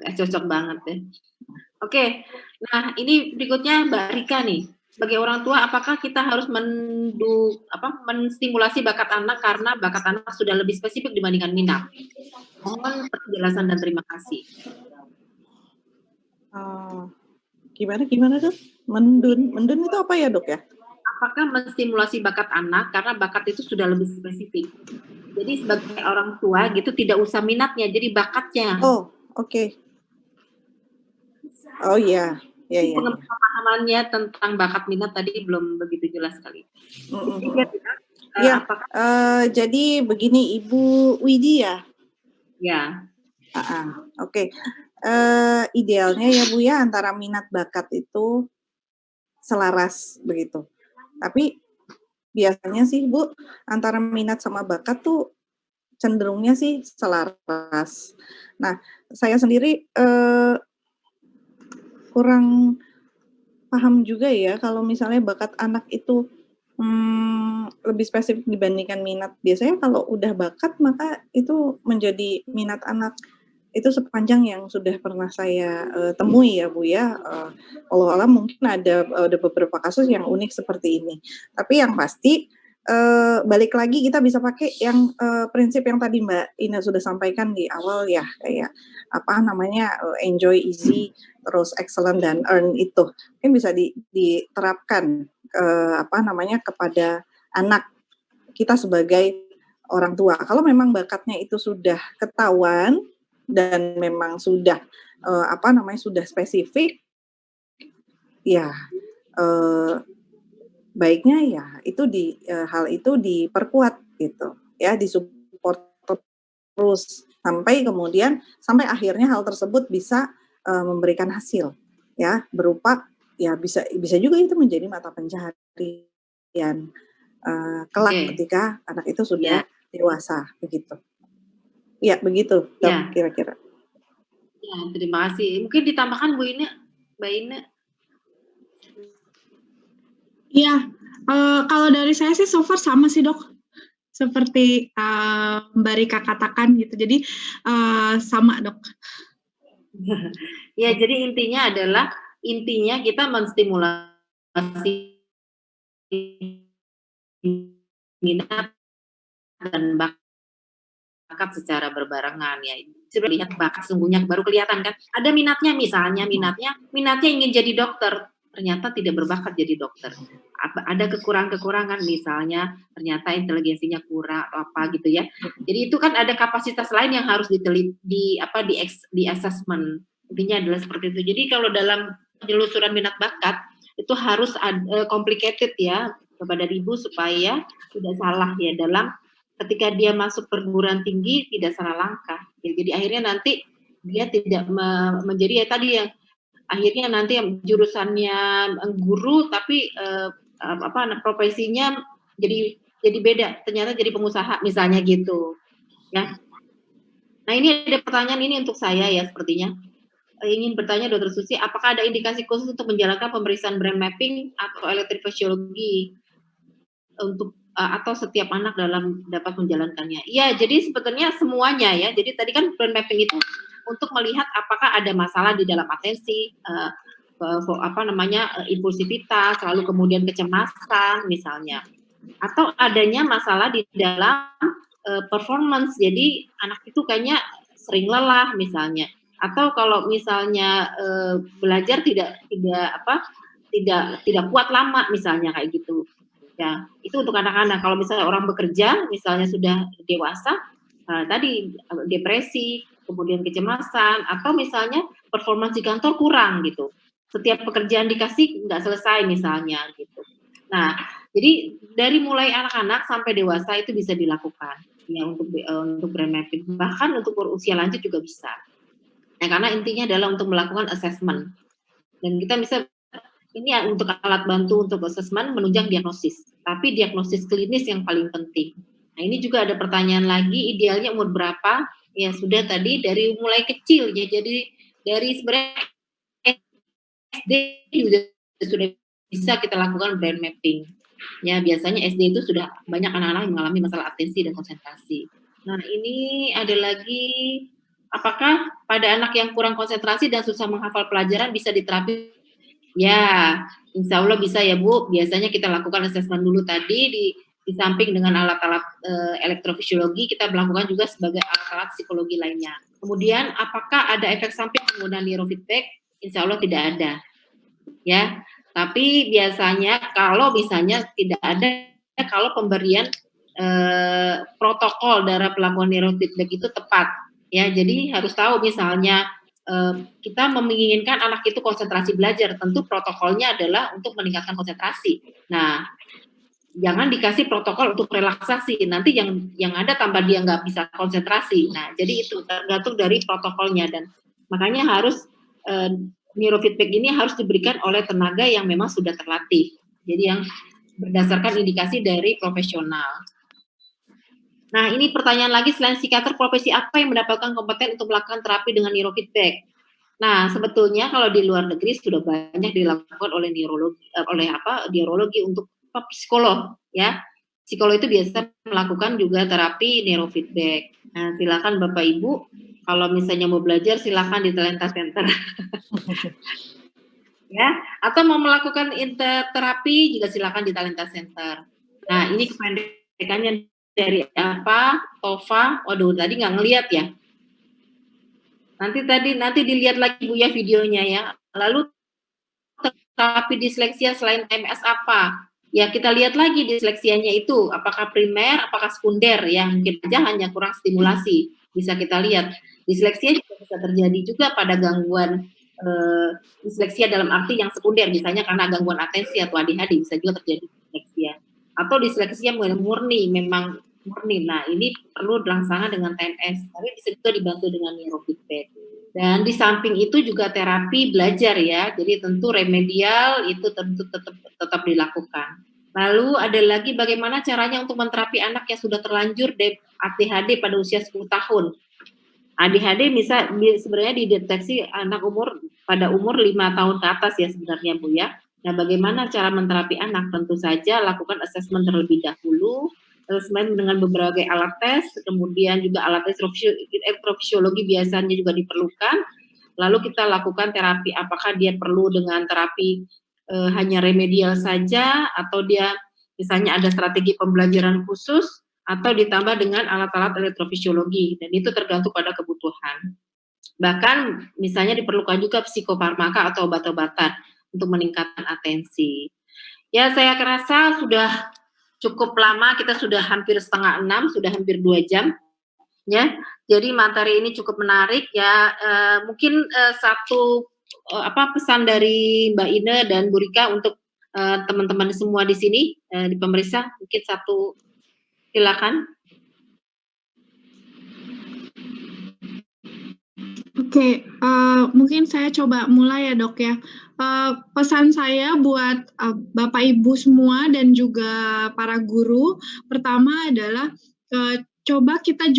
Nggak cocok banget ya. Oke, nah ini berikutnya Mbak Rika nih. Sebagai orang tua, apakah kita harus menstimulasi bakat anak karena bakat anak sudah lebih spesifik dibandingkan minat? Mohon penjelasan dan terima kasih. Gimana Dok? Mendun itu apa ya Dok ya? Apakah menstimulasi bakat anak karena bakat itu sudah lebih spesifik? Jadi sebagai orang tua gitu tidak usah minatnya, jadi bakatnya. Oh, oke. Oh iya. Ya. Pemahamannya tentang bakat minat tadi belum begitu jelas sekali. Ya, jadi begini Ibu Widi ya? Ya. Oke. Idealnya ya Bu ya antara minat bakat itu selaras begitu. Tapi biasanya sih Bu antara minat sama bakat tuh cenderungnya sih selaras. Nah, saya sendiri kurang paham juga ya kalau misalnya bakat anak itu lebih spesifik dibandingkan minat. Biasanya kalau udah bakat maka itu menjadi minat anak. Itu sepanjang yang sudah pernah saya, temui ya, Bu, ya, walau alam mungkin ada beberapa kasus yang unik seperti ini. Tapi yang pasti, balik lagi kita bisa pakai yang, prinsip yang tadi Mbak Ina sudah sampaikan di awal ya, kayak apa namanya, enjoy easy, terus excellent dan earn itu. Mungkin bisa diterapkan, apa namanya, kepada anak kita sebagai orang tua. Kalau memang bakatnya itu sudah ketahuan dan memang sudah, apa namanya, sudah spesifik, ya, baiknya ya itu hal itu diperkuat gitu, ya, disupport terus sampai akhirnya hal tersebut bisa, memberikan hasil, ya, berupa ya bisa bisa juga itu menjadi mata pencaharian, kelak Oke. ketika anak itu Ya. sudah dewasa, begitu. Ya, begitu, Dok, Ya. kira-kira. Ya, terima kasih. Mungkin ditambahkan Bu Ina, Mbak Ina? Iya, kalau dari saya sih so far sama sih, Dok. Seperti, Mbak Rika katakan gitu. Jadi, sama, Dok. Ya, jadi intinya kita menstimulasi minat dan bakat secara berbarengan ya. Coba lihat bakat sungguhnya baru kelihatan kan. Ada minatnya misalnya minatnya ingin jadi dokter, ternyata tidak berbakat jadi dokter. Ada kekurangan-kekurangan misalnya ternyata inteligensinya kurang atau apa gitu ya. Jadi itu kan ada kapasitas lain yang harus di assessment. Intinya adalah seperti itu. Jadi kalau dalam penelusuran minat bakat itu harus complicated ya kepada ibu supaya tidak salah ya dalam ketika dia masuk perguruan tinggi tidak salah langkah. Ya, jadi akhirnya nanti dia tidak menjadi ya tadi yang akhirnya nanti yang jurusannya guru tapi profesinya jadi beda. Ternyata jadi pengusaha misalnya gitu. Ya. Nah, ini ada pertanyaan ini untuk saya ya sepertinya. Ingin bertanya Dr. Susi, apakah ada indikasi khusus untuk menjalankan pemeriksaan brain mapping atau elektrofisiologi untuk atau setiap anak dapat menjalankannya? Iya, jadi sebetulnya semuanya ya. Jadi tadi kan brain mapping itu untuk melihat apakah ada masalah di dalam atensi, impulsivitas, lalu kemudian kecemasan misalnya, atau adanya masalah di dalam performance. Jadi anak itu kayaknya sering lelah misalnya, atau kalau misalnya belajar tidak kuat lama misalnya kayak gitu. Ya, itu untuk anak-anak. Kalau misalnya orang bekerja, misalnya sudah dewasa, tadi depresi, kemudian kecemasan, atau misalnya performansi kantor kurang gitu. Setiap pekerjaan dikasih nggak selesai misalnya gitu. Nah, jadi dari mulai anak-anak sampai dewasa itu bisa dilakukan ya untuk brain mapping. Bahkan untuk usia lanjut juga bisa. Nah, karena intinya adalah untuk melakukan assessment. Dan kita bisa ini ya untuk alat bantu untuk assessment menunjang diagnosis. Tapi diagnosis klinis yang paling penting. Nah, ini juga ada pertanyaan lagi, idealnya umur berapa? Ya sudah tadi dari mulai kecil ya. Jadi dari sebenarnya SD sudah bisa kita lakukan brain mapping. Ya, biasanya SD itu sudah banyak anak-anak yang mengalami masalah atensi dan konsentrasi. Nah, ini ada lagi, apakah pada anak yang kurang konsentrasi dan susah menghafal pelajaran bisa diterapi? Ya, insya Allah bisa ya Bu. Biasanya kita lakukan assessment dulu tadi di samping dengan alat-alat elektrofisiologi, kita melakukan juga sebagai alat-alat psikologi lainnya. Kemudian, apakah ada efek samping penggunaan neurofeedback? Insya Allah tidak ada. Ya, tapi biasanya kalau misalnya tidak ada, kalau pemberian protokol dalam pelakuan neurofeedback itu tepat. Ya, jadi harus tahu misalnya kita menginginkan anak itu konsentrasi belajar, tentu protokolnya adalah untuk meningkatkan konsentrasi. Nah, jangan dikasih protokol untuk relaksasi, nanti yang ada tambah dia nggak bisa konsentrasi. Nah, jadi itu tergantung dari protokolnya dan makanya harus neurofeedback ini harus diberikan oleh tenaga yang memang sudah terlatih. Jadi yang berdasarkan indikasi dari profesional. Nah, ini pertanyaan lagi, selain psikiater, profesi apa yang mendapatkan kompeten untuk melakukan terapi dengan neurofeedback? Nah, sebetulnya kalau di luar negeri sudah banyak dilakukan oleh neurologi untuk psikolog ya. Psikolog itu biasa melakukan juga terapi neurofeedback. Nah, silakan Bapak Ibu, kalau misalnya mau belajar silakan di Talenta Center. Ya, atau mau melakukan terapi juga silakan di Talenta Center. Nah, ini kependekannya dari apa? TOFA. Waduh, tadi nggak ngelihat ya. Nanti dilihat lagi Bu ya videonya ya. Lalu terapi disleksia selain MS apa? Ya kita lihat lagi disleksianya itu apakah primer, apakah sekunder ya, mungkin aja hanya kurang stimulasi. Bisa kita lihat. Disleksia juga bisa terjadi juga pada gangguan disleksia dalam arti yang sekunder, misalnya karena gangguan atensi atau ADHD bisa juga terjadi disleksia. Atau disleksia murni, memang murni. Nah, ini perlu dilaksanakan dengan TMS, tapi bisa juga dibantu dengan neurofeedback. Dan di samping itu juga terapi belajar ya, jadi tentu remedial itu tentu tetap dilakukan. Lalu ada lagi bagaimana caranya untuk menterapi anak yang sudah terlanjur ADHD pada usia 10 tahun. ADHD bisa sebenarnya dideteksi anak pada umur 5 tahun ke atas ya sebenarnya Bu ya. Nah, bagaimana cara menterapi anak? Tentu saja lakukan asesmen terlebih dahulu, asesmen dengan beberapa alat tes, kemudian juga alat tes elektrofisiologi biasanya juga diperlukan. Lalu kita lakukan terapi, apakah dia perlu dengan terapi hanya remedial saja, atau dia misalnya ada strategi pembelajaran khusus, atau ditambah dengan alat-alat elektrofisiologi, dan itu tergantung pada kebutuhan. Bahkan misalnya diperlukan juga psikofarmaka atau obat-obatan untuk meningkatkan atensi. Ya, saya rasa sudah cukup lama, kita sudah hampir 5:30, sudah hampir 2 jam. Ya, jadi materi ini cukup menarik ya. Mungkin satu pesan dari Mbak Ine dan Bu Rika untuk teman-teman semua di sini di pemeriksa, mungkin satu, silakan. Oke, mungkin saya coba mulai ya Dok ya. Pesan saya buat Bapak Ibu semua dan juga para guru, pertama adalah coba kita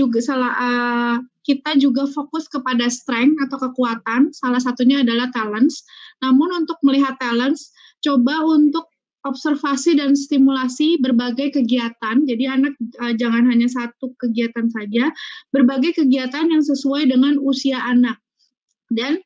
juga fokus kepada strength atau kekuatan, salah satunya adalah talents. Namun untuk melihat talents, coba untuk observasi dan stimulasi berbagai kegiatan. Jadi anak jangan hanya satu kegiatan saja, berbagai kegiatan yang sesuai dengan usia anak. Dan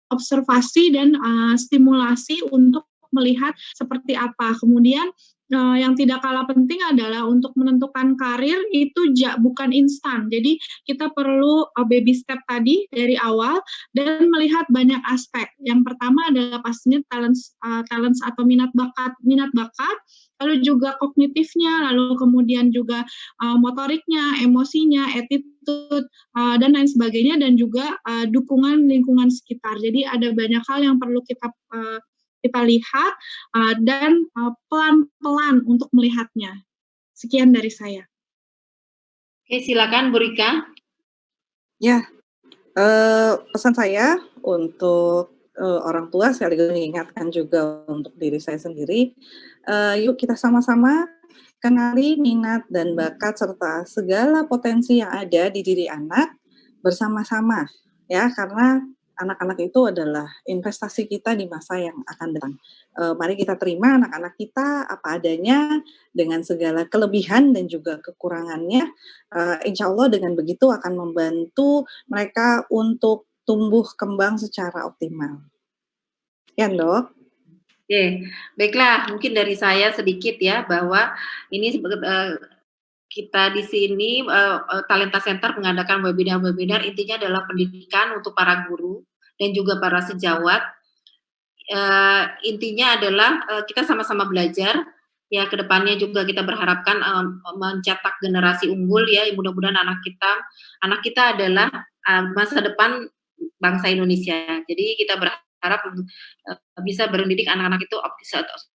observasi dan stimulasi untuk melihat seperti apa. Kemudian yang tidak kalah penting adalah untuk menentukan karir itu bukan instan. Jadi kita perlu baby step tadi dari awal dan melihat banyak aspek. Yang pertama adalah pastinya talents atau minat bakat, lalu juga kognitifnya, lalu kemudian juga motoriknya, emosinya, attitude, dan lain sebagainya, dan juga dukungan lingkungan sekitar. Jadi ada banyak hal yang perlu kita lihat dan pelan-pelan untuk melihatnya. Sekian dari saya. Oke, silakan Bu Rika. Ya, pesan saya untuk orang tua sekaligus mengingatkan juga untuk diri saya sendiri, yuk kita sama-sama kenali minat dan bakat serta segala potensi yang ada di diri anak bersama-sama ya, karena anak-anak itu adalah investasi kita di masa yang akan datang. Mari kita terima anak-anak kita apa adanya dengan segala kelebihan dan juga kekurangannya. Insya Allah dengan begitu akan membantu mereka untuk tumbuh kembang secara optimal. Ya, Dok? Oke, baiklah, mungkin dari saya sedikit ya, bahwa ini kita di sini Talenta Center mengadakan webinar-webinar, intinya adalah pendidikan untuk para guru dan juga para sejawat. Intinya adalah kita sama-sama belajar, ya kedepannya juga kita berharapkan mencetak generasi unggul ya, mudah-mudahan anak kita adalah masa depan bangsa Indonesia. Jadi kita berharap bisa mendidik anak-anak itu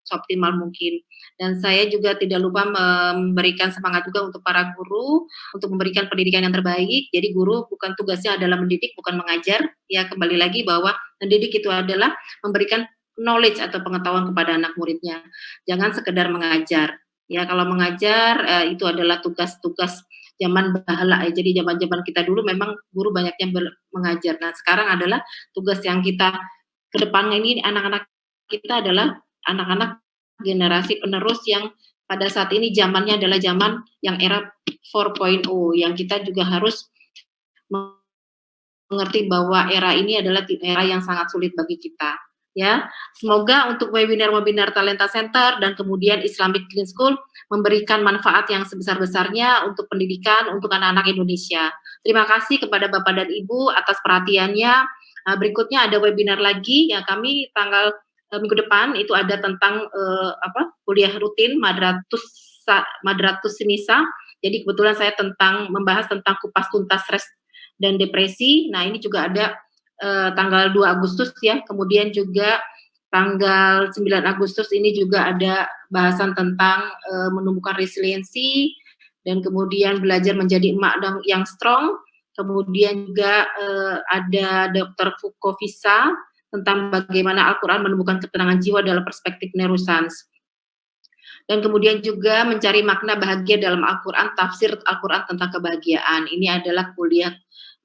seoptimal mungkin. Dan saya juga tidak lupa memberikan semangat juga untuk para guru untuk memberikan pendidikan yang terbaik. Jadi guru bukan tugasnya adalah mendidik, bukan mengajar. Ya kembali lagi bahwa mendidik itu adalah memberikan knowledge atau pengetahuan kepada anak muridnya. Jangan sekedar mengajar. Ya kalau mengajar itu adalah tugas-tugas zaman bahala ya. Jadi zaman-zaman kita dulu memang guru banyaknya mengajar. Nah, sekarang adalah tugas yang kita ke depannya ini anak-anak kita adalah anak-anak generasi penerus yang pada saat ini zamannya adalah zaman yang era 4.0 yang kita juga harus mengerti bahwa era ini adalah era yang sangat sulit bagi kita. Ya, semoga untuk webinar-webinar Talenta Center dan kemudian Islamic Green School memberikan manfaat yang sebesar-besarnya untuk pendidikan untuk anak-anak Indonesia. Terima kasih kepada Bapak dan Ibu atas perhatiannya. Berikutnya ada webinar lagi ya, kami tanggal minggu depan itu ada tentang kuliah rutin Madratus Nisa. Jadi kebetulan saya membahas tentang kupas tuntas stres dan depresi. Nah, ini juga ada tanggal 2 Agustus ya, kemudian juga tanggal 9 Agustus ini juga ada bahasan tentang menumbuhkan resiliensi dan kemudian belajar menjadi emak yang strong. Kemudian juga ada Dr. Fukofisa tentang bagaimana Al-Quran menumbuhkan ketenangan jiwa dalam perspektif neuroscience. Dan kemudian juga mencari makna bahagia dalam Al-Quran, tafsir Al-Quran tentang kebahagiaan. Ini adalah kuliah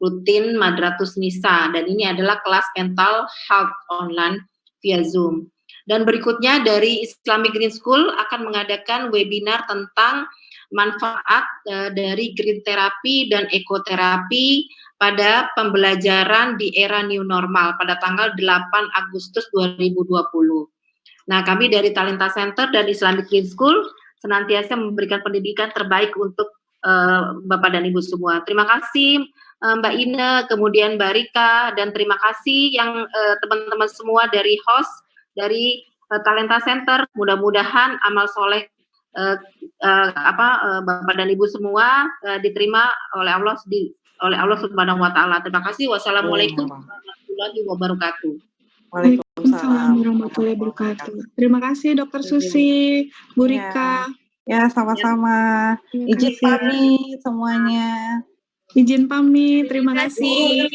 rutin Madratus Nisa, dan ini adalah kelas mental health online via Zoom. Dan berikutnya dari Islamic Green School akan mengadakan webinar tentang manfaat dari green therapy dan ekoterapi pada pembelajaran di era new normal pada tanggal 8 Agustus 2020. Nah, kami dari Talenta Center dan Islamic Green School senantiasa memberikan pendidikan terbaik untuk Bapak dan Ibu semua. Terima kasih Mbak Ine, kemudian Mbak Rika, dan terima kasih yang teman-teman semua dari host, dari Talenta Center. Mudah-mudahan amal soleh Bapak dan Ibu semua diterima oleh Allah Subhanahu wa Ta'ala. Terima kasih. Wassalamualaikum warahmatullahi wabarakatuh. Waalaikumsalam warahmatullahi wabarakatuh. Terima kasih Dr. Susi, Bu Rika. Ya, sama-sama. Izin pamit semuanya. Izin pamit, terima kasih.